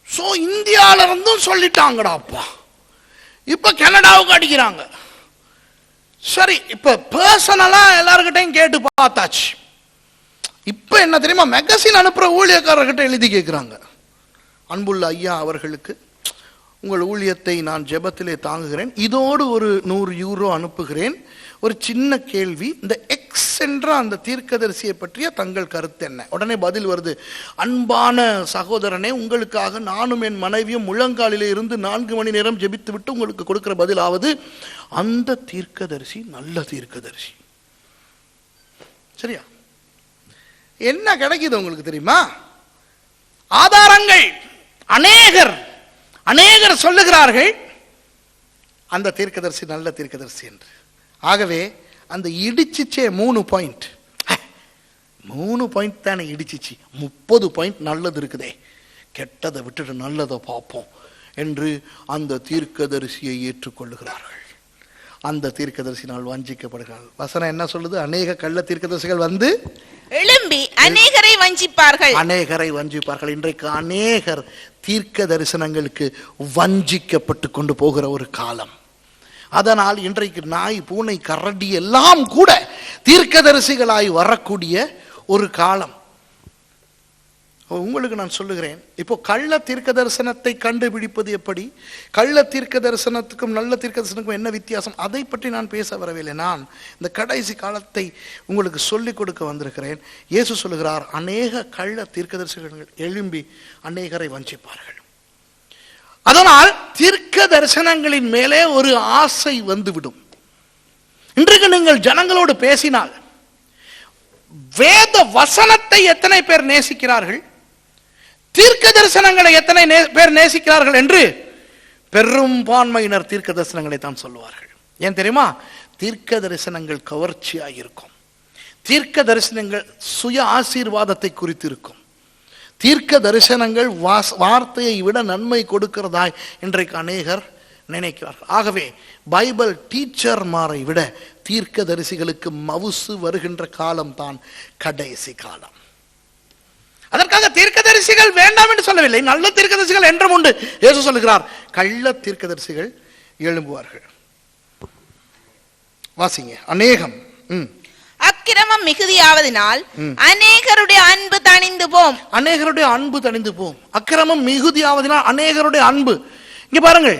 சோ இந்தியால இருந்தும் சொல்லிட்டாங்கடாப்பா. இப்ப கனடாவுக்கு அடிக்கிறாங்க. சரி, இப்ப பர்சனலா எல்லார்கிட்டையும் கேட்டு பார்த்தாச்சு. இப்ப என்ன தெரியுமா? மேகசின் அனுப்புற ஊழியக்காரர்கிட்ட எழுதி கேட்கிறாங்க, அன்புள்ள ஐயா அவர்களுக்கு உங்கள் ஊழியத்தை நான் ஜெபத்திலே தாங்குகிறேன், இதோடு ஒரு 100 யூரோ அனுப்புகிறேன். ஒரு சின்ன கேள்வி, இந்த எக்ஸ் என்ற அந்த தீர்க்கதரிசியை பற்றிய தங்கள் கருத்து என்ன? உடனே பதில் வருது, அன்பான சகோதரனே, உங்களுக்காக நானும் என் மனைவியும் முழங்காலிலே இருந்து 4 மணி நேரம் ஜெபித்து விட்டு உங்களுக்கு கொடுக்கிற பதிலாவது, அந்த தீர்க்கதரிசி நல்ல தீர்க்கதரிசி. சரியா? என்ன கிடைக்குது உங்களுக்கு தெரியுமா? ஆதாரங்கள். அநேகர் சொல்லுகிறார்கள் அந்த தீர்க்கதரிசி நல்ல தீர்க்கதரிசி என்று. ஆகவே அந்த இடிச்சிச்சே 3 பாயிண்ட், 3 பாயிண்ட் தானே இடிச்சிச்சு, 30 பாயிண்ட் நல்லது இருக்குதே, கெட்டதை விட்டுட்டு நல்லதை பார்ப்போம் என்று அந்த தீர்க்கதரிசியை ஏற்றுக்கொள்ளுகிறார்கள். அந்த தீர்க்கதரிசினால் வஞ்சிக்கப்படுகிறார்கள். வசனம் என்ன சொல்லுது? அநேக கள்ள தீர்க்கதரிசிகள் வந்து எழும்பி அநேகரை வஞ்சிப்பார்கள். அநேகரை வஞ்சிப்பார்கள். இன்றைக்கு அநேகர் தீர்க்க தரிசனங்களுக்கு வஞ்சிக்கப்பட்டு கொண்டு போகிற ஒரு காலம். அதனால் இன்றைக்கு நாய், பூனை, கரடி எல்லாம் கூட தீர்க்கதரிசிகளாய் வரக்கூடிய ஒரு காலம். உங்களுக்கு நான் சொல்லுகிறேன், இப்போ கள்ள தீர்க்க தரிசனத்தை கண்டுபிடிப்பது எப்படி, கள்ள தீர்க்க தரிசனத்துக்கும் நல்ல தீர்க்க தரிசனத்துக்கும் என்ன வித்தியாசம், அதை பற்றி நான் பேச வரவில்லை. நான் இந்த கடைசி காலத்தை உங்களுக்கு சொல்லிக் கொடுக்க வந்திருக்கிறேன். இயேசு சொல்லுகிறார், அநேக கள்ள தீர்க்கதரிசிகள் எழும்பி அநேகரை வஞ்சிப்பார்கள். அதனால் தீர்க்க தரிசனங்களின் மேலே ஒரு ஆசை வந்துவிடும். இன்றைக்கு நீங்கள் ஜனங்களோடு பேசினால் வேத வசனத்தை எத்தனை பேர் நேசிக்கிறார்கள், தீர்க்க தரிசனங்களை எத்தனை பேர் நேசிக்கிறார்கள் என்று பெரும்பான்மையினர் தீர்க்க தரிசனங்களை தான் சொல்லுவார்கள். ஏன் தெரியுமா? தீர்க்க தரிசனங்கள் கவர்ச்சியாக இருக்கும். தீர்க்க தரிசனங்கள் சுய ஆசீர்வாதத்தை குறித்து இருக்கும். தீர்க்க தரிசனங்கள் வார்த்தையை விட நன்மை கொடுக்கிறதாய் இன்றைக்கு அநேகர் நினைக்கிறார்கள். ஆகவே பைபிள் டீச்சர்மாரை விட தீர்க்க தரிசிகளுக்கு மவுசு வருகின்ற காலம் தான் கடைசி காலம். அதற்காக தீர்க்கதரிசிகள் வேண்டாம் என்று சொல்லவில்லை, நல்ல தீர்க்கதரிசிகள் என்றும் உண்டு. இயேசு சொல்லுகிறார், கள்ள தீர்க்கதரிசிகள் எழும்புவார்கள். வாசிங்க. அநேகம் அக்கிரமம் மிகுதியாவதினால் அநேகருடைய அன்பு தணிந்து போம். அநேகருடைய அன்பு தணிந்து போம். அக்கிரமம் மிகுதியாவதினால் அநேகருடைய அன்பு. இங்க பாருங்கள்,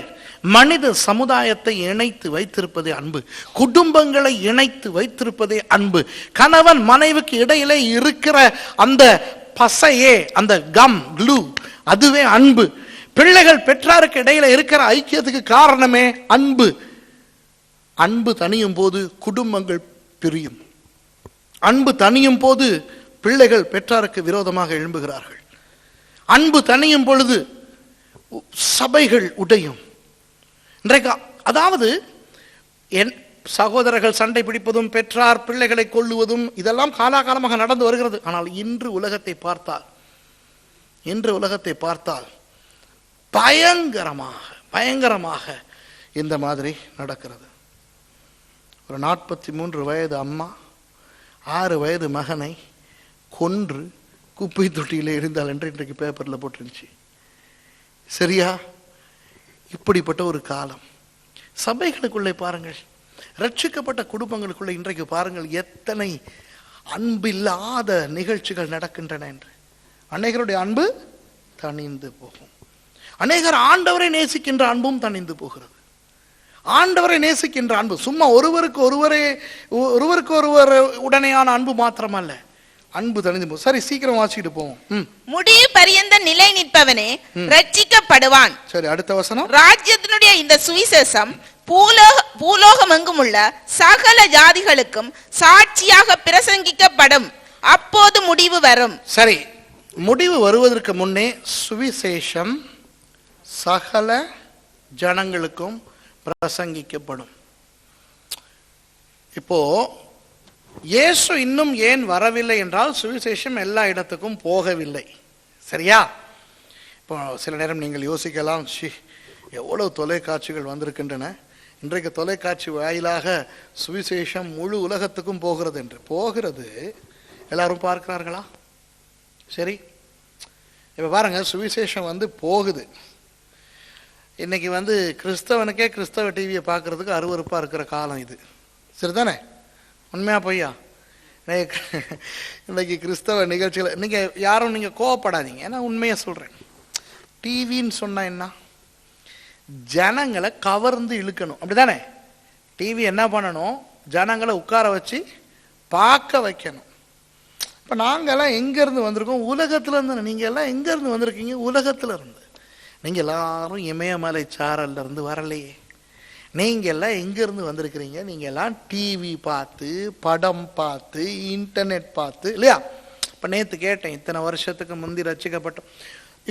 மனித சமுதாயத்தை இணைத்து வைத்திருப்பதே அன்பு. குடும்பங்களை இணைத்து வைத்திருப்பதே அன்பு. கணவன் மனைவிக்கு இடையிலே இருக்கிற அந்த பசையே, அந்த கம் க்ளூ, அதுவே அன்பு. பிள்ளைகள் பெற்றாருக்கு இடையில இருக்கிற ஐக்கியத்துக்கு காரணமே அன்பு. அன்பு தணியும் போது குடும்பங்கள் பிரியும். அன்பு தணியும் போது பிள்ளைகள் பெற்றாருக்கு விரோதமாக எழும்புகிறார்கள். அன்பு தணியும் பொழுது சபைகள் உடையும். இன்றைக்கு அதாவது சகோதரர்கள் சண்டை பிடிப்பதும், பெற்றார் பிள்ளைகளை கொல்லுவதும், இதெல்லாம் காலாகாலமாக நடந்து வருகிறது. ஆனால் இன்று உலகத்தை பார்த்தால் பயங்கரமாக இந்த மாதிரி நடக்கிறது. ஒரு 43 வயது அம்மா 6 வயது மகனை கொன்று குப்பை தொட்டியிலே இருந்தால் என்று இன்றைக்கு பேப்பர்ல போட்டுருந்துச்சு. சரியா? இப்படிப்பட்ட ஒரு காலம். சபைகளுக்குள்ளே பாருங்கள், ரட்சிக்கப்பட்ட குடும்பங்களுக்குள்ள இன்றைக்கு பாருங்கள் எத்தனை அன்பில்லாத நிகழ்ச்சிகள் நடக்கின்றன என்று. அநேகருடைய அன்பு தணிந்து போகும். அநேகர் ஆண்டவரை நேசிக்கின்ற அன்பும் தணிந்து போகிறது. ஆண்டவரை நேசிக்கின்ற அன்பு சும்மா ஒருவருக்கு ஒருவர் உடனேயான அன்பு மாத்திரமல்ல, அன்பு தணிந்து போகும். சரி, சீக்கிரம் வாசிக்கிட்டு போவோம். முடிவு பரியந்த நிலை நிற்பவனே ரட்சிக்கப்படுவான். சரி, அடுத்த வசனம். ராஜ்யத்தினுடைய இந்த சுவிசேஷம் பூலோகம் எங்கும் உள்ள சகல ஜாதிகளுக்கும் சாட்சியாக பிரசங்கிக்கப்படும். அப்போது முடிவு வரும். சரி, முடிவு வருவதற்கு முன்னே சுவிசேஷம் சகல ஜனங்களுக்கும் பிரசங்கிக்கப்படும். இப்போ இயேசு இன்னும் ஏன் வரவில்லை என்றால் சுவிசேஷம் எல்லா இடத்துக்கும் போகவில்லை. சரியா? இப்போ சில நேரம் நீங்கள் யோசிக்கலாம், எவ்வளவு தொலைக்காட்சிகள் வந்திருக்கின்றன, இன்றைக்கு தொலைக்காட்சி வாயிலாக சுவிசேஷம் முழு உலகத்துக்கும் போகிறது என்று. போகிறது, எல்லாரும் பார்க்கிறார்களா? சரி, இப்போ பாருங்க, சுவிசேஷம் போகுது. இன்னைக்கு கிறிஸ்தவனுக்கே கிறிஸ்தவ டிவியை பார்க்கறதுக்கு அருவருப்பாக இருக்கிற காலம் இது. சரிதானே? உண்மையா பொய்யா? இன்னைக்கு கிறிஸ்தவ நிகழ்ச்சிகள் நீங்கள் யாரும் நீங்கள் கோவப்படாதீங்க, ஏன்னா உண்மையை சொல்கிறேன். டிவின்னு சொன்னா என்ன? ஜனங்களை கவர்ந்து இழுக்கணும், அப்படிதானே? டிவி என்ன பண்ணணும்? ஜனங்களை உட்கார வச்சு பார்க்க வைக்கணும். இப்போ நாங்கள்லாம் எங்கேருந்து வந்திருக்கோம்? உலகத்துலேருந்து. நீங்கள் எல்லாம் எங்கேருந்து வந்திருக்கீங்க? உலகத்தில் இருந்து. நீங்கள் எல்லாரும் இமயமலை சாரல்ல இருந்து வரலையே. நீங்கள் எல்லாம் எங்கேருந்து வந்திருக்கிறீங்க? நீங்கள் எல்லாம் டிவி பார்த்து, படம் பார்த்து, இன்டர்நெட் பார்த்து, இல்லையா? இப்போ நேற்று கேட்டேன், இத்தனை வருஷத்துக்கு முந்தி ரட்சிக்கப்பட்டோம்,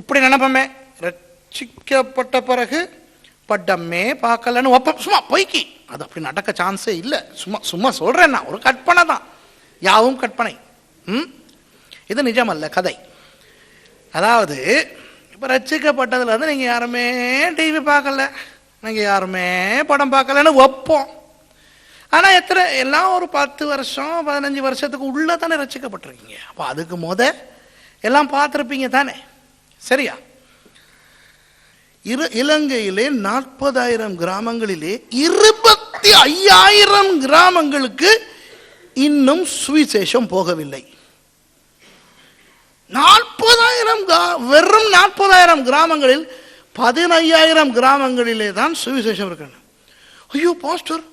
இப்படி நினைப்போமே, ரட்சிக்கப்பட்ட பிறகு படமே பார்க்கலன்னு சும்மா பொய்க்கி அது அப்படி நடக்க சான்ஸே இல்லை. சும்மா சும்மா சொல்றேன், நான் ஒரு கற்பனை தான், யாவும் கற்பனை. இது நிஜம் அல்ல, கதை. அதாவது இப்போ ரட்சிக்கப்பட்டதுல இருந்து நீங்கள் யாருமே டிவி பார்க்கல, நீங்கள் யாருமே படம் பார்க்கலன்னு வைப்போம். ஆனால் எல்லாம் ஒரு 10 வருஷம் 15 வருஷத்துக்கு உள்ள தானே ரட்சிக்கப்பட்டிருக்கீங்க. அப்போ அதுக்கு எல்லாம் பார்த்துருப்பீங்க தானே, சரியா? இலங்கையிலே 40,000 கிராமங்களிலே 25,000 கிராமங்களுக்கு இன்னும் சுவிசேஷம் போகவில்லை. 40,000 வெறும் 40,000 கிராமங்களில் 15,000 கிராமங்களிலே தான் சுவிசேஷம் இருக்கு. ஐயோ பாஸ்டர்,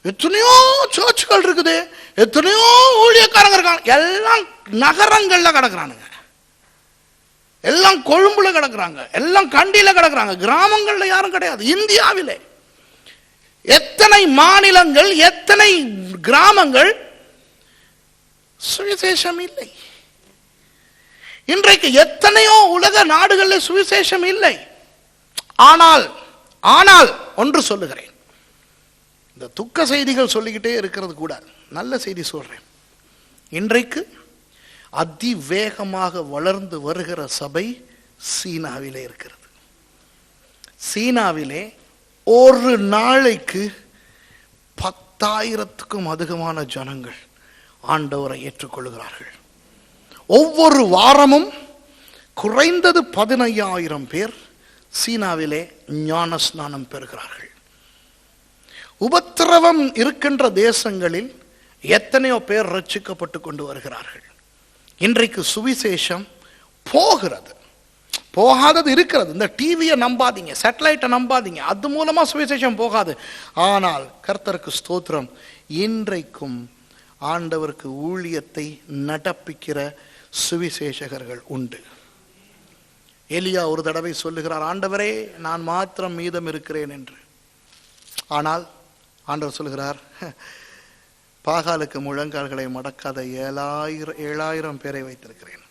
எத்தனையோ சர்ச்சுகள் இருக்குது, எத்தனையோ ஊழியக்காரங்க இருக்காங்க, எல்லாம் நகரங்கள்ல கிடக்குறானுங்க, எல்லாம் கொழும்புல கிடக்குறாங்க, எல்லாம் கண்டியில கிடக்குறாங்க, கிராமங்கள்ல யாரும் கிடையாது. இந்தியாவிலே எத்தனை மாநிலங்கள், எத்தனை கிராமங்கள் சுவிசேஷம் இல்லை. இன்றைக்கு எத்தனையோ உலக நாடுகளில் சுவிசேஷம் இல்லை. ஆனால் ஒன்று சொல்லுகிறேன், இந்த துக்க செய்திகள் சொல்லிக்கிட்டே இருக்கிறது கூட, நல்ல செய்தி சொல்றேன். இன்றைக்கு அதிவேகமாக வளர்ந்து வருகிற சபை சீனாவிலே இருக்கிறது. சீனாவிலே ஒரு நாளைக்கு 10,000க்கும் அதிகமான ஜனங்கள் ஆண்டவரை ஏற்றுக்கொள்கிறார்கள். ஒவ்வொரு வாரமும் குறைந்தது 15,000 பேர் சீனாவிலே ஞான ஸ்நானம் பெறுகிறார்கள். உபத்திரவம் இருக்கின்ற தேசங்களில் எத்தனையோ பேர் ரட்சிக்கப்பட்டு கொண்டு வருகிறார்கள். இன்றைக்கு சுவிசேஷம் போகிறது, போகாதது இருக்கிறது. இந்த டிவியை நம்பாதீங்க, சேட்டலைட்டை நம்பாதீங்க, அது மூலமா சுவிசேஷம் போகாது. ஆனால் கர்த்தருக்கு ஸ்தோத்திரம், இன்றைக்கும் ஆண்டவருக்கு ஊழியத்தை நடப்பிக்கிற சுவிசேஷகர்கள் உண்டு. எலியா ஒரு தடவை சொல்லுகிறார், ஆண்டவரே நான் மாத்திரம் மீதம் இருக்கிறேன் என்று. ஆனால் ஆண்டவர் சொல்லுகிறார், பாகாலுக்கு முழங்கால்களை மடக்காத 7,000 பேரை வைத்திருக்கிறேன்.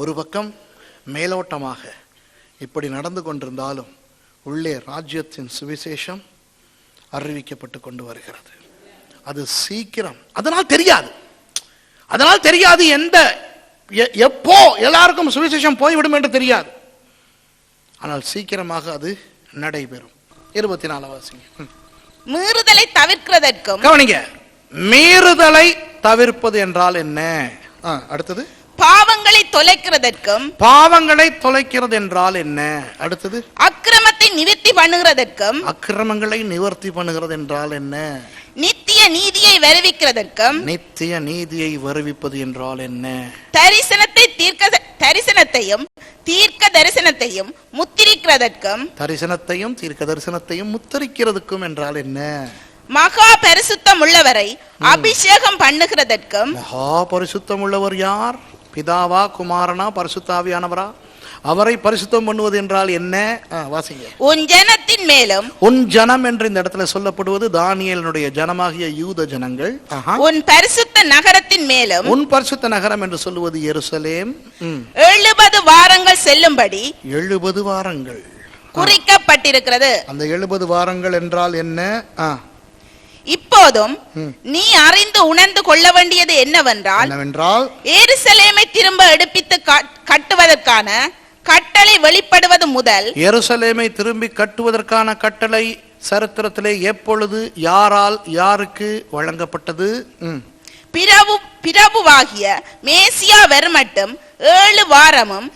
ஒரு பக்கம் மேலோட்டமாக இப்படி நடந்து கொண்டிருந்தாலும் உள்ளே ராஜ்யத்தின் சுவிசேஷம் அறிவிக்கப்பட்டு கொண்டு வருகிறது. அது சீக்கிரம், அதனால் தெரியாது எப்போ எல்லாருக்கும் சுவிசேஷம் போய்விடும் என்று தெரியாது. ஆனால் சீக்கிரமாக அது நடைபெறும். 24 வாசிங்க. மீறுதலை தவிர்க்கிறதற்கும், கவனிங்க, மீறுதலை தவிர்ப்பது என்றால் என்ன? அடுத்தது பாவங்களை தொலைக்கிறதற்கும், பாவங்களை தொலைக்கிறது என்றால் என்ன? அடுத்தது அக்கிரமத்தை நிவர்த்தி பண்ணுகிறதற்கும், அக்கிரமங்களை நிவர்த்தி பண்ணுகிறது என்றால் என்ன? நித்திய நீதியை வருவிக்கிறதற்கும், நித்திய நீதியை வருவிப்பது என்றால் என்ன? தரிசனத்தையும் தீர்க்க தரிசனத்தையும் முத்திரிக்கிறதற்கும், தரிசனத்தையும் தீர்க்க தரிசனத்தையும் முத்திரிக்கிறதுக்கும் என்றால் என்ன? மகா பரிசுத்தம் உள்ளவரை அபிஷேகம் பண்ணுகிறதற்கும். மகா பரிசுத்தம் உள்ளவர் யார்? பிதாவா, குமாரனா, பரிசுத்தாவியானவரா? அவரை பரிசுத்தம் பண்ணுவது என்றால் என்ன? வாசிங்க. உன் ஜனத்தின் மேலும், உன் ஜனம் என்று இந்த இடத்துல சொல்லப்படுவது தானியேலுடைய ஜனமாகிய யூத ஜனங்கள். உன் பரிசுத்த நகரத்தின் மேலும், உன் பரிசுத்த நகரம் என்று சொல்லுவது எருசலேம் 70 வாரங்கள் செல்லும்படி 70 வாரங்கள் குறிக்கப்பட்டிருக்கிறது. அந்த 70 வாரங்கள் என்றால் என்ன? இப்போதும் நீ அறிந்து உணர்ந்து கொள்ள வேண்டியது என்னவென்றால், எருசலேமை திரும்ப எடுப்பித்து கட்டுவதற்கான கட்டளை வெளிப்படுவது முதல், எருசலேமை திரும்பி கட்டுவதற்கான கட்டளை சரித்திரத்திலே எப்பொழுது யாரால் யாருக்கு வழங்கப்பட்டது? பிரபுவாகிய மேசியா வருமட்டும் 7 வாரமும்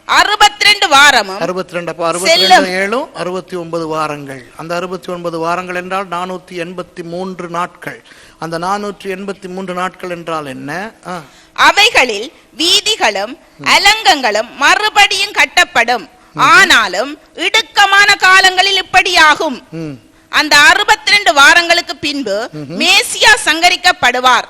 62 வாரமும் 62 69 வாரங்கள். அந்த 69 வாரங்கள் என்றால் 483 நாட்கள். அந்த 483 நாட்கள் என்றால் என்ன? அவைகளில் வீதிகளும் அலங்கங்களும் மறுபடியும் கட்டப்படும். ஆனாலும் இடுக்கமான காலங்களில் இப்படியாகும். அந்த 62 வாரங்களுக்கு பின்பு மேசியா சங்கரிக்கப்படுவார்.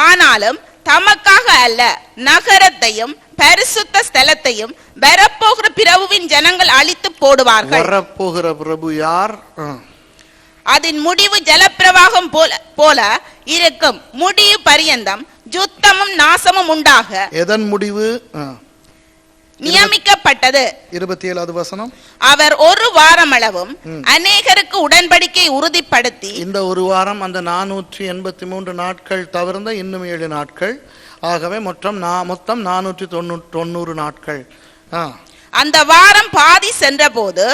ஆனாலும் தமக்காக அல்ல, நகரத்தையும் பரிசுத்த ஸ்தலத்தையும் வரப்போகிற பிரபுவின் ஜனங்கள் அழித்து போடுவார்கள். வரப்போகிற பிரபு யார்? அதன் முடிவு ஜலப்பிரவாகம் போல இருக்கும். முடிவு பரியந்தம் யுத்தமும் நாசமும் உண்டாக. எதன் முடிவு? நியமிக்கப்பட்டது. 27வது வசனம். அவர் ஒரு வாரமளவும் அநேகருக்கு உடன்படிக்கை உறுதிப்படுத்தி, இந்த ஒரு வாரம் அந்த 483 நாட்கள் தவிர்ந்த இன்னும் 7 நாட்கள், ஆகவே மொத்தம் 490 நாட்கள். அந்த வாரம் பாதி சென்ற போது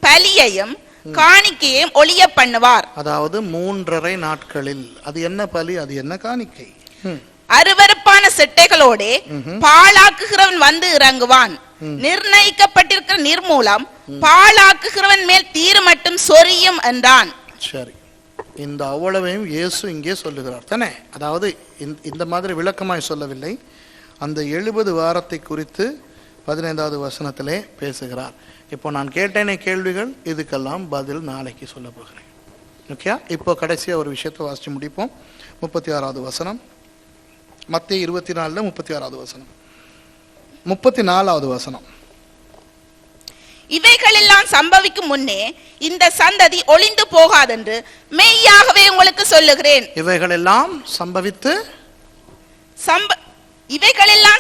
பலியையும் காணிக்கையும் ஒளிய பண்ணுவார். அதாவது 3.5 நாட்களில் அது என்ன பலி, அது என்ன காணிக்கை? அருவருப்பான செட்டைகளோட பாழாக்குகிறவன் வந்து இறங்குவான். நிர்ணயிக்கப்பட்டிருக்கிற நிர்மூலம் பாழாக்குகிறவன் மேல் தீரு மட்டும் சொரியும் என்றான். சரி, இந்த அவ்வளவையும் இயேசு இங்கே சொல்லுகிறார் தானே. அதாவது இந்த மாதிரி விளக்கமாய் சொல்லவில்லை. அந்த 70 வாரத்தை குறித்து 15வது வசனத்திலே பேசுகிறார். இப்போ நான் கேட்டேனே கேள்விகள், இதுக்கெல்லாம் பதில் நாளைக்கு சொல்ல போகிறேன். ஓகே, இப்போ கடைசியாக ஒரு விஷயத்தை வாசிச்சு முடிப்போம். 36வது வசனம், மத்தேயு 24 36வது வசனம். 34வது வசனம். இவைகளெல்லாம் சம்பவிக்கும் முன்னே இந்த சந்ததி ஒளிந்து போகாதென்று மெய்யாகவே உங்களுக்கு சொல்லுகிறேன். இவைகளெல்லாம்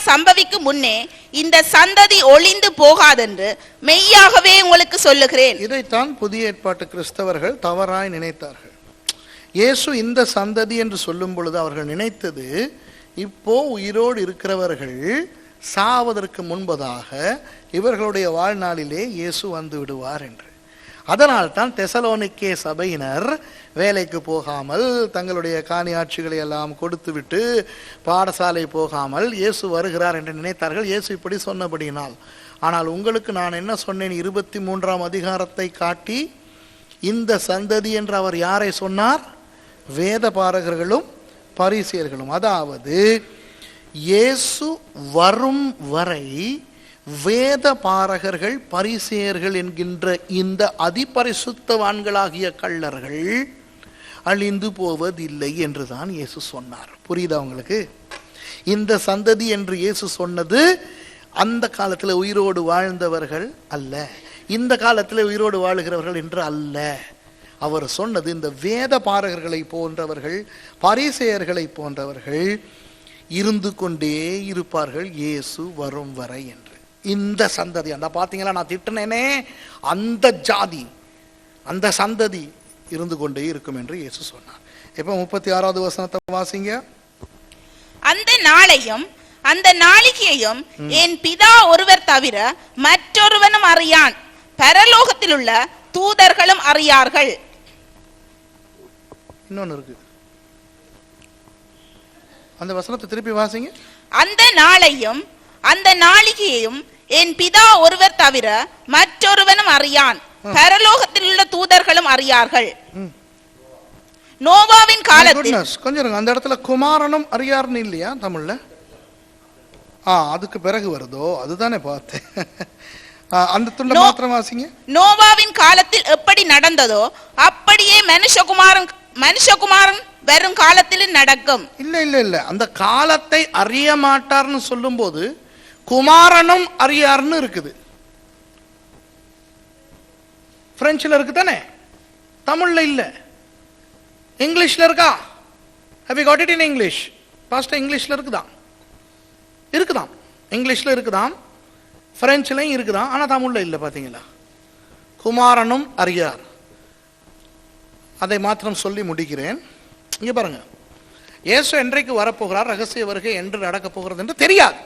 சம்பவிக்கும் முன்னே இந்த சந்ததி ஒளிந்து போகாதென்று மெய்யாகவே உங்களுக்கு சொல்லுகிறேன். இதைத்தான் புதிய ஏற்பாட்டு கிறிஸ்தவர்கள் தவறாய் நினைத்தார்கள். இயேசு இந்த சந்ததி என்று சொல்லும் பொழுது அவர்கள் நினைத்தது, இப்போ உயிரோடு இருக்கிறவர்கள் சாவதற்கு முன்பதாக இவர்களுடைய வாழ்நாளிலே இயேசு வந்து விடுவார் என்று. அதனால்தான் தெசலோனிக்கே சபையினர் வேலைக்கு போகாமல், தங்களுடைய காணியாட்சிகளை எல்லாம் கொடுத்து விட்டு பாடசாலை போகாமல் இயேசு வருகிறார் என்று நினைத்தார்கள், இயேசு இப்படி சொன்னபடியினால். ஆனால் உங்களுக்கு நான் என்ன சொன்னேன், 23ஆம் அதிகாரத்தை காட்டி இந்த சந்ததி என்று அவர் யாரை சொன்னார்? வேத பாரகர்களும் பரிசேயர்களும். அதாவது இயேசு வரும் வரை வேத பாரகர்கள் பரிசேயர்கள் என்கின்ற இந்த அதிபரிசுத்தவான்களாகிய கள்ளர்கள் அழிந்து போவதில்லை என்றுதான் இயேசு சொன்னார். புரியுதா உங்களுக்கு? இந்த சந்ததி என்று இயேசு சொன்னது அந்த காலத்தில் உயிரோடு வாழ்ந்தவர்கள் அல்ல, இந்த காலத்தில் உயிரோடு வாழுகிறவர்கள் என்று அல்ல. அவர் சொன்னது இந்த வேத பாரகர்களை போன்றவர்கள், பரிசேயர்களை போன்றவர்கள் இருந்து கொண்டே இருப்பார்கள் இயேசு வரும் வரை என்று. இந்த சந்ததி, அந்த பார்த்தீங்களா, நான் திட்டினேனே, அந்த ஜாதி, அந்த சந்ததி இருந்து கொண்டே இருக்கும் என்று இயேசு சொன்னார். இப்ப 36வது வசனத்தை வாசிங்க. அந்த நாளையும் அந்த நாளிகையையும் என் பிதா ஒருவர் தவிர மற்றொருவனும் அறியான், பரலோகத்தில் உள்ள தூதர்களும் அறியார்கள். இன்னொன்னு இருக்கு, அந்த வசனத்தை திருப்பி வாசிங்க. அந்த நாளையும் அந்த நாளிகையையும் என் பிதா ஒருவர் தவிர மற்றொருவனும் அறியான், பரலோகத்தில் உள்ள தூதர்களும் அறியார்கள். நோவாவின் காலத்தில் கொஞ்சம் அந்த இடத்துல குமாரனும் அறியார்னு இல்லையா தமிழ்ல? அதுக்கு பிறகு வருதோ, அதுதானே பார்த்தேன். அந்த துண்டை மாத்திரம் வாசிங்க. நோவாவின் காலத்தில் எப்படி நடந்ததோ அப்படியே மனுஷகுமாரன் வரும் காலத்தில் நடக்கும். இல்ல இல்ல இல்ல, அந்த காலத்தை அறிய மாட்டார்னு சொல்லும் போது குமாரனும் அறியார்னு இருக்குது. பிரெஞ்சில் இருக்கு தானே, தமிழ்ல இல்ல. இங்கிலீஷ்ல இருக்கா? Have you got it in English? Pastor இங்கிலீஷ்ல இருக்குதான், இங்கிலீஷ்ல இருக்குதான், பிரெஞ்சிலையும் இருக்குதான், ஆனா தமிழ்ல இல்ல. பாத்தீங்களா? குமாரனும் அறியார். அதை மாத்திரம் சொல்லி முடிக்கிறேன். இங்க பாருங்க, இயேசு என்றைக்கு வரப்போகிறார், ரகசிய வருகை என்று நடக்க போகிறது என்று தெரியாது.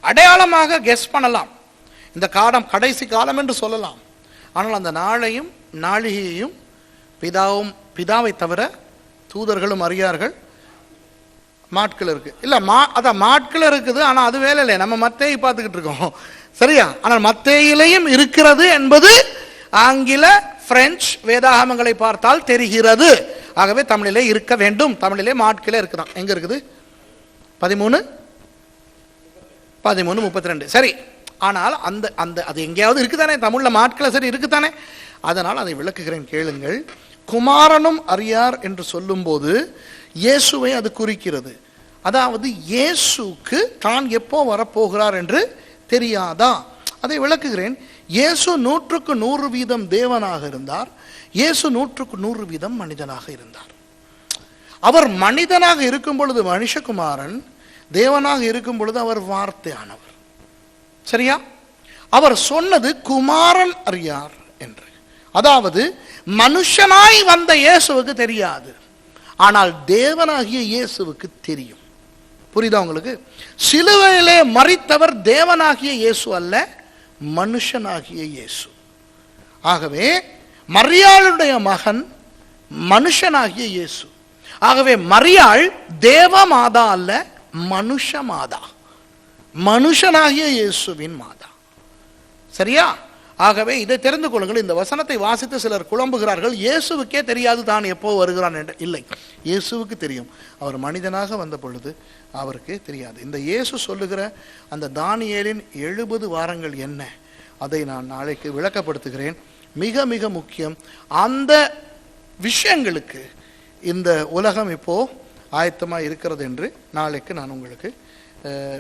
அடையாளமாக கெஸ் பண்ணலாம், இந்த காலம் கடைசி காலம் என்று சொல்லலாம். ஆனால் அந்த நாளையும் நாளிகையையும் பிதாவை தவிர தூதர்களும் அறியார்கள். மாட்கள் இருக்கு இல்ல, அதான் மாட்கள் இருக்குது, ஆனா அது வேலை இல்லை. நம்ம மத்தேயு பார்த்துக்கிட்டு இருக்கோம், சரியா? ஆனால் மத்தேயிலையும் இருக்கிறது என்பது ஆங்கில பிரெஞ்சு வேதாகமங்களை பார்த்தால் தெரிகிறது. ஆகவே தமிழிலே இருக்க வேண்டும். தமிழிலே மாட்களே இருக்குதான். எங்க இருக்குது? 13:32. சரி, ஆனால் அந்த அந்த அது எங்கேயாவது இருக்குதானே, தமிழ்ல மாட்களை சரி இருக்குதானே. அதனால் அதை விளக்குகிறேன், கேளுங்கள். குமாரனும் அறியார் என்று சொல்லும் போது இயேசுவை அது குறிக்கிறது. அதாவது இயேசுக்கு தான் எப்போ வரப்போகிறார் என்று தெரியாதா? அதை விளக்குகிறேன். இயேசு 100% தேவனாக இருந்தார், இயேசு 100% மனிதனாக இருந்தார். அவர் மனிதனாக இருக்கும் பொழுது மனுஷகுமாரன், தேவனாக இருக்கும் பொழுது அவர் வார்த்தையானவர். சரியா? அவர் சொன்னது குமாரன் அறியார் என்று. அதாவது மனுஷனாய் வந்த இயேசுவுக்கு தெரியாது, ஆனால் தேவனாகிய இயேசுவுக்கு தெரியும். புரியுதா உங்களுக்கு? சிலுவையிலே மரித்தவர் தேவனாகிய இயேசு அல்ல, மனுஷனாகிய இயேசு. ஆகவே மரியாளுடைய மகன் மனுஷனாகிய இயேசு. ஆகவே மரியாள் தேவ மாதா அல்ல, மனுஷ மாதா, மனுஷனாகிய இயேசுவின் மாதா. சரியா? ஆகவே இதை தெரிந்து கொள்ளுங்கள். இந்த வசனத்தை வாசித்து சிலர் குழம்புகிறார்கள், இயேசுவுக்கே தெரியாது தான் எப்போ வருகிறான் என்று. இல்லை, இயேசுவுக்கு தெரியும். அவர் மனிதனாக வந்த பொழுது அவருக்கு தெரியாது. இந்த இயேசு சொல்லுகிற அந்த தானியேலின் 70 வாரங்கள் என்ன, அதை நான் நாளைக்கு விளக்கப்படுத்துகிறேன். மிக மிக முக்கியம். அந்த விஷயங்களுக்கு இந்த உலகம் இப்போ ஆயத்தமாக இருக்கிறது என்று நாளைக்கு நான் உங்களுக்கு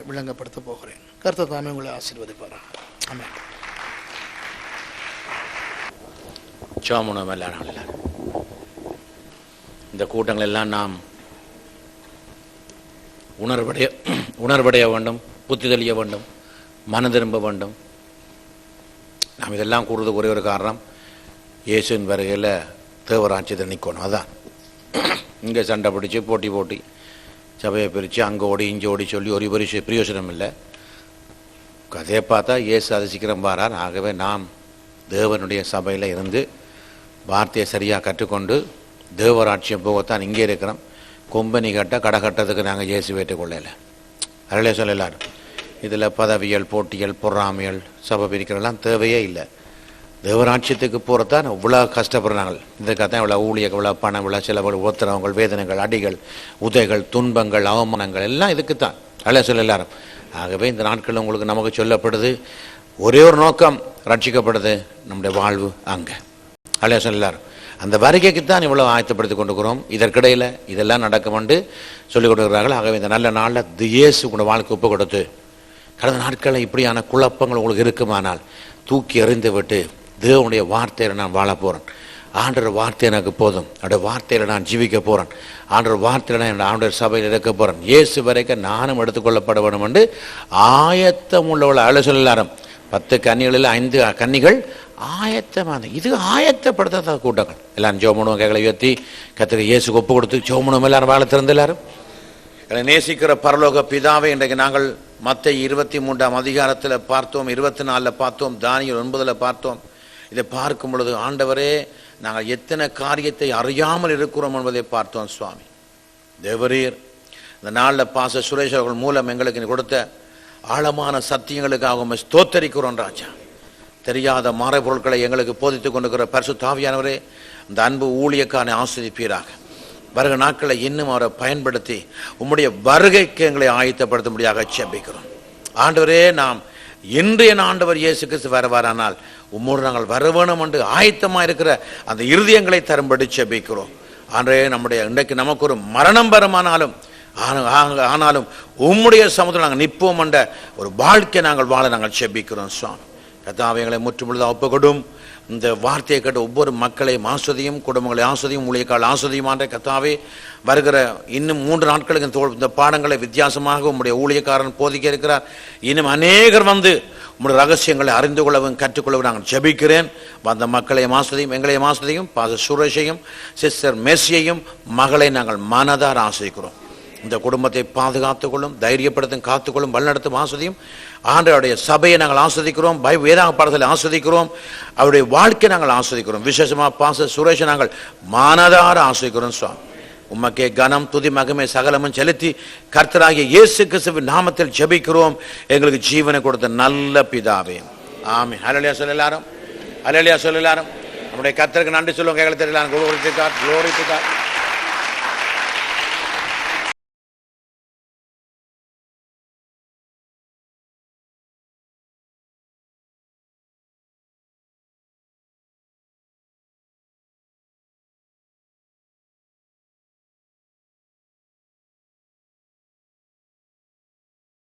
விளங்கப்படுத்த போகிறேன். கர்த்தர் தாமே உங்களை ஆசீர்வதிப்பார். ஆமென். சோமனமெல்லாம் இந்த கூட்டங்கள் எல்லாம் நாம் உணர்வடைய வேண்டும், புத்தி தெளிய வேண்டும், மன திரும்ப வேண்டும். நாம் இதெல்லாம் கூடுறதுக்கு ஒரே ஒரு காரணம், இயேசுவின் வருகையில் தேவராட்சியத்தை நிற்கணும். அதான் இங்கே சண்டை பிடிச்சி போட்டி சபையை பிரித்து அங்கே ஓடி இங்கே ஓடி சொல்லி ஒரு பிரயோஜனம் இல்லை. கதையை பார்த்தா இயேசு அது சீக்கிரம் வாரார். ஆகவே நாம் தேவனுடைய சபையில் இருந்து வார்த்தையை சரியாக கற்றுக்கொண்டு தேவராட்சியம் போகத்தான் இங்கே இருக்கிறோம். கொம்பனி கட்ட கடை கட்டத்துக்கு நாங்கள் இயேசு வைத்துக் கொள்ளலை. அதிலே சொல்லலாரு. இதில் பதவியல், போட்டியல், பொறாமையல், சபை பிரிக்கிறதெல்லாம் தேவையே இல்லை. தேவராட்சியத்துக்கு போகிறதான் இவ்வளோ கஷ்டப்படுறாங்க. இதுக்காகத்தான் இவ்வளோ ஊழியர்கள், இவ்வளோ பணம், இவ்வளோ செலவுகள், உத்தரவுகள், வேதனைகள், அடிகள், உதைகள், துன்பங்கள், அவமானங்கள் எல்லாம் இதுக்குத்தான். அதிலே சொல்லலாரும். ஆகவே இந்த நாட்களில் உங்களுக்கு நமக்கு சொல்லப்படுது ஒரே ஒரு நோக்கம், ரட்சிக்கப்படுது நம்முடைய வாழ்வு அங்கே. அதிலே சொல்லலாரும். அந்த வருகைக்குத்தான் இவ்வளோ ஆயத்தப்படுத்தி கொண்டுக்கிறோம். இதற்கிடையில் இதெல்லாம் நடக்கும் என்று சொல்லிக் கொடுக்குறார்கள். ஆகவே இந்த நல்ல நாளில் இயேசு கூட வாழ்க்கை ஒப்பு கொடுத்து, கடந்த நாட்களில் இப்படியான குழப்பங்கள் உங்களுக்கு இருக்குமானால் தூக்கி எறிந்து விட்டு தேவனுடைய வார்த்தையில் நான் வாழ போகிறேன், ஆண்டவர் வார்த்தை எனக்கு போதும், அவருடைய வார்த்தையில் நான் ஜீவிக்க போகிறேன், ஆண்டவர் வார்த்தையில் நான் ஆண்டவர் சபையில் இருக்க போகிறேன், இயேசு வரைக்கும் நானும் எடுத்துக்கொள்ளப்பட வேண்டும் என்று ஆயத்தம் உள்ளவள் அழ சொல்லாரம். 10 கன்னிகளில் 5 கன்னிகள் ஆயத்தமான. இது ஆயத்தப்படுத்தாத கூட்டங்கள். எல்லாரும் ஜோமனும் கைகளை உயர்த்தி கத்திரிக்க இயேசுக்கு ஒப்பு கொடுத்து ஜோமனும் எல்லாரும் வாழ திறந்து எல்லாரும் நேசிக்கிற பரலோக பிதாவை, இன்றைக்கு நாங்கள் மத்தேயு 23ஆம் அதிகாரத்தில் பார்த்தோம், 24 பார்த்தோம், தானியேல் 9 பார்த்தோம். இதை பார்க்கும் பொழுது ஆண்டவரே, நாங்கள் எத்தனை காரியத்தை அறியாமல் இருக்கிறோம் என்பதை பார்த்தோம். சுவாமி தேவரீர், இந்த நாளில் பாச சுரேஷ் அவர்கள் மூலம் எங்களுக்கு கொடுத்த ஆழமான சத்தியங்களுக்காக ஸ்தோத்தரிக்கிறோம் ராஜா. தெரியாத மறைபொருட்களை எங்களுக்கு போதித்துக் கொண்டிருக்கிற பரிசுத்த ஆவியானவரே, இந்த அன்பு ஊழியக்காரனை ஆஸ்வதிப்பீராக. வருகிற நாட்களை இன்னும் அவரை பயன்படுத்தி உம்முடைய வருகைக்கு எங்களை ஆயத்தப்படுத்தும்படியாக ஜெபிக்கிறோம். ஆண்டவரே, நாம் இன்றைய ஆண்டவர் இயேசு கிறிஸ்து வரவாரானால் உம்மோடு நாங்கள் வர வேணும் என்று ஆயத்தமாக இருக்கிற அந்த இருதயங்களை தரும்படி ஜெபிக்கிறோம். ஆண்டவரே, நம்முடைய இன்றைக்கு நமக்கு ஒரு மரணம் வருமானாலும் ஆனாலும் உம்முடைய சமுதிரம் நாங்கள் நிற்போம் என்ற ஒரு வாழ்க்கை நாங்கள் வாழ நாங்கள் ஜெபிக்கிறோம். சுவாமி கர்த்தாவே, எங்களை முற்றுமுழுதாக ஒப்புக்கொடும். இந்த வார்த்தையை கேட்ட ஒவ்வொரு மக்களையும் ஆஸ்வதியும், குடும்பங்களை ஆஸ்வதியும், ஊழியக்கால் ஆஸ்வதியுமான கர்த்தாவே, வருகிற இன்னும் 3 நாட்களுக்கு இந்த பாடங்களை வித்தியாசமாக உம்முடைய ஊழியக்காரன் போதிக்க இருக்கிறார். இன்னும் அநேகர் வந்து உம்முடைய ரகசியங்களை அறிந்து கொள்ளவும் கற்றுக்கொள்ளவும் நாங்கள் ஜெபிக்கிறேன். வந்த மக்களையும் ஆஸ்வதியும், எங்களையும் ஆஸ்வதியும், பாஸ்டர் சுரேஷையும் சிஸ்டர் மெஸ்ஸியையும் மகளை நாங்கள் மனதார ஆசிரிக்கிறோம். இந்த குடும்பத்தை பாதுகாத்துக் கொள்ளும், தைரியப்படுத்தும், காத்துக்கொள்ளும், வழிநடத்தும் ஆஸ்வதியும். ஆண்டவருடைய சபையை நாங்கள் ஆஸ்வதிக்கிறோம், வேதாக பாடத்தில் ஆஸ்வதிக்கிறோம், அவருடைய வாழ்க்கை நாங்கள் ஆஸ்வதிக்கிறோம். விசேஷமாக பாஸ்டர் சுரேஷை நாங்கள் மனதார ஆஸ்வதிக்கிறோம். சுவாமி உமக்கே கனம், துதி, மகிமை சகலமும் செலுத்தி கர்த்தராகிய இயேசு கிறிஸ்துவின் நாமத்தில் ஜெபிக்கிறோம் எங்களுக்கு ஜீவனை கொடுத்த நல்ல பிதாவே, ஆமென். ஹல்லேலூயா சொல்ல எல்லாரும், ஹல்லேலூயா சொல்ல எல்லாரும். நம்முடைய கர்த்தருக்கு நன்றி சொல்லுவோம். கைகளை தட்டலாம். glory to God, glory to God.